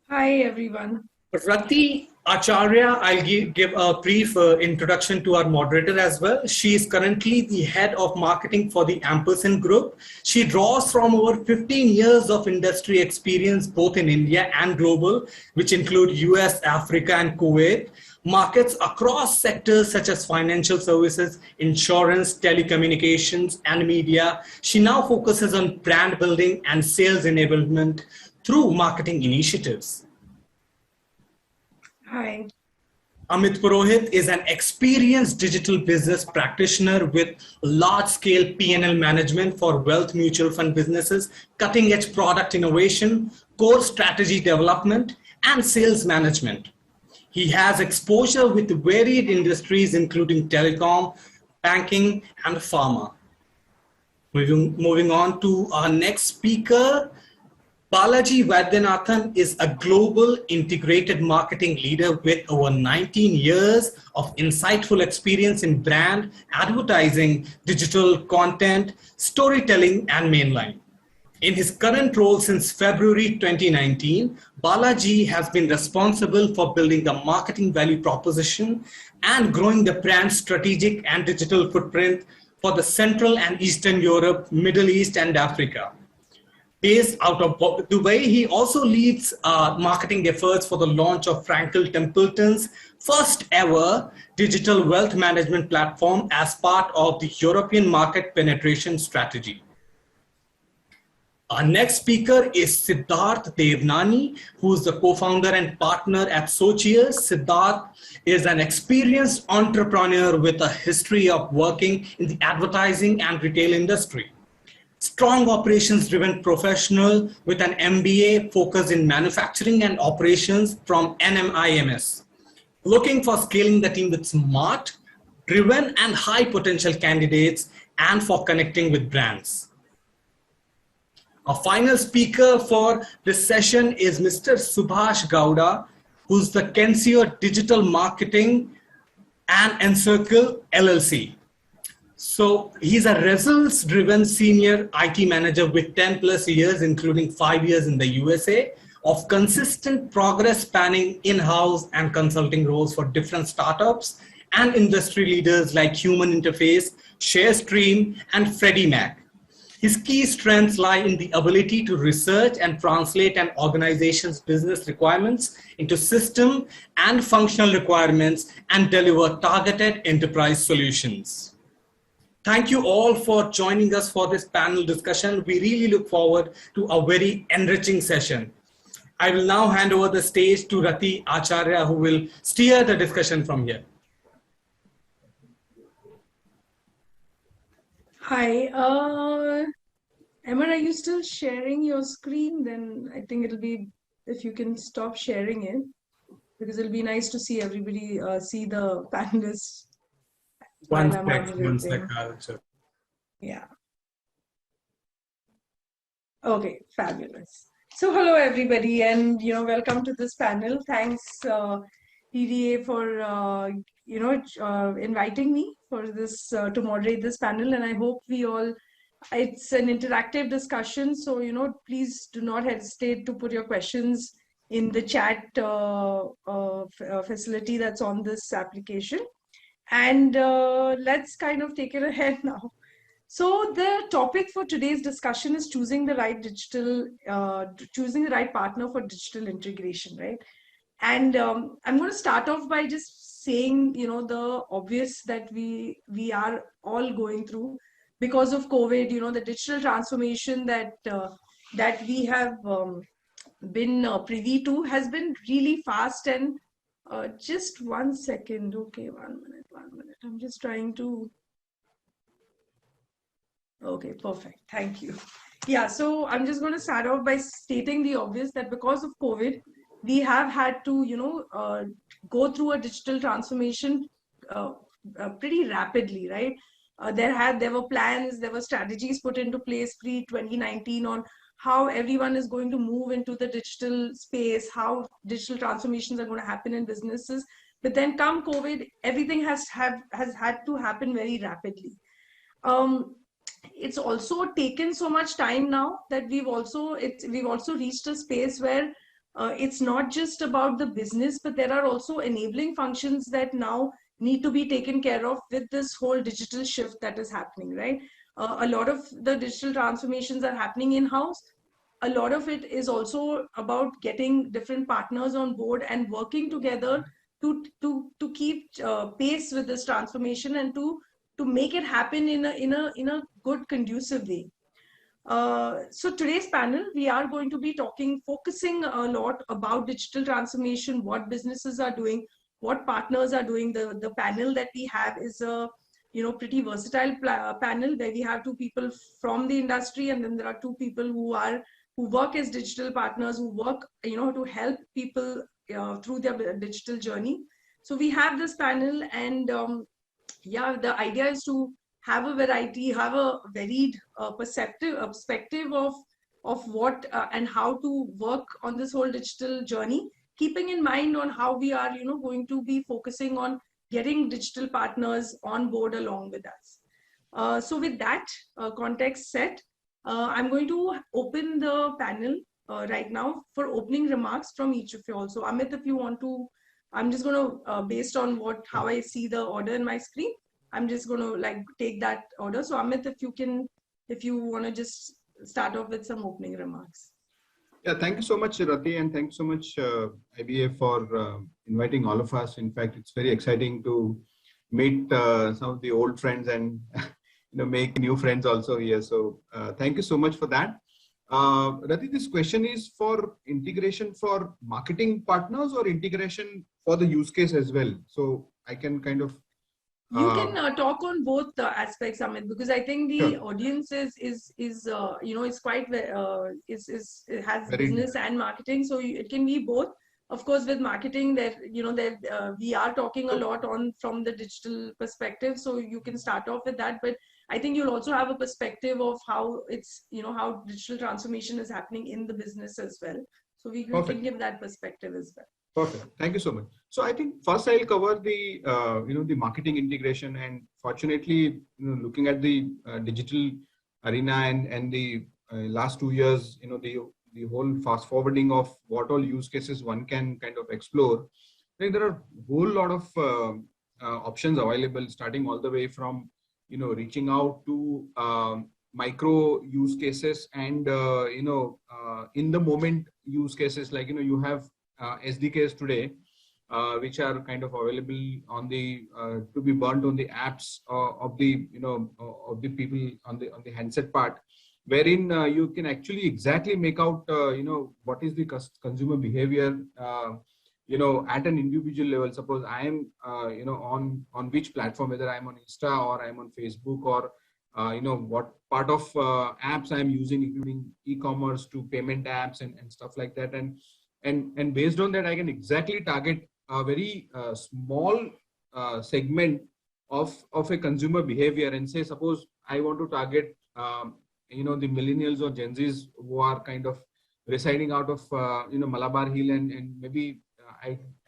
Hi, everyone. Rati Acharya, I'll give a brief introduction to our moderator as well. She is currently the head of marketing for the Ampersand Group. She draws from over 15 years of industry experience, both in India and global, which include US, Africa, and Kuwait. Markets across sectors such as financial services, insurance, telecommunications, and media. She now focuses on brand building and sales enablement through marketing initiatives. Hi. Amit Purohit is an experienced digital business practitioner with large-scale P&L management for wealth mutual fund businesses, cutting-edge product innovation, core strategy development, and sales management. He has exposure with varied industries, including telecom, banking, and pharma. Moving on to our next speaker, Balaji Vaidyanathan is a global integrated marketing leader with over 19 years of insightful experience in brand, advertising, digital content, storytelling, and mainline. In his current role since February 2019, Balaji has been responsible for building a marketing value proposition and growing the brand's strategic and digital footprint for the Central and Eastern Europe, Middle East, and Africa. Based out of Dubai, he also leads marketing efforts for the launch of Franklin Templeton's first ever digital wealth management platform as part of the European market penetration strategy. Our next speaker is Siddharth Devnani, who is the co-founder and partner at So Cheers. Siddharth is an experienced entrepreneur with a history of working in the advertising and retail industry. Strong operations-driven professional with an MBA focused in manufacturing and operations from NMIMS. Looking for scaling the team with smart, driven, and high-potential candidates, and for connecting with brands. Our final speaker for this session is Mr. Subhash Gowda, who's the Kensio Digital Marketing and Encircle LLC. So he's a results-driven senior IT manager with 10 plus years, including 5 years in the USA, of consistent progress spanning in-house and consulting roles for different startups and industry leaders like Human Interface, ShareStream, and Freddie Mac. His key strengths lie in the ability to research and translate an organization's business requirements into system and functional requirements and deliver targeted enterprise solutions. Thank you all for joining us for this panel discussion. We really look forward to a very enriching session. I will now hand over the stage to Rati Acharya, who will steer the discussion from here. Hi. Emma, are you still sharing your screen? Then I think it'll be if you can stop sharing it. because it'll be nice to see everybody, see the panelists One while I'm sec, moderating. I'll check. Yeah. Okay, fabulous. So hello everybody, and welcome to this panel. Thanks PDA for inviting me for this to moderate this panel, and I hope it's an interactive discussion. So please do not hesitate to put your questions in the chat facility that's on this application, and let's kind of take it ahead now. So the topic for today's discussion is choosing the right partner for digital integration, right? And I'm going to start off by just saying, the obvious that we are all going through because of COVID. The digital transformation that we have been privy to has been really fast. And just 1 second, okay, 1 minute. I'm just trying to. Okay, perfect. Thank you. Yeah, so I'm just going to start off by stating the obvious that because of COVID, we have had to, go through a digital transformation pretty rapidly, right? There were plans, there were strategies put into place pre-2019 on how everyone is going to move into the digital space, how digital transformations are going to happen in businesses. But then come COVID, everything has had to happen very rapidly. It's also taken so much time now that we've also reached a space where it's not just about the business, but there are also enabling functions that now need to be taken care of with this whole digital shift that is happening, right? A lot of the digital transformations are happening in-house. A lot of it is also about getting different partners on board and working together to keep pace with this transformation and to make it happen in a good, conducive way. So today's panel, we are going to be focusing a lot about digital transformation, what businesses are doing, what partners are doing. The panel that we have is a pretty versatile panel where we have two people from the industry, and then there are two people who work as digital partners, who work to help people through their digital journey. So we have this panel, and yeah, the idea is to have a variety, have a varied perspective of what and how to work on this whole digital journey, keeping in mind on how we are going to be focusing on getting digital partners on board along with us. So with that context set, I'm going to open the panel right now for opening remarks from each of you all. So Amit, if you want to, I'm just going to, based on how I see the order in my screen, I'm just going to take that order. So Amit, if you want to just start off with some opening remarks. Yeah, thank you so much, Rati, and thanks so much, IBA, for inviting all of us. In fact, it's very exciting to meet some of the old friends and make new friends also here. So thank you so much for that. Rati, this question is for integration for marketing partners or integration for the use case as well. So I can kind of. You can talk on both aspects, Amit, because I think the Sure. audience is quite it has Very business and marketing, so it can be both. Of course, with marketing, we are talking a lot from the digital perspective, so you can start off with that. But I think you'll also have a perspective of how how digital transformation is happening in the business as well. So we can give that perspective as well. Perfect. Thank you so much. So I think first I'll cover the the marketing integration, and fortunately, looking at the digital arena and the last 2 years, the whole fast forwarding of what all use cases one can kind of explore. I think there are a whole lot of options available, starting all the way from reaching out to micro use cases and in the moment use cases, like you have SDKs today, which are kind of available on the to be burnt on the apps of the of the people on the handset part, wherein you can actually exactly make out what is the consumer behavior at an individual level. Suppose I am on which platform, whether I'm on Insta or I'm on Facebook, or what part of apps I'm using, including e-commerce to payment apps and stuff like that. And and based on that I can exactly target a very small segment of a consumer behavior, and say suppose I want to target the millennials or Gen Zs who are kind of residing out of Malabar Hill, and maybe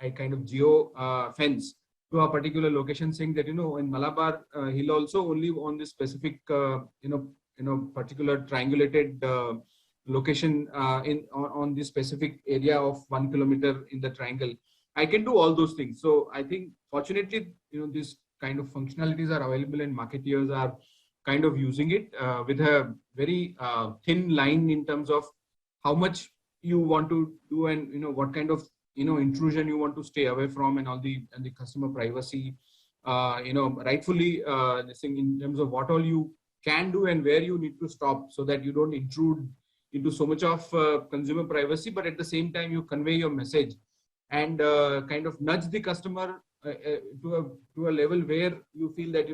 I kind of geo fence to a particular location, saying that in Malabar Hill also only on this specific particular triangulated location on this specific area of 1 kilometer in the triangle, I can do all those things. So I think fortunately this kind of functionalities are available, and marketeers are kind of using it with a very thin line in terms of how much you want to do, and what kind of intrusion you want to stay away from, and all the customer privacy rightfully this thing in terms of what all you can do and where you need to stop, so that you don't intrude into so much of consumer privacy, but at the same time you convey your message and kind of nudge the customer to a level where you feel that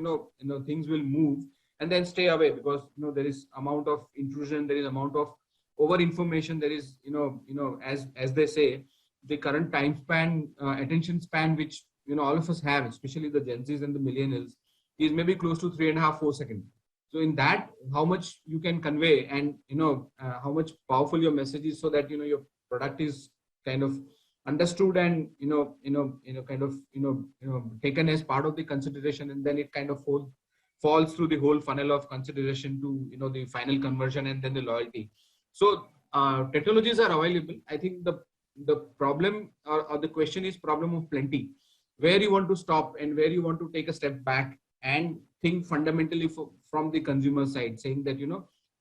things will move, and then stay away, because there is amount of intrusion, there is amount of over information, there is as they say, the current time span attention span which all of us have, especially the Gen Zs and the millennials, is maybe close to 3.5-4 seconds. So in that, how much you can convey, and how much powerful your message is, so that your product is kind of understood and taken as part of the consideration, and then it kind of falls through the whole funnel of consideration to the final conversion and then the loyalty. So technologies are available. I think the problem or the question is problem of plenty, where you want to stop and where you want to take a step back and think fundamentally from the consumer side, saying that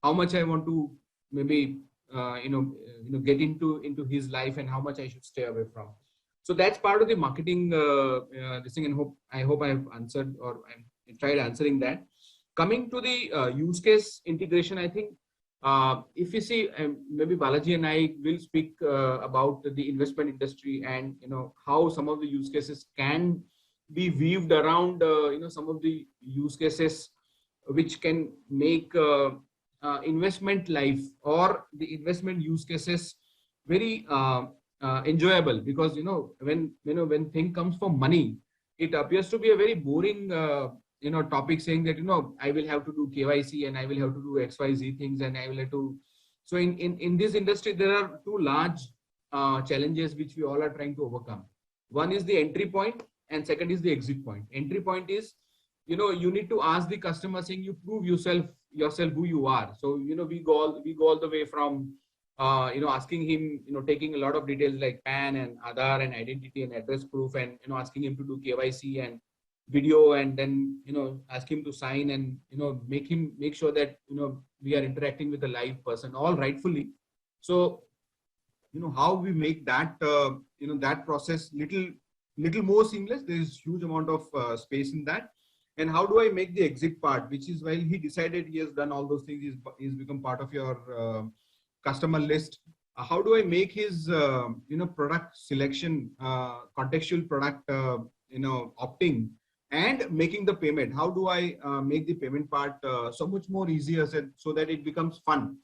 how much I want to maybe get into his life, and how much I should stay away from. So that's part of the marketing this thing, and I hope I've answered, or I tried answering that. Coming to the use case integration, I think if you see, maybe Balaji and I will speak about the investment industry, and how some of the use cases can be weaved around some of the use cases which can make investment life or the investment use cases very enjoyable, because when thing comes for money, it appears to be a very boring topic, saying that I will have to do KYC and I will have to do XYZ things, and I will have to. So in this industry there are two large challenges which we all are trying to overcome. One is the entry point, and second is the exit point. Entry point is you need to ask the customer, saying you prove yourself who you are. So we go all the way from asking him taking a lot of details like PAN and Aadhaar and identity and address proof, and asking him to do KYC and video, and then ask him to sign, and make sure that we are interacting with a live person, all rightfully. So how we make that that process little more seamless. There is huge amount of space in that. And how do I make the exit part, which is while he decided he has done all those things, he's become part of your customer list. How do I make his product selection, contextual product opting, and making the payment? How do I make the payment part so much more easier, so that it becomes fun?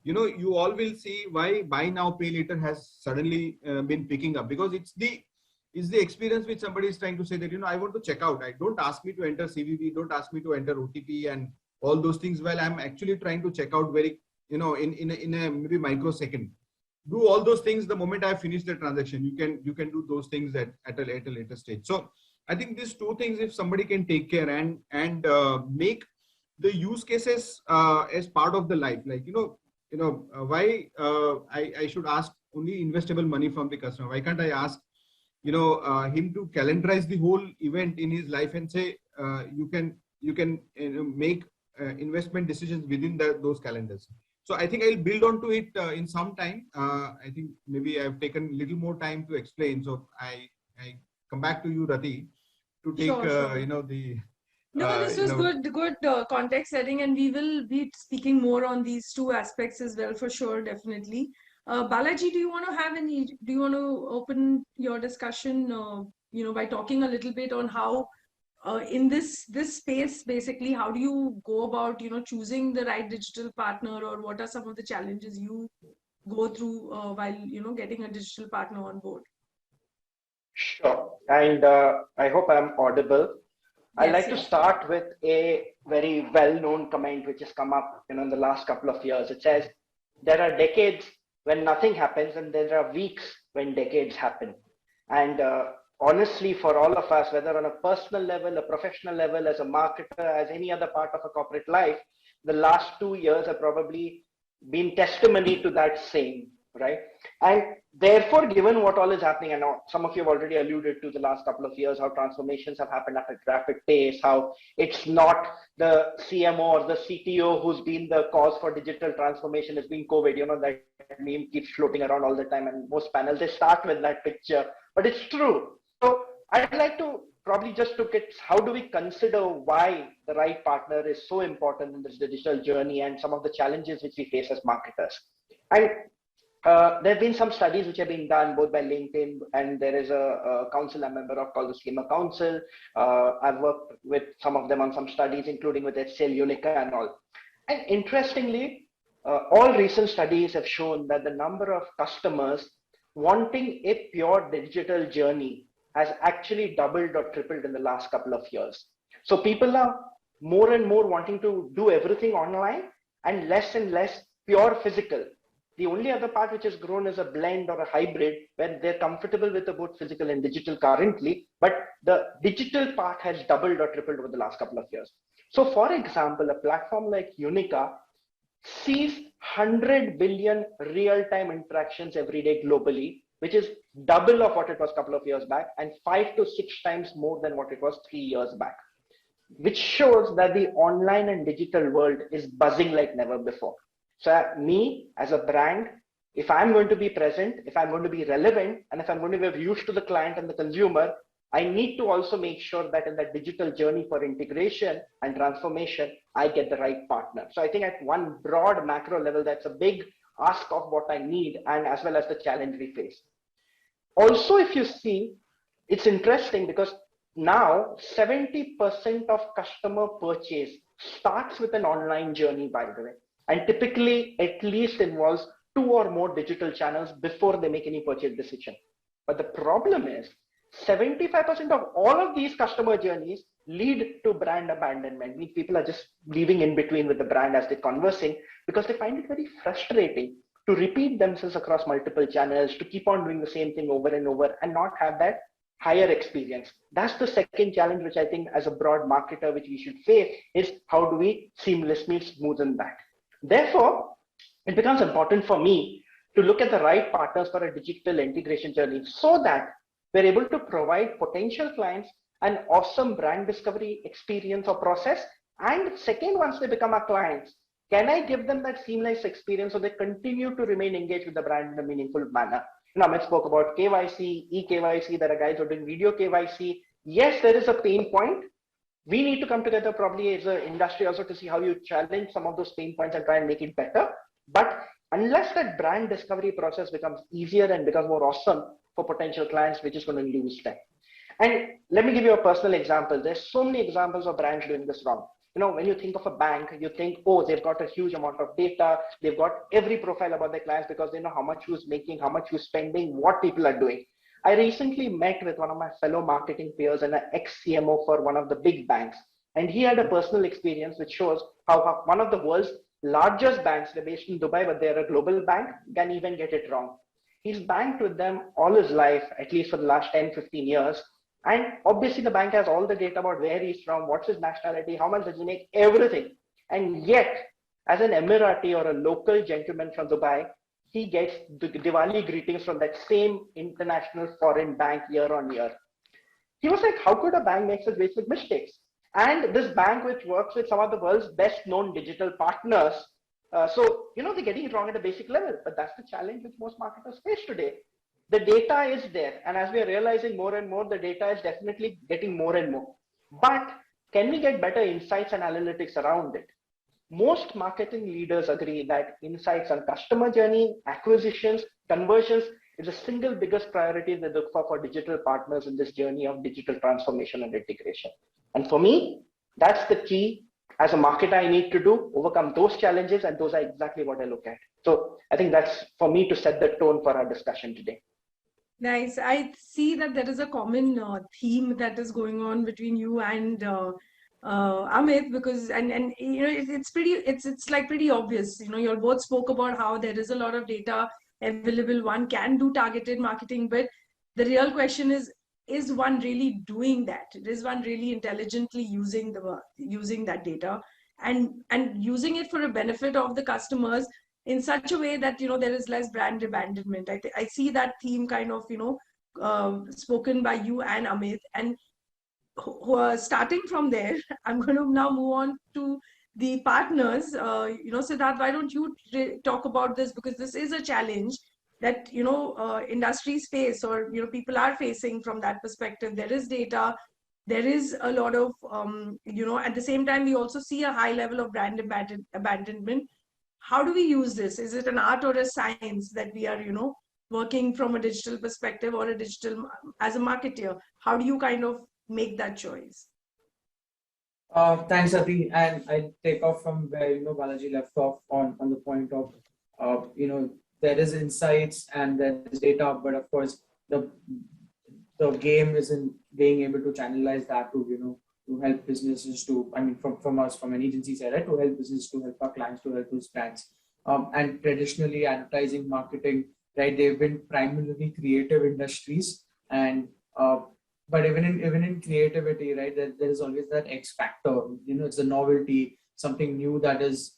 You all will see why buy now pay later has suddenly been picking up, because it's the experience which somebody is trying to say that I want to check out. I don't ask me to enter CVV, don't ask me to enter OTP and all those things. While I'm actually trying to check out very in a maybe microsecond. Do all those things the moment I finish the transaction. You can do those things at a later stage. So I think these two things, if somebody can take care and make the use cases as part of the life, like why I should ask only investable money from the customer. Why can't I ask him to calendarize the whole event in his life and say you can make investment decisions within those calendars. So I think I'll build on to it in some time. I think maybe I've taken a little more time to explain. So I come back to you, Rati, to take Sure. the. No, this was good context setting, and we will be speaking more on these two aspects as well, for sure, definitely. Balaji, do you want to open your discussion, by talking a little bit on how, in this space, basically, how do you go about, choosing the right digital partner, or what are some of the challenges you go through while getting a digital partner on board? Sure. And I hope I'm audible. I'd like to Yes. start with a very well-known comment which has come up in the last couple of years. It says, there are decades when nothing happens and there are weeks when decades happen. And honestly, for all of us, whether on a personal level, a professional level, as a marketer, as any other part of a corporate life, the last 2 years have probably been testimony to that same, right? And therefore, given what all is happening, and some of you have already alluded to the last couple of years, how transformations have happened at a rapid pace, how it's not the CMO or the CTO who's been the cause for digital transformation, it's been COVID. That meme keeps floating around all the time, and most panels, they start with that picture, but it's true. So I'd like to probably just look at how do we consider why the right partner is so important in this digital journey and some of the challenges which we face as marketers. And there have been some studies which have been done both by LinkedIn, and there is a council I'm a member of called the Schema Council. I've worked with some of them on some studies, including with HCL, Unica and all. And interestingly, all recent studies have shown that the number of customers wanting a pure digital journey has actually doubled or tripled in the last couple of years. So people are more and more wanting to do everything online and less pure physical. The only other part which has grown is a blend or a hybrid where they're comfortable with both physical and digital currently, but the digital part has doubled or tripled over the last couple of years. So for example, a platform like Unica sees 100 billion real-time interactions every day globally, which is double of what it was a couple of years back and 5 to 6 times more than what it was 3 years back, which shows that the online and digital world is buzzing like never before. So me as a brand, if I'm going to be present, if I'm going to be relevant, and if I'm going to be of use to the client and the consumer, I need to also make sure that in that digital journey for integration and transformation, I get the right partner. So I think at one broad macro level, that's a big ask of what I need and as well as the challenge we face. Also, if you see, it's interesting because now 70% of customer purchase starts with an online journey, by the way, and typically at least involves 2 or more digital channels before they make any purchase decision. But the problem is 75% of all of these customer journeys lead to brand abandonment. Means people are just leaving in between with the brand as they're conversing because they find it very frustrating to repeat themselves across multiple channels, to keep on doing the same thing over and over and not have that higher experience. That's the second challenge, which I think as a broad marketer, which we should face is how do we seamlessly smoothen that? Therefore, it becomes important for me to look at the right partners for a digital integration journey so that we're able to provide potential clients an awesome brand discovery experience or process. And second, once they become our clients, can I give them that seamless experience so they continue to remain engaged with the brand in a meaningful manner? Amit spoke about KYC, e-KYC, there are guys who are doing video KYC. Yes, there is a pain point. We need to come together probably as an industry also to see how you challenge some of those pain points and try and make it better. But unless that brand discovery process becomes easier and becomes more awesome for potential clients, we're just going to lose time. And let me give you a personal example. There's so many examples of brands doing this wrong. When you think of a bank, you think, oh, they've got a huge amount of data. They've got every profile about their clients because they know how much who's making, how much who's spending, what people are doing. I recently met with one of my fellow marketing peers and an ex-CMO for one of the big banks. And he had a personal experience which shows how one of the world's largest banks, they're based in Dubai, but they're a global bank, can even get it wrong. He's banked with them all his life, at least for the last 10, 15 years. And obviously the bank has all the data about where he's from, what's his nationality, how much does he make, everything. And yet, as an Emirati or a local gentleman from Dubai, he gets the Diwali greetings from that same international foreign bank year on year. He was like, how could a bank make such basic mistakes? And this bank, which works with some of the world's best known digital partners, so they're getting it wrong at a basic level, but that's the challenge which most marketers face today. The data is there, and as we are realizing more and more, the data is definitely getting more and more. But can we get better insights and analytics around it? Most marketing leaders agree that insights on customer journey, acquisitions, conversions is the single biggest priority they look for digital partners in this journey of digital transformation and integration. And for me, that's the key as a marketer I need to do, overcome those challenges, and those are exactly what I look at. So I think that's for me to set the tone for our discussion today. Nice. I see that there is a common theme that is going on between you and Amit, because and you know it's pretty it's like pretty obvious. You know, you all both spoke about how there is a lot of data available. One can do targeted marketing, but the real question is one really doing that? Is one really intelligently using that data and using it for a benefit of the customers in such a way that, you know, there is less brand abandonment? I see that theme kind of, you know, spoken by you and Amit. And who are starting from there, I'm going to now move on to the partners. You know, Siddharth, why don't you talk about this, because this is a challenge that, you know, industries face, or, you know, people are facing from that perspective. There is data, there is a lot of, you know, at the same time, we also see a high level of brand abandonment. How do we use this? Is it an art or a science that we are, you know, working from a digital perspective, or a digital as a marketer? How do you kind of make that choice? Thanks, Ati. And I take off from where, you know, Balaji left off on the point of, you know, there is insights and there is data, but of course the game is in being able to channelize that to, you know, to help businesses to, I mean, from us, from an agency side, right, to help business, to help our clients, to help those brands. And traditionally, advertising, marketing, right, they've been primarily creative industries, and but even in creativity, right, there is always that X factor. You know, it's a novelty, something new that is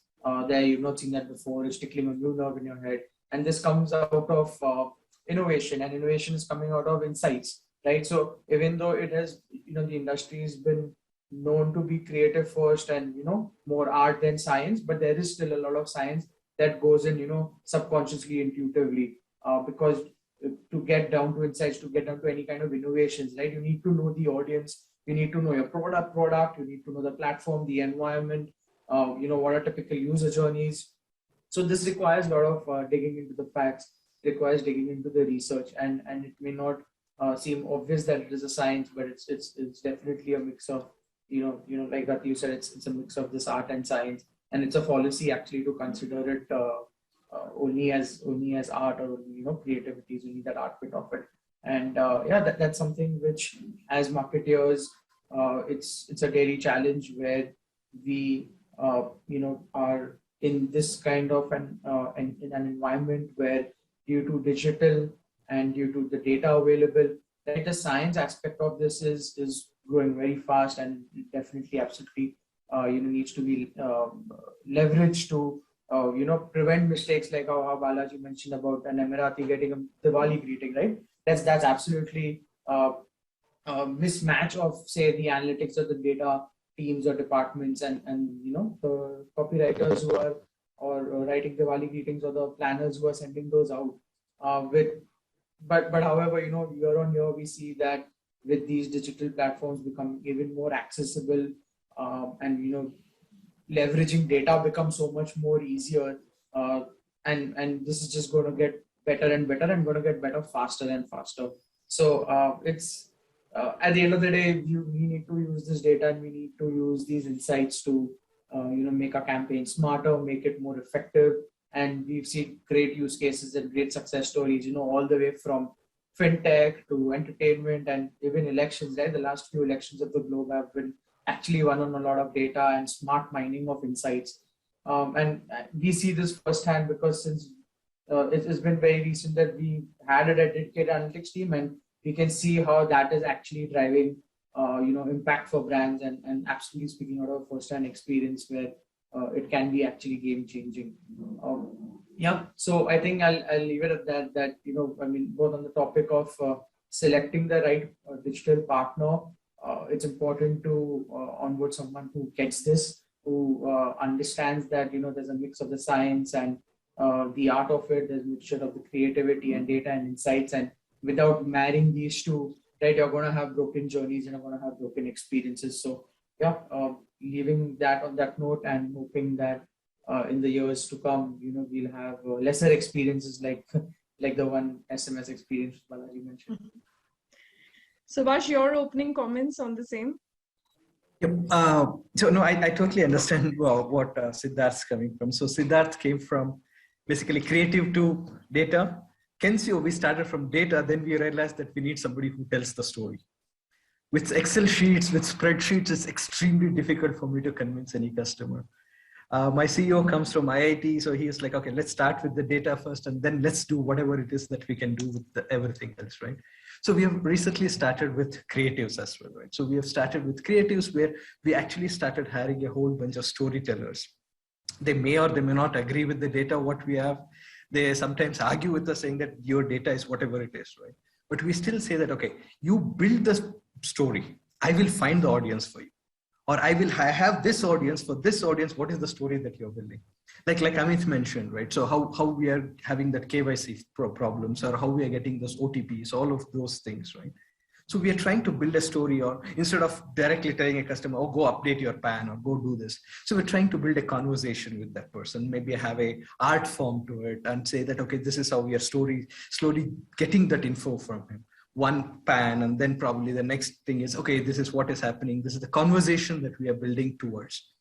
there. You've not seen that before. It's tickling a new nerve in your head, and this comes out of innovation, and innovation is coming out of insights, right? So even though it has, you know, the industry has been known to be creative first and, you know, more art than science, but there is still a lot of science that goes in, you know, subconsciously, intuitively, because to get down to insights, to get down to any kind of innovations, right, you need to know the audience, you need to know your product, you need to know the platform, the environment, you know, what are typical user journeys. So this requires a lot of digging into the facts, requires digging into the research, and it may not seem obvious that it is a science, but it's definitely a mix of, you know, like that you said, it's a mix of this art and science, and it's a policy actually to consider it only as art, or, you know, creativity is only that art bit of it. And yeah, that's something which, as marketers, it's a daily challenge, where we you know, are in this kind of in an environment where, due to digital and due to the data available, that the science aspect of this is growing very fast, and definitely absolutely you know, needs to be leveraged to you know, prevent mistakes, like how Balaji mentioned about an Emirati getting a Diwali greeting, right? That's absolutely a mismatch of, say, the analytics or the data teams or departments, and you know, the copywriters who are or writing Diwali greetings, or the planners who are sending those out but however, you know, year on year, we see that with these digital platforms becoming even more accessible, and, you know, leveraging data becomes so much more easier, and this is just going to get better and better, and going to get better faster and faster. So it's at the end of the day, we need to use this data, and we need to use these insights to you know, make our campaign smarter, make it more effective. And we've seen great use cases and great success stories, you know, all the way from fintech to entertainment and even elections, right? The last few elections of the globe have been actually won on a lot of data and smart mining of insights. And we see this firsthand, because since it has been very recent that we had a dedicated analytics team, and we can see how that is actually driving you know, impact for brands, and absolutely speaking out of first-hand experience, where it can be actually game-changing. Yeah, so I think I'll leave it at that. That, you know, I mean, both on the topic of selecting the right digital partner, it's important to onboard someone who gets this, who understands that, you know, there's a mix of the science and the art of it. There's a mixture of the creativity and data and insights, and without marrying these two, right, you're going to have broken journeys and you're going to have broken experiences. So yeah, leaving that on that note, and hoping that in the years to come, you know, we'll have lesser experiences like the one SMS experience Balaji mentioned. Subhash, your opening comments on the same? Yep. So no, I totally understand what Siddharth's coming from. So Siddharth came from basically creative to data. Kensio, we started from data, then we realized that we need somebody who tells the story. With Excel sheets, with spreadsheets, it's extremely difficult for me to convince any customer. My CEO comes from IIT, so he's like, okay, let's start with the data first, and then let's do whatever it is that we can do with everything else, right? So we have recently started with creatives as well, right? So we have started with creatives where we actually started hiring a whole bunch of storytellers. They may or they may not agree with the data, what we have. They sometimes argue with us saying that your data is whatever it is, right? But we still say that, okay, you build the story. I will find the audience for you. Or I have this audience. For this audience, what is the story that you're building? Like Amit mentioned, right? So how we are having that KYC problems, or how we are getting those OTPs, all of those things, right? So we are trying to build a story, or instead of directly telling a customer, oh, go update your PAN or go do this. So we're trying to build a conversation with that person, maybe have a art form to it and say that, okay, this is how we are slowly getting that info from him. One PAN, and then probably the next thing is, okay, this is what is happening. This is the conversation that we are building towards.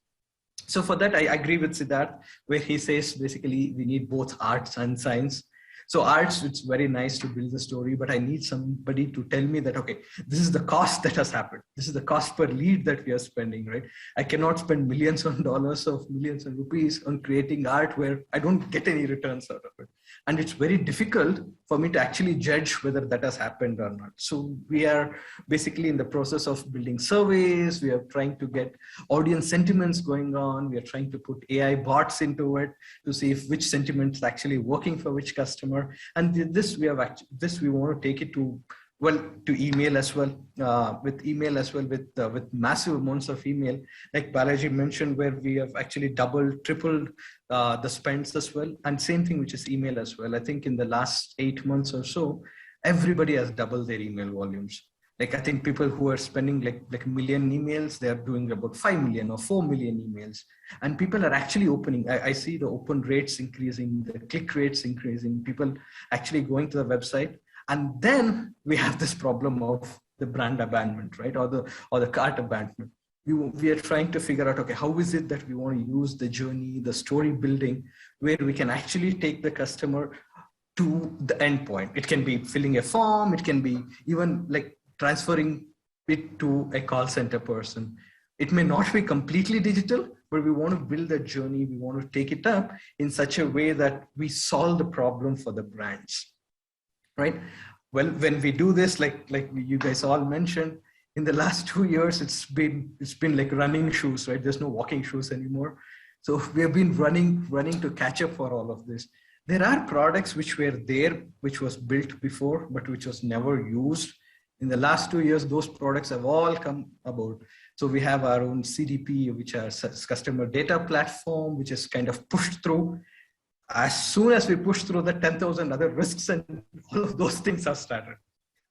So for that, I agree with Siddharth, where he says basically we need both arts and science. So arts, it's very nice to build the story, but I need somebody to tell me that, okay, this is the cost that has happened. This is the cost per lead that we are spending, right? I cannot spend millions of dollars of millions of rupees on creating art where I don't get any returns out of it. And it's very difficult for me to actually judge whether that has happened or not. So we are basically in the process of building surveys. We are trying to get audience sentiments going on. We are trying to put AI bots into it to see if which sentiment is actually working for which customer. And this we want to take it to, well, to email as well, with massive amounts of email, like Balaji mentioned, where we have actually doubled, tripled the spends as well. And same thing, which is email as well. I think in the last 8 months or so, everybody has doubled their email volumes. Like, I think people who are spending like a million emails, they are doing about 5 million or 4 million emails. And people are actually opening. I see the open rates increasing, the click rates increasing, people actually going to the website. And then we have this problem of the brand abandonment, right? Or the cart abandonment. We are trying to figure out, okay, how is it that we want to use the journey, the story building, where we can actually take the customer to the endpoint. It can be filling a form. It can be even like transferring it to a call center person. It may not be completely digital, but we want to build that journey. We want to take it up in such a way that we solve the problem for the brands, right? Well, when we do this, like you guys all mentioned, in the last 2 years, it's been like running shoes, right? There's no walking shoes anymore. So we have been running to catch up for all of this. There are products which were there, which was built before, but which was never used. In the last 2 years, those products have all come about. So we have our own CDP, which is customer data platform, which is kind of pushed through. As soon as we push through the 10,000 other risks and all of those things have started.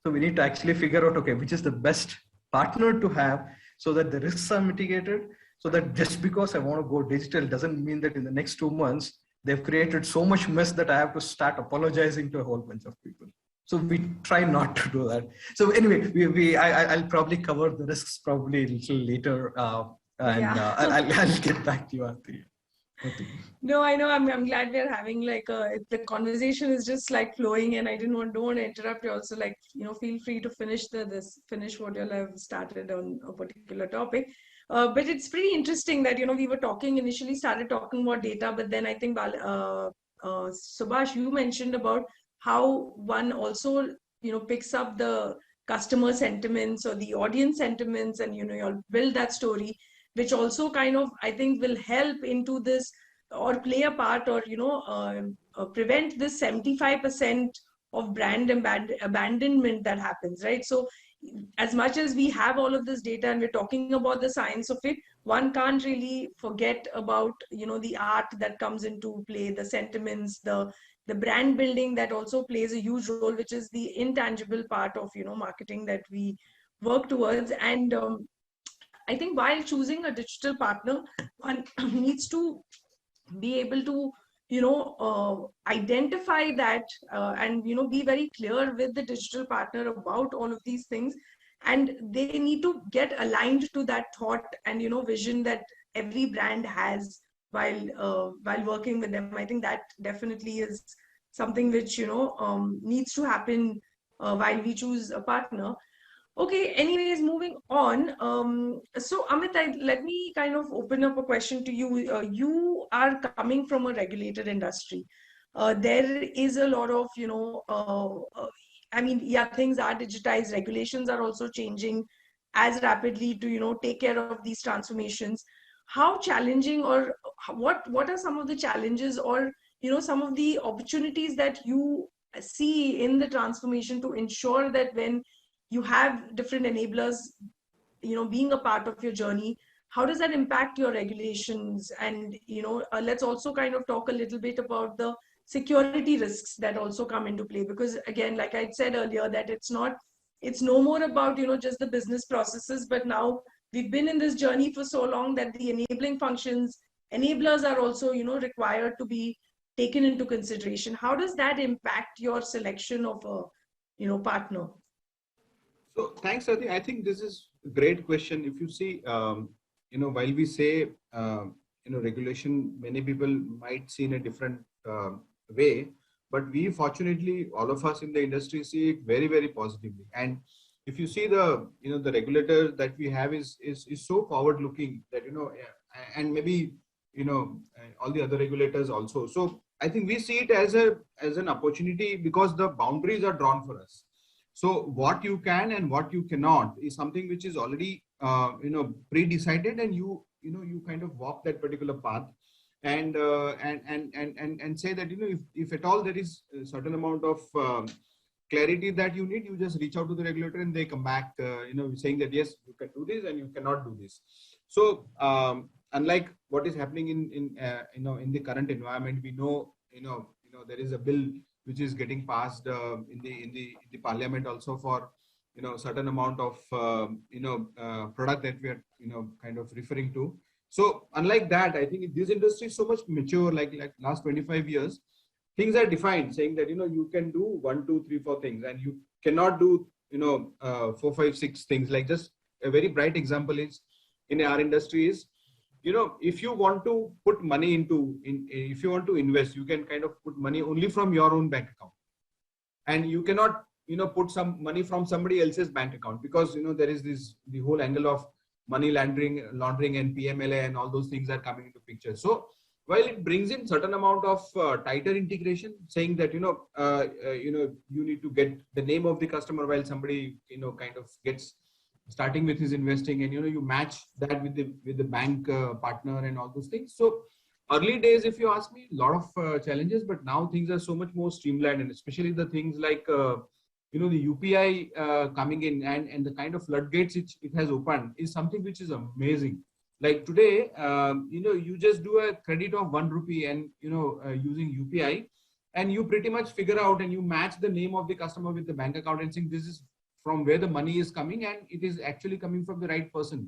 So we need to actually figure out, okay, which is the best partner to have so that the risks are mitigated, so that just because I want to go digital doesn't mean that in the next 2 months, they've created so much mess that I have to start apologizing to a whole bunch of people. So we try not to do that. So anyway, I'll probably cover the risks probably a little later, I'll get back to you after you. No, I know. I'm glad we're having like the conversation is just like flowing, and I don't want to interrupt you. Also, like, feel free to finish finish what you'll have started on a particular topic. But it's pretty interesting that we were initially started talking about data, but then I think Subhash, you mentioned about how one also picks up the customer sentiments or the audience sentiments, and you'll build that story, which also kind of, I think, will help into this or play a part or, prevent this 75% of brand abandonment that happens, right? So as much as we have all of this data and we're talking about the science of it, one can't really forget about, the art that comes into play, the sentiments, the brand building that also plays a huge role, which is the intangible part of, marketing that we work towards. And I think while choosing a digital partner, one needs to be able to, identify that and, be very clear with the digital partner about all of these things. And they need to get aligned to that thought and, vision that every brand has while working with them. I think that definitely is something which needs to happen while we choose a partner. Okay, anyways, moving on. So Amit, let me kind of open up a question to you. You are coming from a regulated industry. There is a lot of, I mean, yeah, things are digitized. Regulations are also changing as rapidly to, take care of these transformations. How challenging, or what are some of the challenges, or, some of the opportunities that you see in the transformation to ensure that when you have different enablers being a part of your journey, how does that impact your regulations? And let's also kind of talk a little bit about the security risks that also come into play, because again, like I said earlier, that it's no more about just the business processes, but now we've been in this journey for so long that the enabling functions, enablers are also required to be taken into consideration. How does that impact your selection of a partner? So thanks, Ati. I think this is a great question. If you see, while we say, regulation, many people might see in a different way, but we fortunately, all of us in the industry see it very, very positively. And if you see the, the regulator that we have is so forward looking that, and maybe, all the other regulators also. So I think we see it as an opportunity because the boundaries are drawn for us. So what you can and what you cannot is something which is already pre-decided, and you kind of walk that particular path, and say that if at all there is a certain amount of clarity that you need, you just reach out to the regulator and they come back saying that yes, you can do this and you cannot do this. So unlike what is happening in the current environment, we know there is a bill which is getting passed in the parliament also for certain amount of product that we are kind of referring to. So unlike that, I think this industry is so much mature, like last 25 years, things are defined saying that you can do 1, 2, 3, 4 things, and you cannot do 4, 5, 6 things. Like, just a very bright example is in our industry is, if you want to put money if you want to invest, you can kind of put money only from your own bank account, and you cannot put some money from somebody else's bank account, because there is the whole angle of money laundering and PMLA and all those things are coming into picture. So while it brings in certain amount of tighter integration, saying that you need to get the name of the customer while somebody kind of gets starting with his investing, and you match that with the bank partner and all those things. So early days, if you ask me, a lot of challenges, but now things are so much more streamlined, and especially the things like the UPI coming in and the kind of floodgates it has opened is something which is amazing. Like today, you just do a credit of 1 rupee and using UPI, and you pretty much figure out and you match the name of the customer with the bank account and saying this is from where the money is coming, and it is actually coming from the right person.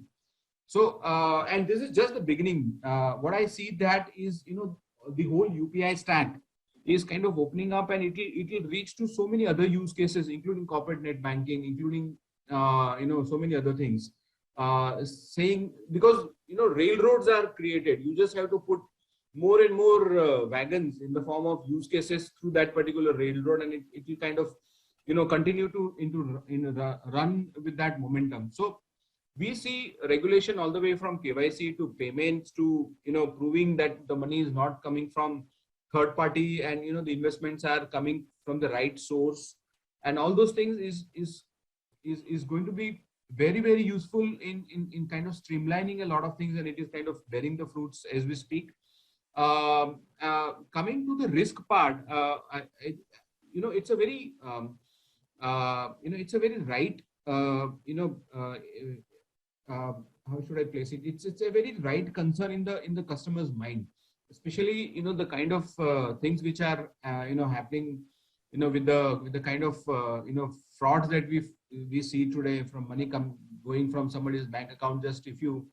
So, and this is just the beginning. What I see that is, the whole UPI stack is kind of opening up, and it will reach to so many other use cases, including corporate net banking, including, so many other things. Saying, because, railroads are created, you just have to put more and more wagons in the form of use cases through that particular railroad, and it will kind of continue to run with that momentum. So we see regulation all the way from KYC to payments to proving that the money is not coming from third party, and the investments are coming from the right source, and all those things is going to be very, very useful in kind of streamlining a lot of things, and it is kind of bearing the fruits as we speak. Coming to the risk part, it's a very it's a very right, how should I place it? It's a very right concern in the customer's mind, especially the kind of things which are happening with the kind of frauds that we see today, from money going from somebody's bank account just if you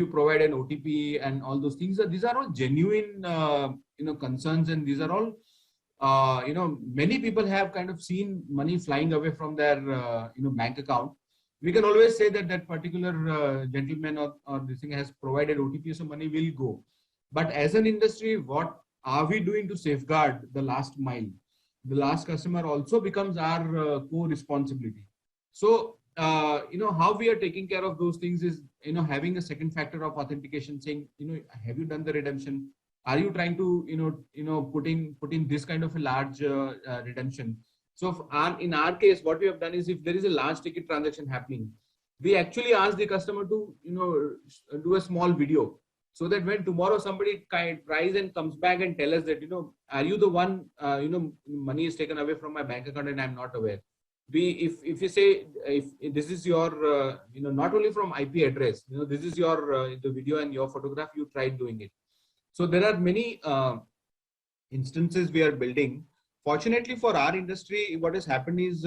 provide an OTP and all those things. These are all genuine concerns, and these are all many people have kind of seen money flying away from their bank account. We can always say that that particular gentleman or this thing has provided OTP, so money will go. But as an industry, what are we doing to safeguard the last mile? The last customer also becomes our core responsibility. So, how we are taking care of those things is, having a second factor of authentication, saying, have you done the redemption? Are you trying to, put in this kind of a large redemption? So, in our case, what we have done is, if there is a large ticket transaction happening, we actually ask the customer to, do a small video, so that when tomorrow somebody tries and comes back and tell us that, are you the one, money is taken away from my bank account and I'm not aware. If you say, if this is your, not only from IP address, this is your, the video and your photograph, you tried doing it. So there are many instances we are building. Fortunately for our industry, what has happened is,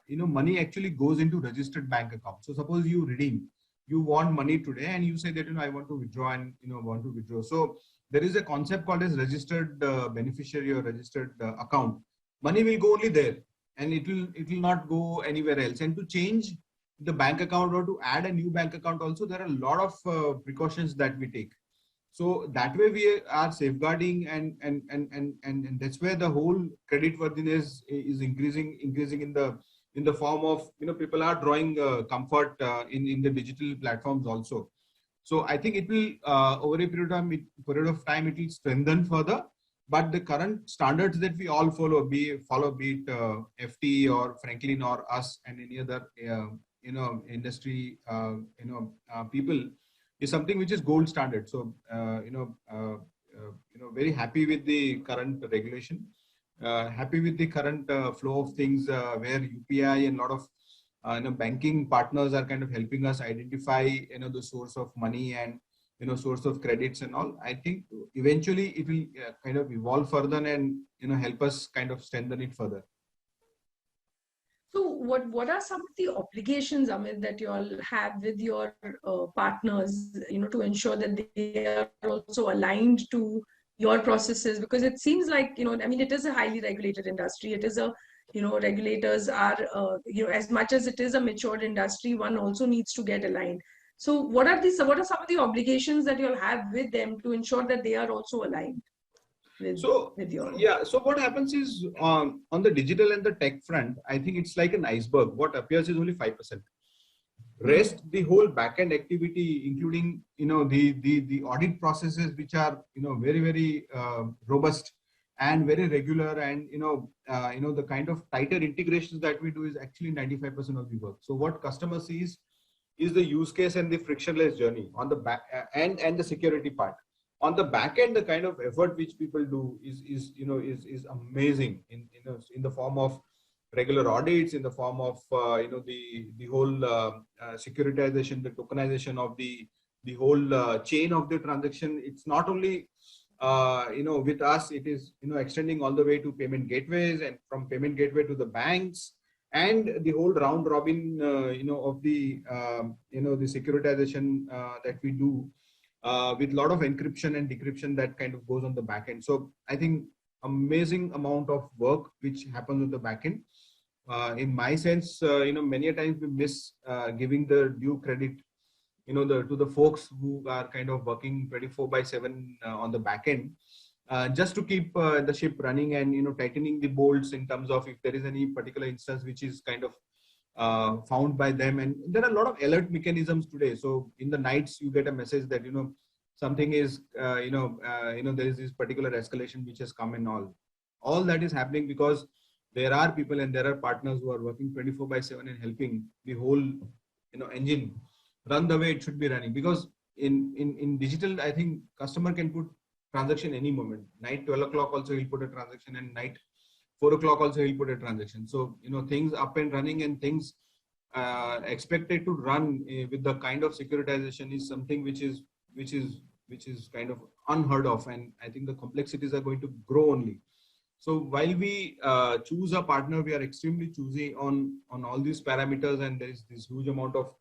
money actually goes into registered bank account. So suppose you redeem, you want money today and you say that, I want to withdraw and, want to withdraw. So there is a concept called as registered beneficiary or registered account. Money will go only there and it will not go anywhere else. And to change the bank account or to add a new bank account also, there are a lot of precautions that we take. So that way we are safeguarding, and that's where the whole creditworthiness is increasing in the form of, people are drawing comfort in the digital platforms also. So I think it will over a period of time it will strengthen further. But the current standards that we all follow, be it FT or Franklin or us and any other industry people, is something which is gold standard. So very happy with the current regulation, happy with the current flow of things, where UPI and a lot of banking partners are kind of helping us identify the source of money and source of credits and all. I think eventually it will kind of evolve further and help us kind of strengthen it further. So what are some of the obligations, Amit, that you all have with your partners, to ensure that they are also aligned to your processes? Because it seems like, it is a highly regulated industry. It is a, regulators are, as much as it is a matured industry, one also needs to get aligned. So what are some of the obligations that you'll have with them to ensure that they are also aligned with your? Yeah, so what happens is, on the digital and the tech front, I think it's like an iceberg. What appears is only 5%. Rest, the whole backend activity, including the audit processes, which are very, very robust and very regular, and the kind of tighter integrations that we do is actually 95% of the work. So what customer sees is the use case and the frictionless journey on the back, and the security part. On the back end, the kind of effort which people do is amazing in the form of regular audits, in the form of the whole securitization, the tokenization of the whole chain of the transaction. It's not only with us, it is extending all the way to payment gateways, and from payment gateway to the banks, and the whole round robin of the the securitization that we do, with a lot of encryption and decryption that kind of goes on the back end. So I think amazing amount of work which happens on the back end. In my sense, many a times we miss giving the due credit to the folks who are kind of working 24/7 on the back end, just to keep the ship running, and tightening the bolts in terms of if there is any particular instance which is kind of found by them. And there are a lot of alert mechanisms today. So in the nights you get a message that something is there is this particular escalation which has come, and all that is happening because there are people and there are partners who are working 24/7 and helping the whole engine run the way it should be running. Because in digital, I think customer can put transaction any moment. Night 12 o'clock also he'll put a transaction, and night 4 o'clock also he'll put a transaction. So things up and running, and things expected to run with the kind of securitization is something which is kind of unheard of, and I think the complexities are going to grow only. So while we choose a partner, we are extremely choosy on all these parameters, and there is this huge amount of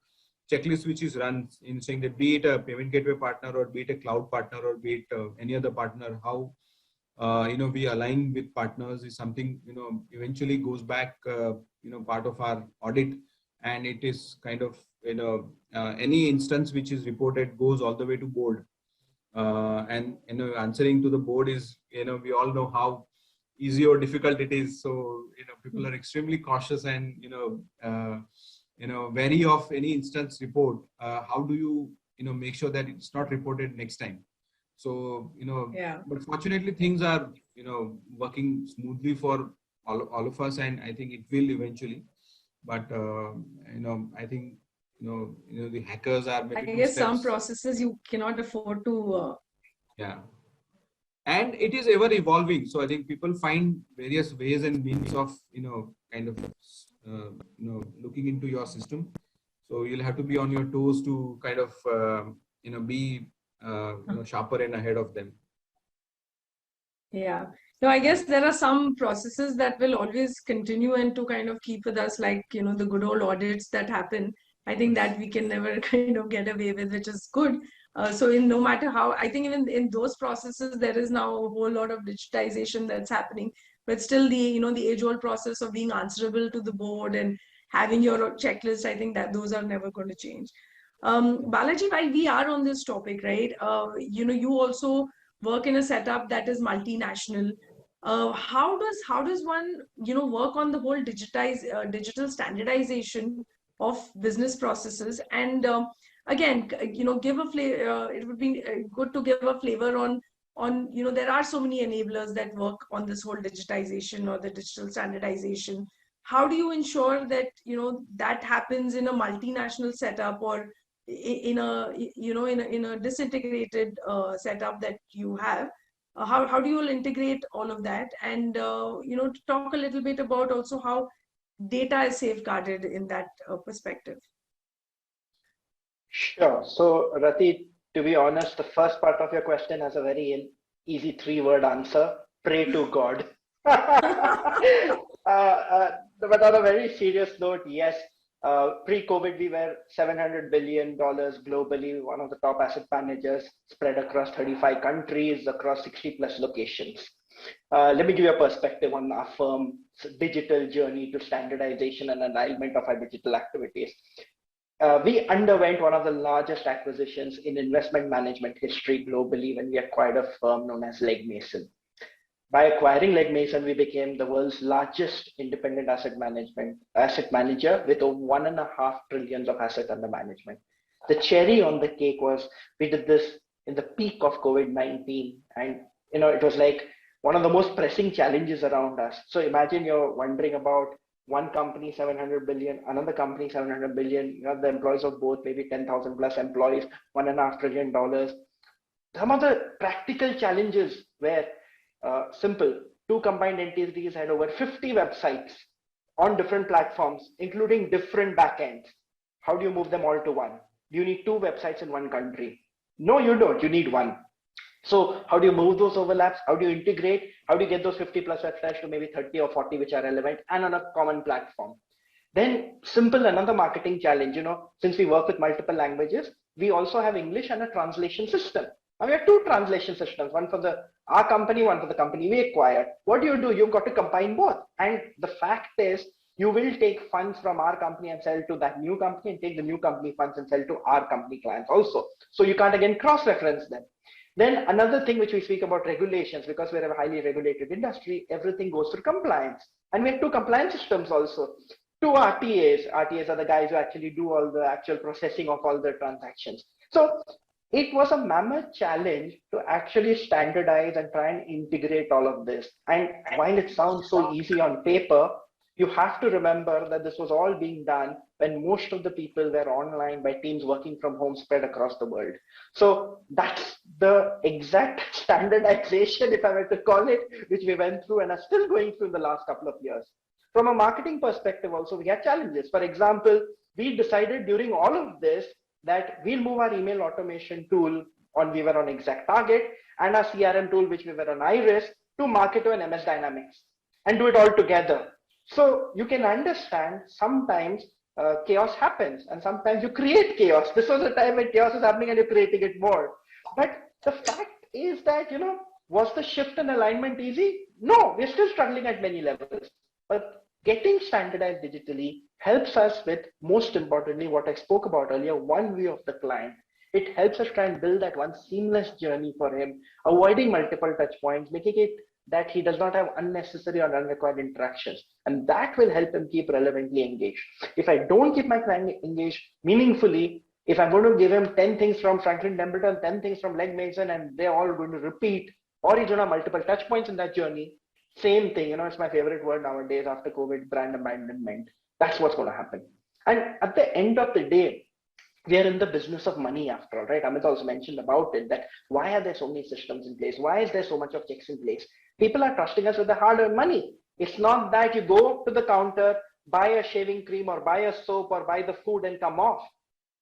checklist which is run in saying that, be it a payment gateway partner, or be it a cloud partner, or be it any other partner, how we align with partners is something eventually goes back part of our audit, and it is kind of any instance which is reported goes all the way to board. And answering to the board is, we all know how easy or difficult it is. So people are extremely cautious and wary of any instance report. How do you make sure that it's not reported next time? So Yeah. but fortunately things are working smoothly for all of us, and I think it will eventually. But I think the hackers are maybe I two guess some steps. processes you cannot afford to. Yeah. And it is ever evolving. So I think people find various ways and means of kind of looking into your system. So you'll have to be on your toes to kind of be sharper and ahead of them. Yeah. No, I guess there are some processes that will always continue and to kind of keep with us, like, the good old audits that happen. I think that we can never kind of get away with, which is good. So in no matter how, I think even in those processes, there is now a whole lot of digitization that's happening, but still the age old process of being answerable to the board and having your checklist, I think that those are never going to change. Balaji, while we are on this topic, right, you also work in a setup that is multinational. How does one work on the whole digital standardization of business processes? And again, give a flavor. It would be good to give a flavor on there are so many enablers that work on this whole digitization or the digital standardization. How do you ensure that that happens in a multinational setup, or in a disintegrated setup that you have? How do you all integrate all of that? And to talk a little bit about also how data is safeguarded in that perspective. Sure. So, Rati, to be honest, the first part of your question has a very easy 3-word answer: pray to God. But on a very serious note, yes, pre-COVID, we were $700 billion globally, one of the top asset managers, spread across 35 countries, across 60 plus locations. Let me give you a perspective on our firm's digital journey to standardization and alignment of our digital activities. We underwent one of the largest acquisitions in investment management history globally when we acquired a firm known as Legg Mason. By acquiring Legg Mason, we became the world's largest independent asset manager with over $1.5 trillion of assets under management. The cherry on the cake was we did this in the peak of COVID-19, and it was like one of the most pressing challenges around us. So imagine you're wondering about one company, 700 billion, another company, 700 billion, the employees of both, maybe 10,000 plus employees, $1.5 trillion. Some of the practical challenges were simple. Two combined entities had over 50 websites on different platforms, including different backends. How do you move them all to one? Do you need 2 websites in one country? No, you don't. You need one. So how do you move those overlaps? How do you integrate? How do you get those 50 plus websites to maybe 30 or 40 which are relevant and on a common platform? Then simple, another marketing challenge, since we work with multiple languages, we also have English and a translation system. Now we have 2 translation systems, one for our company, one for the company we acquired. What do? You've got to combine both. And the fact is, you will take funds from our company and sell to that new company, and take the new company funds and sell to our company clients also. So you can't again cross-reference them. Then another thing which we speak about regulations, because we're a highly regulated industry, everything goes through compliance. And we have 2 compliance systems also. 2 RTAs. RTAs are the guys who actually do all the actual processing of all the transactions. So it was a mammoth challenge to actually standardize and try and integrate all of this. And while it sounds so easy on paper, you have to remember that this was all being done when most of the people were online by teams working from home spread across the world. So that's the exact standardization, if I were to call it, which we went through and are still going through in the last couple of years. From a marketing perspective also, we had challenges. For example, we decided during all of this that we'll move our email automation tool we were on Exact Target, and our CRM tool, which we were on Iris, to Marketo and MS Dynamics, and do it all together. So you can understand sometimes chaos happens, and sometimes you create chaos. This was a time when chaos is happening and you're creating it more. But the fact is that, was the shift and alignment easy? No, we're still struggling at many levels. But getting standardized digitally helps us with, most importantly, what I spoke about earlier, one view of the client. It helps us try and build that one seamless journey for him, avoiding multiple touch points, making it that he does not have unnecessary or unrequired interactions. And that will help him keep relevantly engaged. If I don't keep my client engaged meaningfully, if I'm going to give him 10 things from Franklin Templeton, 10 things from Legg Mason, and they're all going to repeat, or he's going to have multiple touch points in that journey, same thing, it's my favorite word nowadays after COVID, brand abandonment. That's what's going to happen. And at the end of the day, we are in the business of money after all, right? Amit also mentioned about it, that why are there so many systems in place? Why is there so much of checks in place? People are trusting us with their hard-earned money. It's not that you go to the counter, buy a shaving cream or buy a soap or buy the food and come off.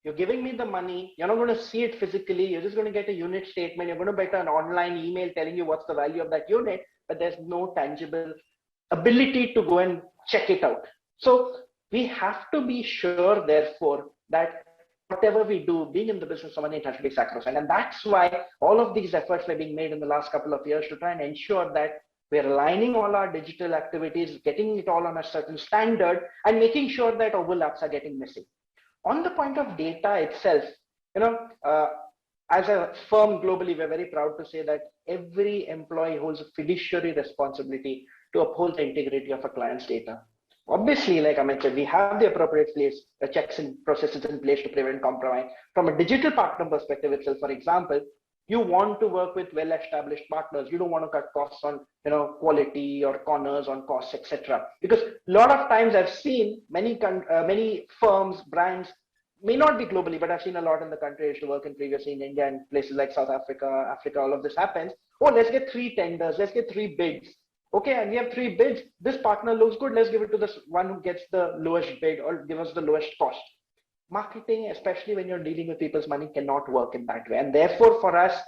You're giving me the money. You're not going to see it physically. You're just going to get a unit statement. You're going to get an online email telling you what's the value of that unit, but there's no tangible ability to go and check it out. So we have to be sure, therefore, that whatever we do, being in the business of money, it has to be sacrosanct. And that's why all of these efforts are being made in the last couple of years to try and ensure that we're aligning all our digital activities, getting it all on a certain standard, and making sure that overlaps are getting missing. On the point of data itself, as a firm globally, we're very proud to say that every employee holds a fiduciary responsibility to uphold the integrity of a client's data. Obviously, like I mentioned, we have the appropriate place, the checks and processes in place to prevent compromise. From a digital partner perspective itself, for example, you want to work with well-established partners. You don't want to cut costs on, quality or corners on costs, etc. Because a lot of times I've seen many firms, brands, may not be globally, but I've seen a lot in the country. I used to work in previously in India and places like South Africa, Africa, all of this happens. Oh, let's get 3 tenders. Let's get 3 bids. Okay, and we have 3 bids. This partner looks good. Let's give it to this one who gets the lowest bid or give us the lowest cost. Marketing, especially when you're dealing with people's money, cannot work in that way. And therefore, for us,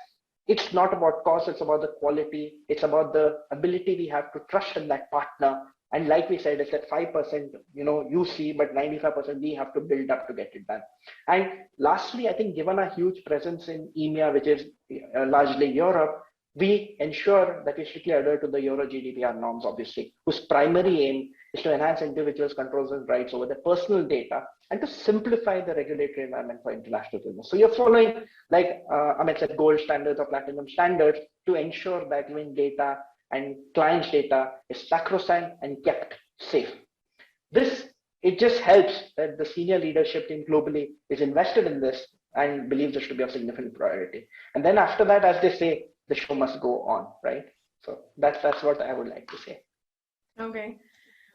it's not about cost. It's about the quality. It's about the ability we have to trust in that partner. And like we said, it's that 5%, you see, but 95% we have to build up to get it done. And lastly, I think given our huge presence in EMEA, which is largely Europe, we ensure that we strictly adhere to the Euro GDPR norms, obviously, whose primary aim is to enhance individuals' controls and rights over their personal data and to simplify the regulatory environment for international business. So you're following, like Amit said, gold standards or platinum standards to ensure that even data and clients' data is sacrosanct and kept safe. It just helps that the senior leadership team globally is invested in this and believes this to be of significant priority. And then after that, as they say, the show must go on, right? So that's what I would like to say. Okay.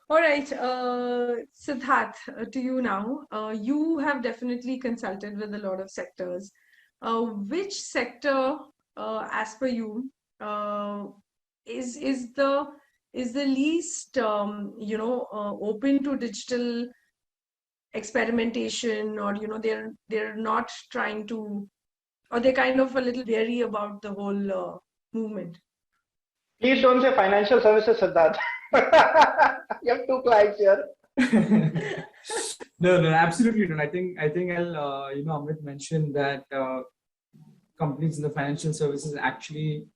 All right. Siddharth, to you now. You have definitely consulted with a lot of sectors. Which sector, as per you, is the least open to digital experimentation, or they're not trying to, or they're kind of a little wary about the whole movement? Please don't say financial services, Siddharth. You have 2 clients here. No, absolutely not. I think I'll Amit mentioned that companies in the financial services actually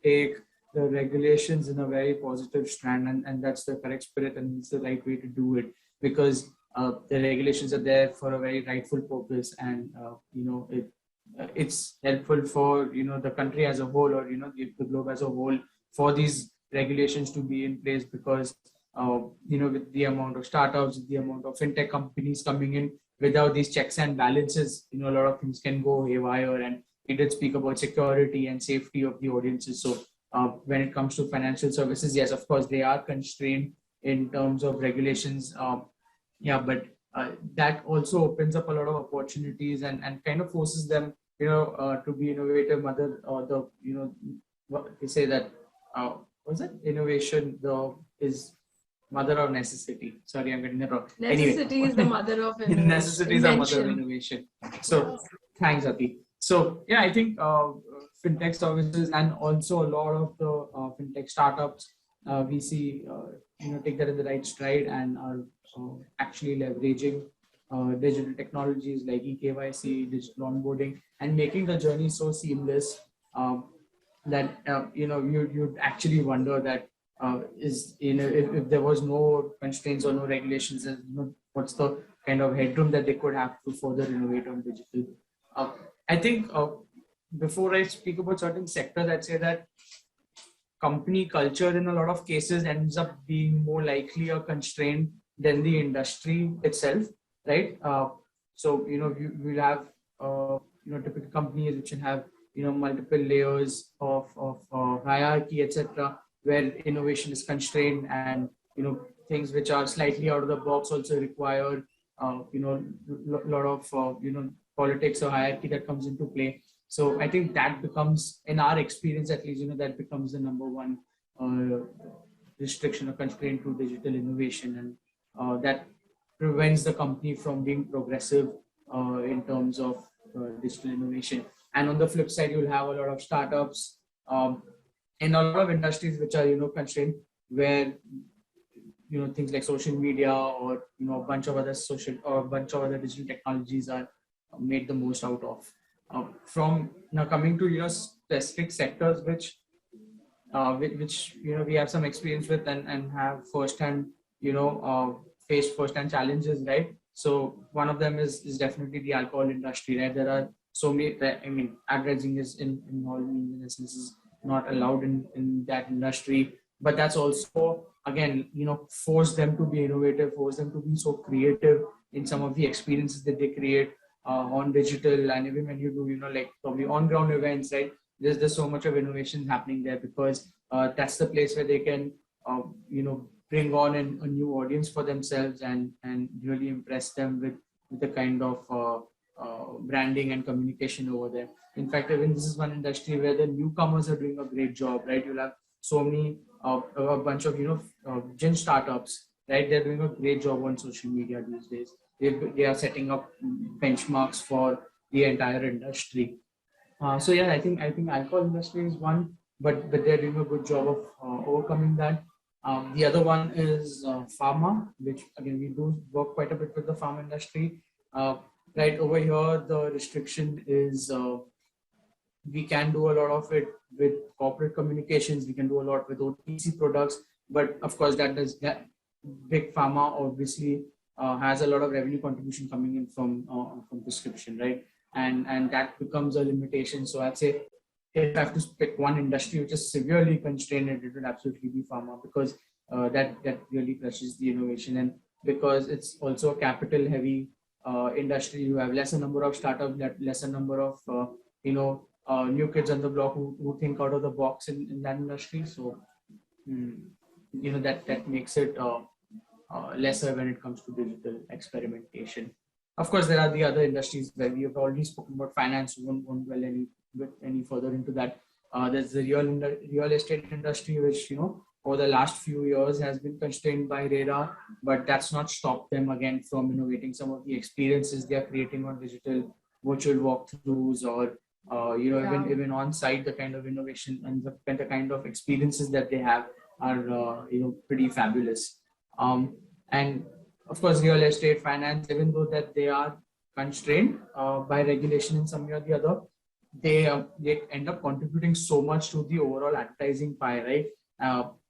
take the regulations in a very positive strand, and that's the correct spirit and it's the right way to do it, because the regulations are there for a very rightful purpose, and it's helpful for the country as a whole, or the globe as a whole, for these regulations to be in place, because with the amount of startups, the amount of fintech companies coming in, without these checks and balances, a lot of things can go haywire. And we did speak about security and safety of the audiences. So when it comes to financial services, yes, of course, they are constrained in terms of regulations. But that also opens up a lot of opportunities and kind of forces them, to be innovative. What they say that, what's it? Innovation is mother of necessity. Sorry, I'm getting that wrong. Necessity is the mother of innovation. Necessity is the mother of innovation. So thanks, Ati. So yeah, I think fintech services and also a lot of the fintech startups we see take that in the right stride and are actually leveraging digital technologies like eKYC, digital onboarding, and making the journey so seamless that you'd actually wonder that if there was no constraints or no regulations, then what's the kind of headroom that they could have to further innovate on digital. I think before I speak about certain sectors, I'd say that company culture in a lot of cases ends up being more likely a constraint than the industry itself, right? So you will have typical companies which will have multiple layers of hierarchy, etc., where innovation is constrained, and things which are slightly out of the box also require lot of politics or hierarchy that comes into play. So I think that becomes, in our experience at least, that becomes the number one restriction or constraint to digital innovation, and that prevents the company from being progressive in terms of digital innovation. And on the flip side, you'll have a lot of startups in a lot of industries which are constrained, where things like social media or a bunch of other digital technologies are made the most out of. From now coming to specific sectors which we have some experience with and have firsthand faced firsthand challenges, right? So one of them is definitely the alcohol industry, right? There are so many, advertising is in all means is not allowed in that industry, but that's also again force them to be innovative, force them to be so creative in some of the experiences that they create on digital. And even when you do like probably on ground events, right, there's so much of innovation happening there, because that's the place where they can bring on a new audience for themselves and really impress them with the kind of branding and communication over there. In fact, even this is one industry where the newcomers are doing a great job, right? You'll have so many a bunch of gin startups, right? They're doing a great job on social media these days. They are setting up benchmarks for the entire industry. So yeah, I think alcohol industry is one, but they're doing a good job of overcoming that. The other one is pharma, which again we do work quite a bit with the pharma industry. Right over here, the restriction is we can do a lot of it with corporate communications. We can do a lot with OTC products, but of course that big pharma obviously has a lot of revenue contribution coming in from prescription, right? And that becomes a limitation. So I'd say if I have to pick one industry which is severely constrained, it would absolutely be pharma, because that really crushes the innovation, and because it's also a capital heavy industry. You have lesser number of startups, lesser number of new kids on the block who think out of the box in that industry. So that makes it lesser when it comes to digital experimentation. Of course, there are the other industries where we have already spoken about. Finance, we won't dwell any further into that. There's the real estate industry, which over the last few years has been constrained by radar, but that's not stopped them again from innovating some of the experiences they are creating on digital virtual walkthroughs, or even on site. The kind of innovation and the kind of experiences that they have are pretty fabulous. And of course, real estate, finance, even though that they are constrained by regulation in some way or the other, they end up contributing so much to the overall advertising pie, right?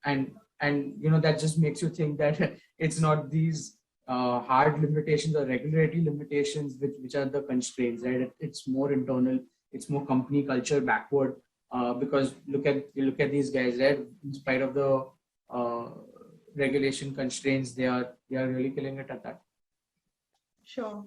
And that just makes you think that it's not these hard limitations or regulatory limitations which are the constraints, right? It's more internal, it's more company culture backward, because look at these guys, right? In spite of the regulation constraints, they are really killing it at that. Sure.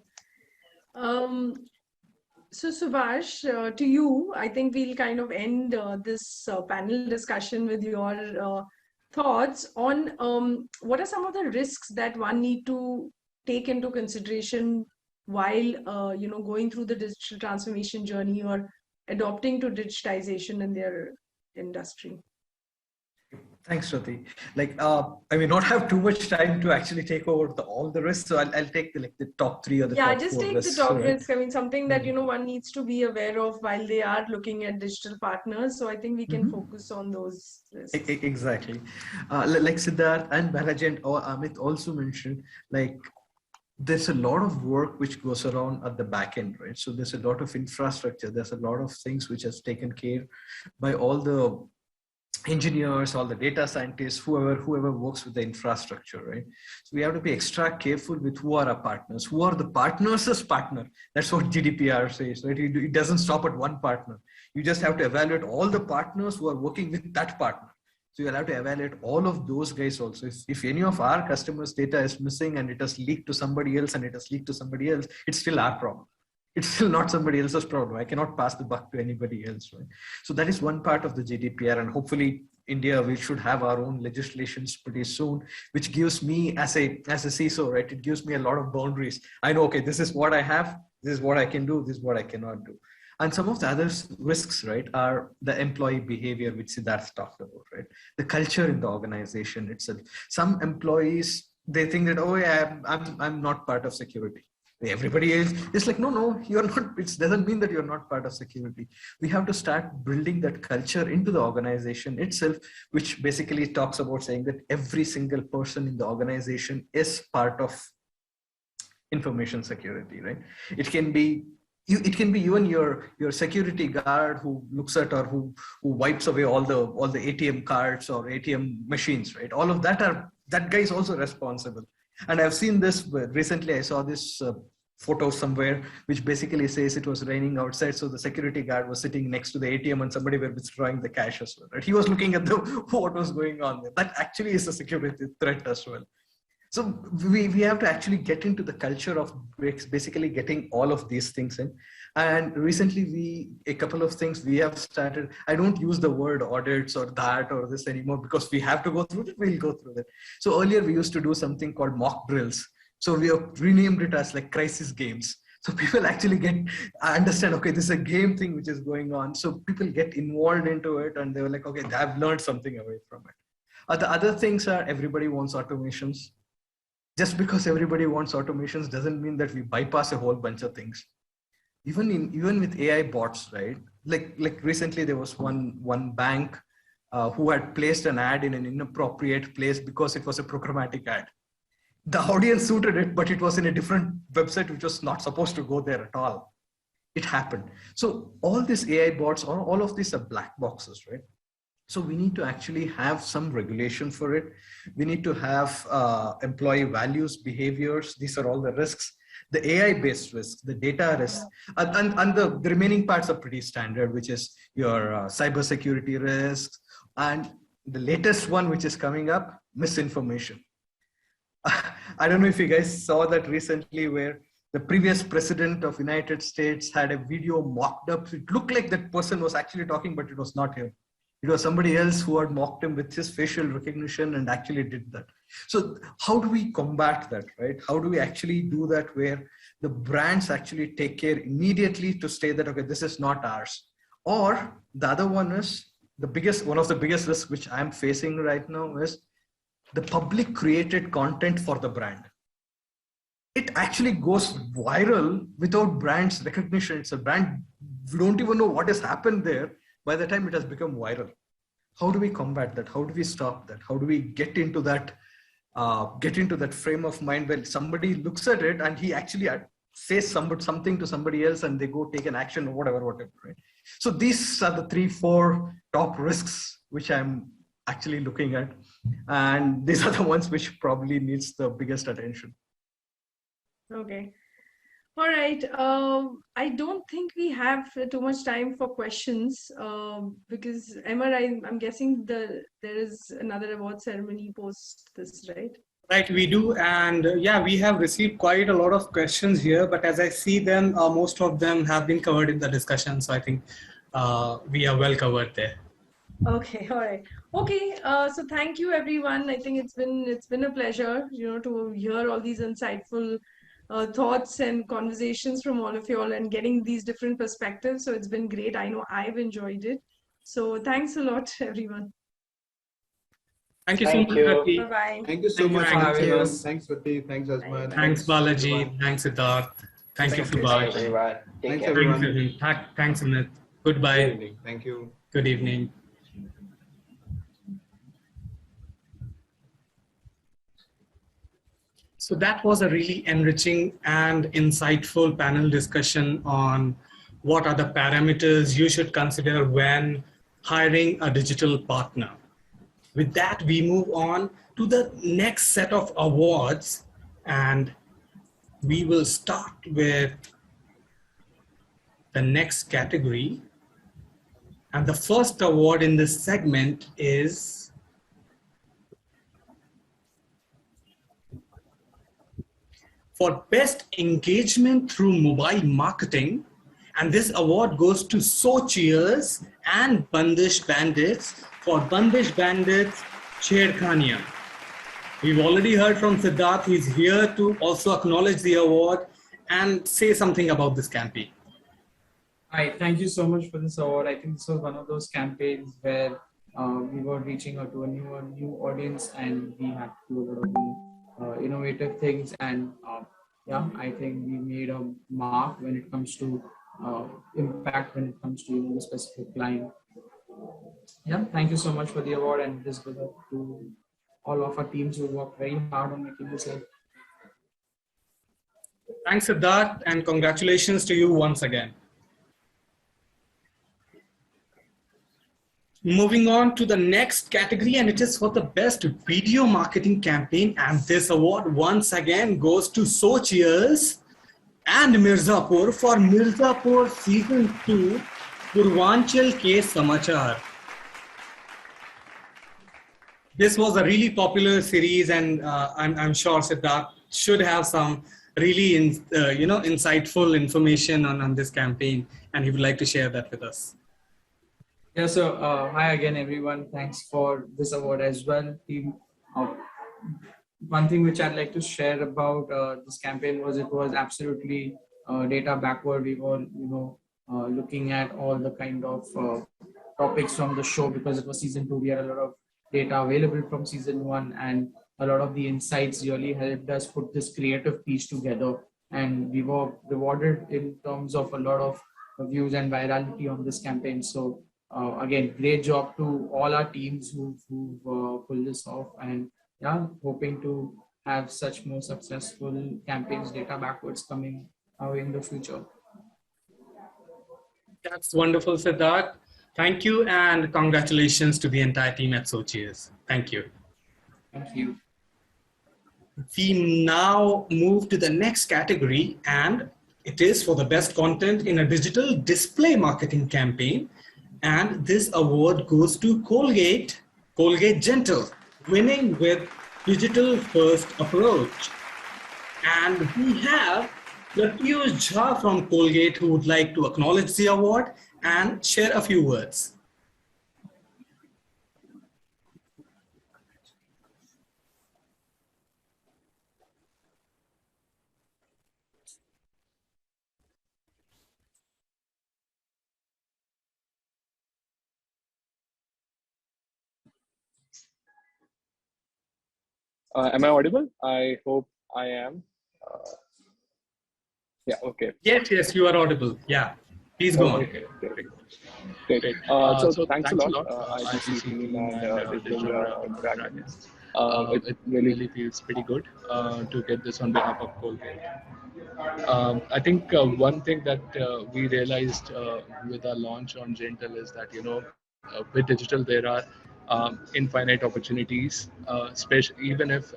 So Subhash, to you, I think we'll kind of end this panel discussion with your thoughts on what are some of the risks that one need to take into consideration while going through the digital transformation journey or adopting to digitization in their industry. Thanks, Shruti. I may not have too much time to actually take over all the risks, so I'll take the top three or the top just four take risks, the top right? risk. I mean, something that one needs to be aware of while they are looking at digital partners. So I think we can focus on those risks. Exactly. Like Siddharth and Balaji or Amit also mentioned, there's a lot of work which goes around at the back end, right? So there's a lot of infrastructure. There's a lot of things which has taken care by all the engineers, all the data scientists, whoever works with the infrastructure, right? So we have to be extra careful with who are our partners, who are the partners' partner. That's what GDPR says, right? It doesn't stop at one partner. You just have to evaluate all the partners who are working with that partner. So you'll have to evaluate all of those guys also. If any of our customers' data is missing and it has leaked to somebody else and it has leaked to somebody else, it's still our problem. It's still not somebody else's problem. I cannot pass the buck to anybody else, right? So that is one part of the GDPR, and hopefully India, we should have our own legislations pretty soon, which gives me as a CISO, right? It gives me a lot of boundaries. I know, okay, this is what I have, this is what I can do, this is what I cannot do. And some of the other risks, right, are the employee behavior, which Siddharth talked about, right? The culture in the organization itself. Some employees, they think that, oh yeah, I'm not part of security. Everybody else is like, no, you're not. It doesn't mean that you're not part of security. We have to start building that culture into the organization itself, which basically talks about saying that every single person in the organization is part of information security, right? It can be even your security guard who looks at or who wipes away all the ATM cards or ATM machines, right? All of that guy is also responsible. And I've seen this recently. I saw this photo somewhere, which basically says it was raining outside. So the security guard was sitting next to the ATM and somebody were withdrawing the cash as well, right? He was looking at what was going on there. That actually is a security threat as well. So we have to actually get into the culture of basically getting all of these things in. And recently a couple of things we have started. I don't use the word audits or that or this anymore because we have to go through it. We'll go through that. So earlier we used to do something called mock drills. So we have renamed it as like crisis games. So people actually understand, okay, this is a game thing which is going on. So people get involved into it and they were like, okay, I've learned something away from it. The other things are everybody wants automations. Just because everybody wants automations doesn't mean that we bypass a whole bunch of things. Even with AI bots, right? Like recently there was one bank who had placed an ad in an inappropriate place because it was a programmatic ad. The audience suited it, but it was in a different website which was not supposed to go there at all. It happened. So all these AI bots, all of these are black boxes, right? So we need to actually have some regulation for it. We need to have employee values, behaviors. These are all the risks. The AI-based risks, the data risks, and the remaining parts are pretty standard, which is your cybersecurity risks. And the latest one, which is coming up, misinformation. I don't know if you guys saw that recently where the previous president of United States had a video mocked up. It looked like that person was actually talking, but it was not him. It was somebody else who had mocked him with his facial recognition and actually did that. So how do we combat that, right? How do we actually do that where the brands actually take care immediately to say that, okay, this is not ours? Or the other one is one of the biggest risks which I'm facing right now is the public created content for the brand. It actually goes viral without brand's recognition. It's a brand, we don't even know what has happened there by the time it has become viral. How do we combat that? How do we stop that? How do we get into that frame of mind where somebody looks at it and he actually says something to somebody else and they go take an action or whatever, right? So these are the 3-4 top risks which I'm actually looking at. And these are the ones which probably needs the biggest attention. Okay. All right. I don't think we have too much time for questions because Emma, I'm guessing there is another award ceremony post this, right? Right, we do. And yeah, we have received quite a lot of questions here, but as I see them, most of them have been covered in the discussion. So I think we are well covered there. Okay, all right. Okay, so thank you everyone. I think it's been a pleasure, to hear all these insightful thoughts and conversations from all of you all and getting these different perspectives. So it's been great. I know I've enjoyed it. So thanks a lot, everyone. Thank you so much. Bye-bye. Thank you so much for having us. Thanks, Vati. Thanks, Azman. Thanks, Balaji. Thanks, Siddharth. Thank you, Subhash. Thanks, everyone. Thanks, Amit. Goodbye. Good evening. Thank you. Good evening. So that was a really enriching and insightful panel discussion on what are the parameters you should consider when hiring a digital partner. With that, we move on to the next set of awards, and we will start with the next category. And the first award in this segment is for Best Engagement Through Mobile Marketing. And this award goes to Sochiers and Bandish Bandits. For Bandish Bandits, Chherkhaniya. We've already heard from Siddharth. He's here to also acknowledge the award and say something about this campaign. Hi, thank you so much for this award. I think this was one of those campaigns where we were reaching out to a new audience, and we had to do a lot of innovative things. And yeah, I think we made a mark when it comes to impact, when it comes to the specific line. Yeah, thank you so much for the award, and this goes up to all of our teams who worked very hard on making this happen. Thanks, Siddharth, and congratulations to you once again. Moving on to the next category, and it is for the Best Video Marketing Campaign. And this award once again goes to Sochiers and Mirzapur for Mirzapur Season 2, Purvanchal Ke Samachar. This was a really popular series, and I'm sure Siddharth should have some really insightful information on this campaign, and he would like to share that with us. Yeah, so hi again, everyone. Thanks for this award as well, team. One thing which I'd like to share about this campaign was it was absolutely data backward. We were, looking at all the kind of topics from the show because it was season 2. We had a lot of data available from season 1, and a lot of the insights really helped us put this creative piece together. And we were rewarded in terms of a lot of views and virality on this campaign. So again, great job to all our teams who pulled this off, and yeah, hoping to have such more successful campaigns data backwards coming in the future. That's wonderful, Siddharth. Thank you, and congratulations to the entire team at Sochiers. Thank you. Thank you. We now move to the next category, and it is for the best content in a digital display marketing campaign. And this award goes to Colgate Gentle, winning with digital first approach. And we have Pratyush Jha from Colgate who would like to acknowledge the award and share a few words. Am I audible? I hope I am. Yeah, okay. Yes, you are audible. Yeah, please go on. Okay, great. So thanks a lot, IGC team and Digital Dragon. It really feels pretty good to get this on behalf of Colgate. I think one thing that we realized with our launch on Gentle is that, with digital, there are infinite opportunities, especially even if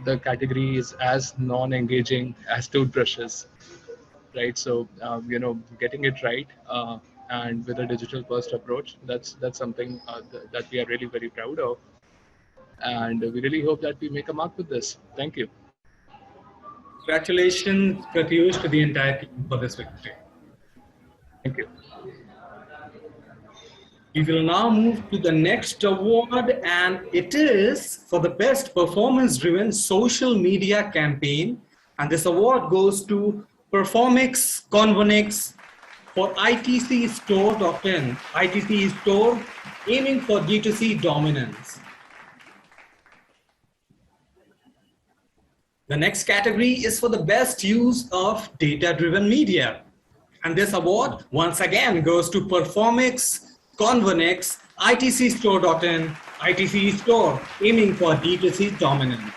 the category is as non-engaging as toothbrushes, right? So, getting it right and with a digital first approach, that's something that we are really very proud of. And we really hope that we make a mark with this. Thank you. Congratulations, Pratyush, to the entire team for this victory. Thank you. We will now move to the next award, and it is for the best performance-driven social media campaign. And this award goes to Performix Convonix for ITC Store.in. ITC Store aiming for D2C dominance. The next category is for the best use of data-driven media. And this award once again goes to Performix Convonix, ITC Store.in, ITC Store, aiming for D2C dominance.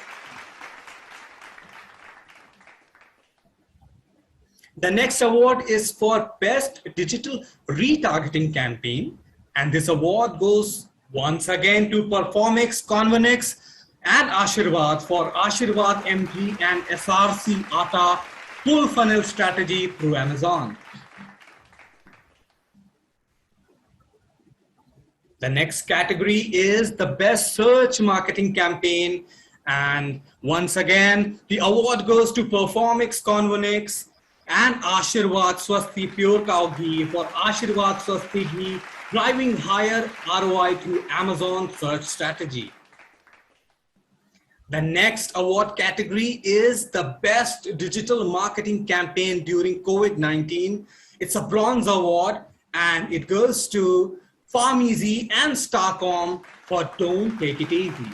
The next award is for Best Digital Retargeting Campaign, And this award goes once again to Performix, Convenix, and Ashirvad for Ashirvad MG and SRC ATA full funnel strategy through Amazon. The next category is the best search marketing campaign. And once again, the award goes to Performix, Convenix, and Ashirvad Swasti Pure Cow Ghee for Ashirvad Swasti Ghee driving higher ROI through Amazon search strategy. The next award category is the best digital marketing campaign during COVID-19. It's a bronze award and it goes to PharmEasy and Starcom for Don't Take It Easy.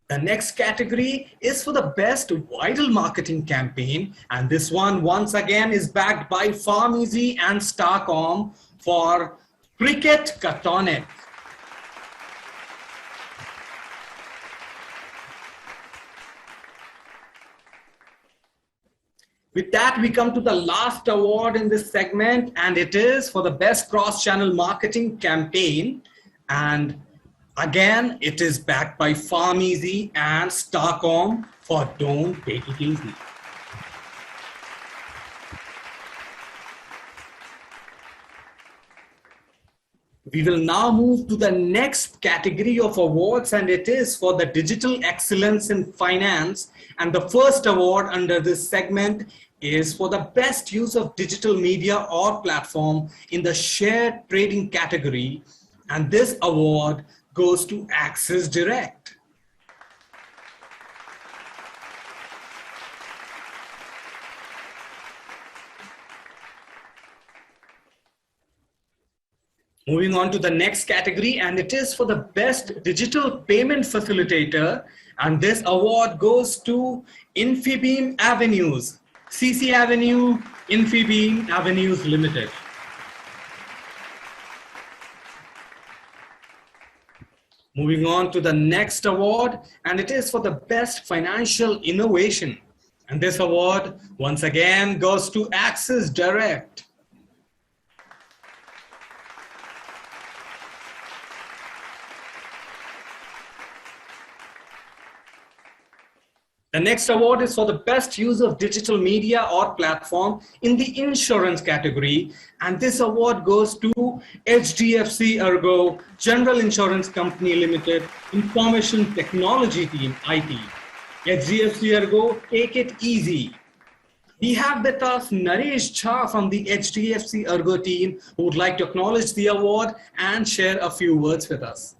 The next category is for the best viral marketing campaign, and this one once again is backed by PharmEasy and Starcom for Cricket Ka Tonic. With that, we come to the last award in this segment, and it is for the best cross-channel marketing campaign. And again, it is backed by PharmEasy and Starcom for Don't Take It Easy. We will now move to the next category of awards, and it is for the digital excellence in finance. And the first award under this segment is for the best use of digital media or platform in the shared trading category. And this award goes to Axis Direct. Moving on to the next category, and it is for the best digital payment facilitator. And this award goes to Infibeam Avenues, CC Avenue, Infibeam Avenues Limited. Moving on to the next award, and it is for the best financial innovation. And this award once again goes to Axis Direct. The next award is for the best use of digital media or platform in the insurance category. And this award goes to HDFC Ergo, General Insurance Company Limited, Information Technology Team, IT. HDFC Ergo, take it easy. We have with us Naresh Jha from the HDFC Ergo team who would like to acknowledge the award and share a few words with us.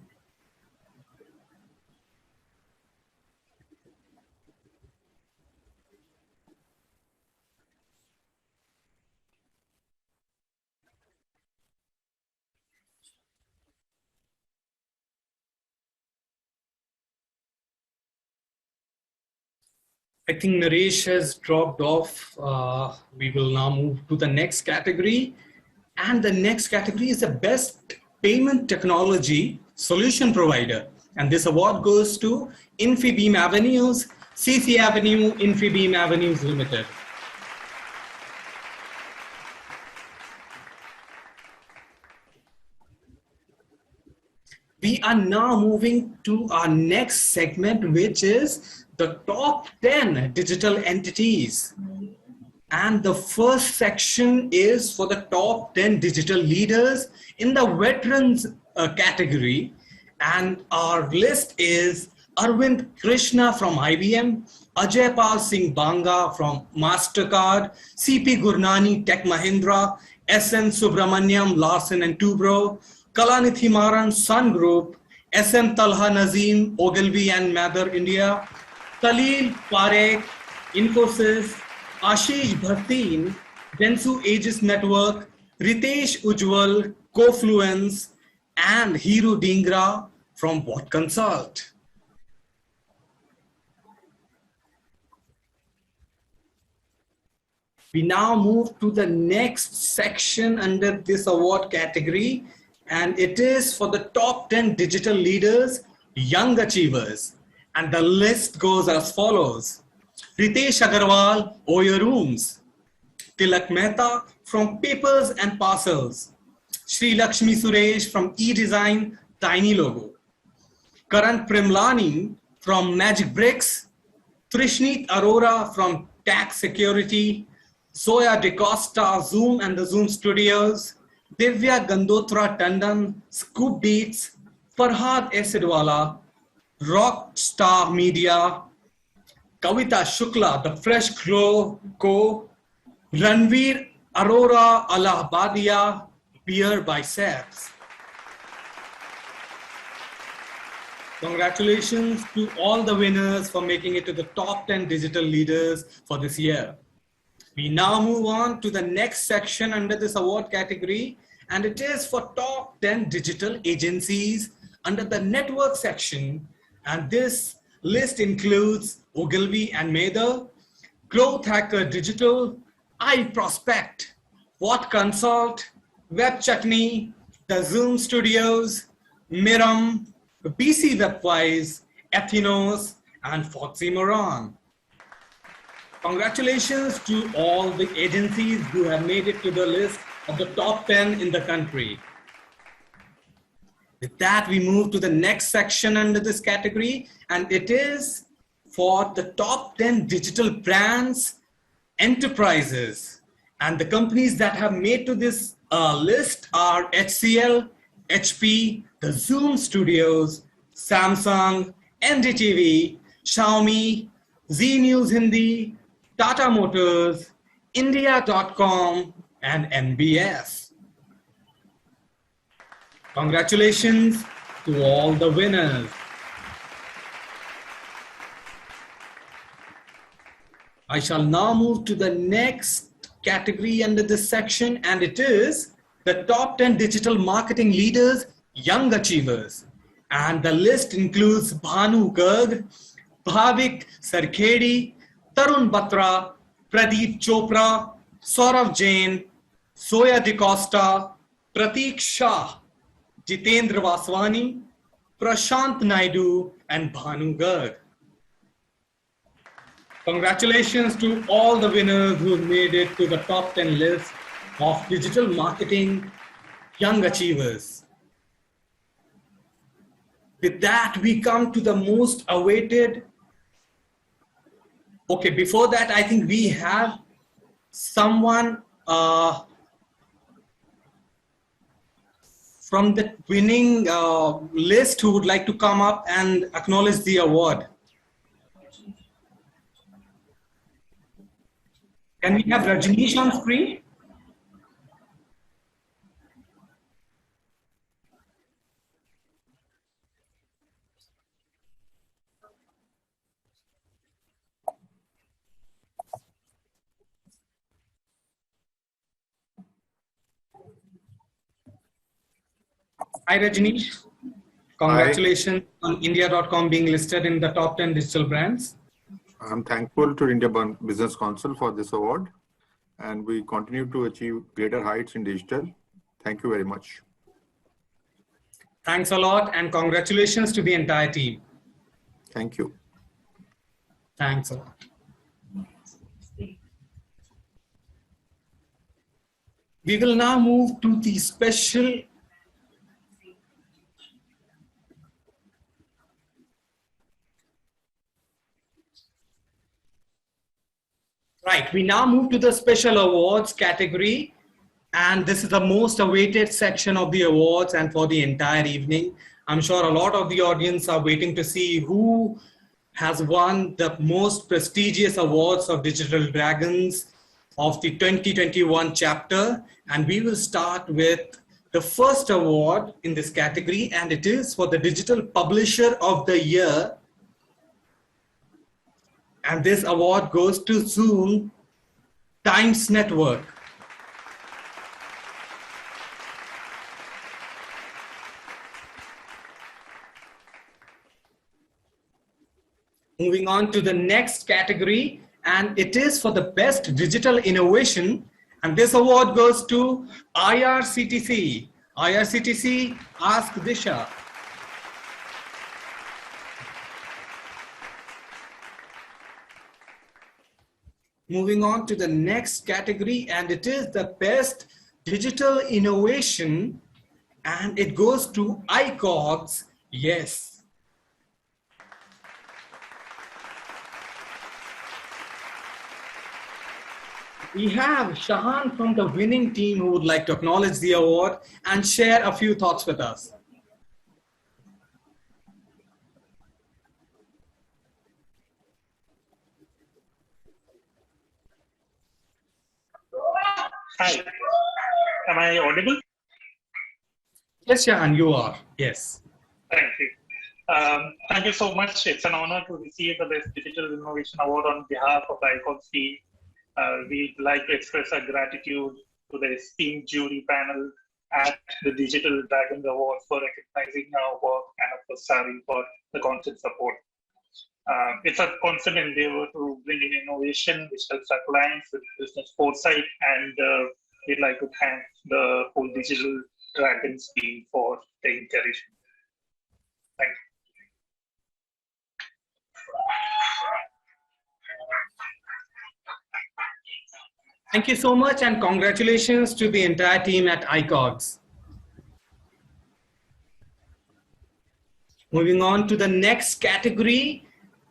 I think Naresh has dropped off. We will now move to the next category. And the next category is the best payment technology solution provider. And this award goes to Infibeam Avenues, CC Avenue, Infibeam Avenues Limited. We are now moving to our next segment, which is the top 10 digital entities. And the first section is for the top 10 digital leaders in the veterans category. And our list is Arvind Krishna from IBM, Ajay Pal Singh Banga from MasterCard, CP Gurnani Tech Mahindra, SN Subramaniam Larsen and Toubro, Kalanithi Maran Sun Group, SM Talha Nazim Ogilvy and Mather India, Khalil Parekh Infosys, Ashish Bhatin Dentsu Aegis Network, Ritesh Ujwal Cofluence, and Hiru Dingra from What Consult. We now move to the next section under this award category, and it is for the top 10 digital leaders, young achievers. And the list goes as follows. Ritesh Agarwal, Oyo Rooms. Tilak Mehta from Papers and Parcels. Sri Lakshmi Suresh from eDesign, Tiny Logo. Karan Primlani from Magic Bricks. Trishneet Arora from Tax Security. Zoya DeCosta, Zoom and the Zoom Studios. Divya Gandotra Tandon, Scoop Beats. Farhad Esidwala, Rockstar Media. Kavita Shukla, The Fresh Glow Co. Ranveer Arora Allahabadia, Beer by Sabs. Congratulations to all the winners for making it to the top 10 digital leaders for this year. We now move on to the next section under this award category, and it is for top 10 digital agencies under the network section. And this list includes Ogilvy and Mather, Growth Hacker Digital, iProspect, What Consult, Web Chutney, the Zoom Studios, Miram, BC Webwise, Athenos, and Foxy Moran. Congratulations to all the agencies who have made it to the list of the top 10 in the country. With that, we move to the next section under this category, and it is for the top 10 digital brands, enterprises. And the companies that have made to this list are HCL, HP, the Zoom Studios, Samsung, NDTV, Xiaomi, Z News Hindi, Tata Motors, India.com, and NBS. Congratulations to all the winners. I shall now move to the next category under this section, and it is the top 10 digital marketing leaders, young achievers. And the list includes Bhanu Garg, Bhavik Sarkhedi, Tarun Batra, Pradeep Chopra, Saurav Jain, Zoya DeCosta, Prateek Shah, Jitendra Vaswani, Prashant Naidu, and Bhanu Garg. Congratulations to all the winners who made it to the top 10 list of digital marketing young achievers. With that, we come to the most awaited. Okay, before that, I think we have someone from the winning list who would like to come up and acknowledge the award. Can we have Rajneesh on screen? Hi Rajneesh. Congratulations on India.com being listed in the top 10 digital brands. I'm thankful to India Business Council for this award, and we continue to achieve greater heights in digital. Thank you very much. Thanks a lot, and congratulations to the entire team. Thank you. Thanks a lot. We will now move to the special Right, we now move to the special awards category, and this is the most awaited section of the awards and for the entire evening. I'm sure a lot of the audience are waiting to see who has won the most prestigious awards of Digital Dragons of the 2021 chapter, and we will start with the first award in this category, and it is for the Digital Publisher of the Year. And this award goes to Zoom Times Network. Moving on to the next category, and it is for the best digital innovation. And this award goes to IRCTC. IRCTC, Ask Disha. Moving on to the next category, and it is the best digital innovation, and it goes to ICOGS. Yes. We have Shahan from the winning team who would like to acknowledge the award and share a few thoughts with us. Hi, am I audible? Yes, Shahan, you are. Yes. Thank you. Thank you so much. It's an honor to receive the Best Digital Innovation Award on behalf of the ICOGS team. We'd like to express our gratitude to the esteemed jury panel at the Digital Dragons Award for recognizing our work and of course Sari for the constant support. It's a constant endeavor to bring in innovation which helps our clients with business foresight, and we'd like to thank the whole Digital Dragons team for the encouragement. Thank you. Thank you so much, and congratulations to the entire team at ICOGS. Moving on to the next category,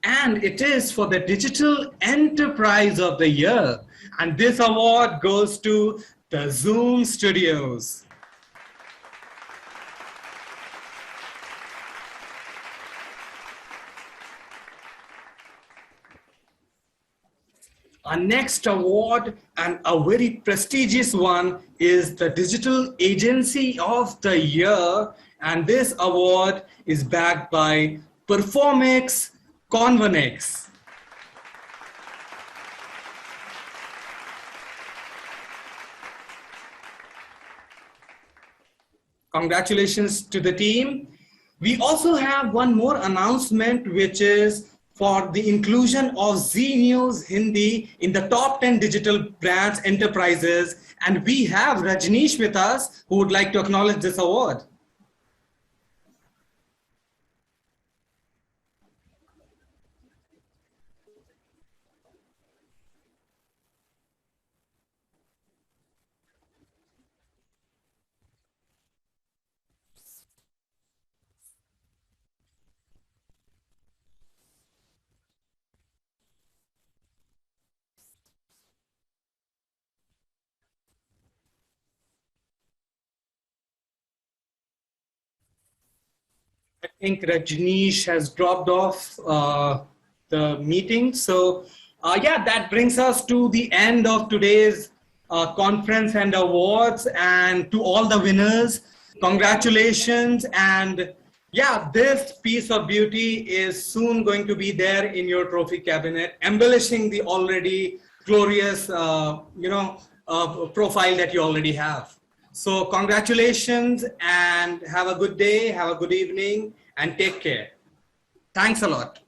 and it is for the Digital Enterprise of the Year. And this award goes to the Zoom Studios. Our next award, and a very prestigious one, is the Digital Agency of the Year. And this award is backed by Performix Convenex. Congratulations to the team. We also have one more announcement, which is for the inclusion of Zee News Hindi in the top 10 digital brands enterprises. And we have Rajneesh with us who would like to acknowledge this award. I think Rajneesh has dropped off the meeting. So yeah, that brings us to the end of today's conference and awards. And to all the winners, congratulations. And yeah, this piece of beauty is soon going to be there in your trophy cabinet, embellishing the already glorious profile that you already have. So congratulations, and have a good day, have a good evening, and take care. Thanks a lot.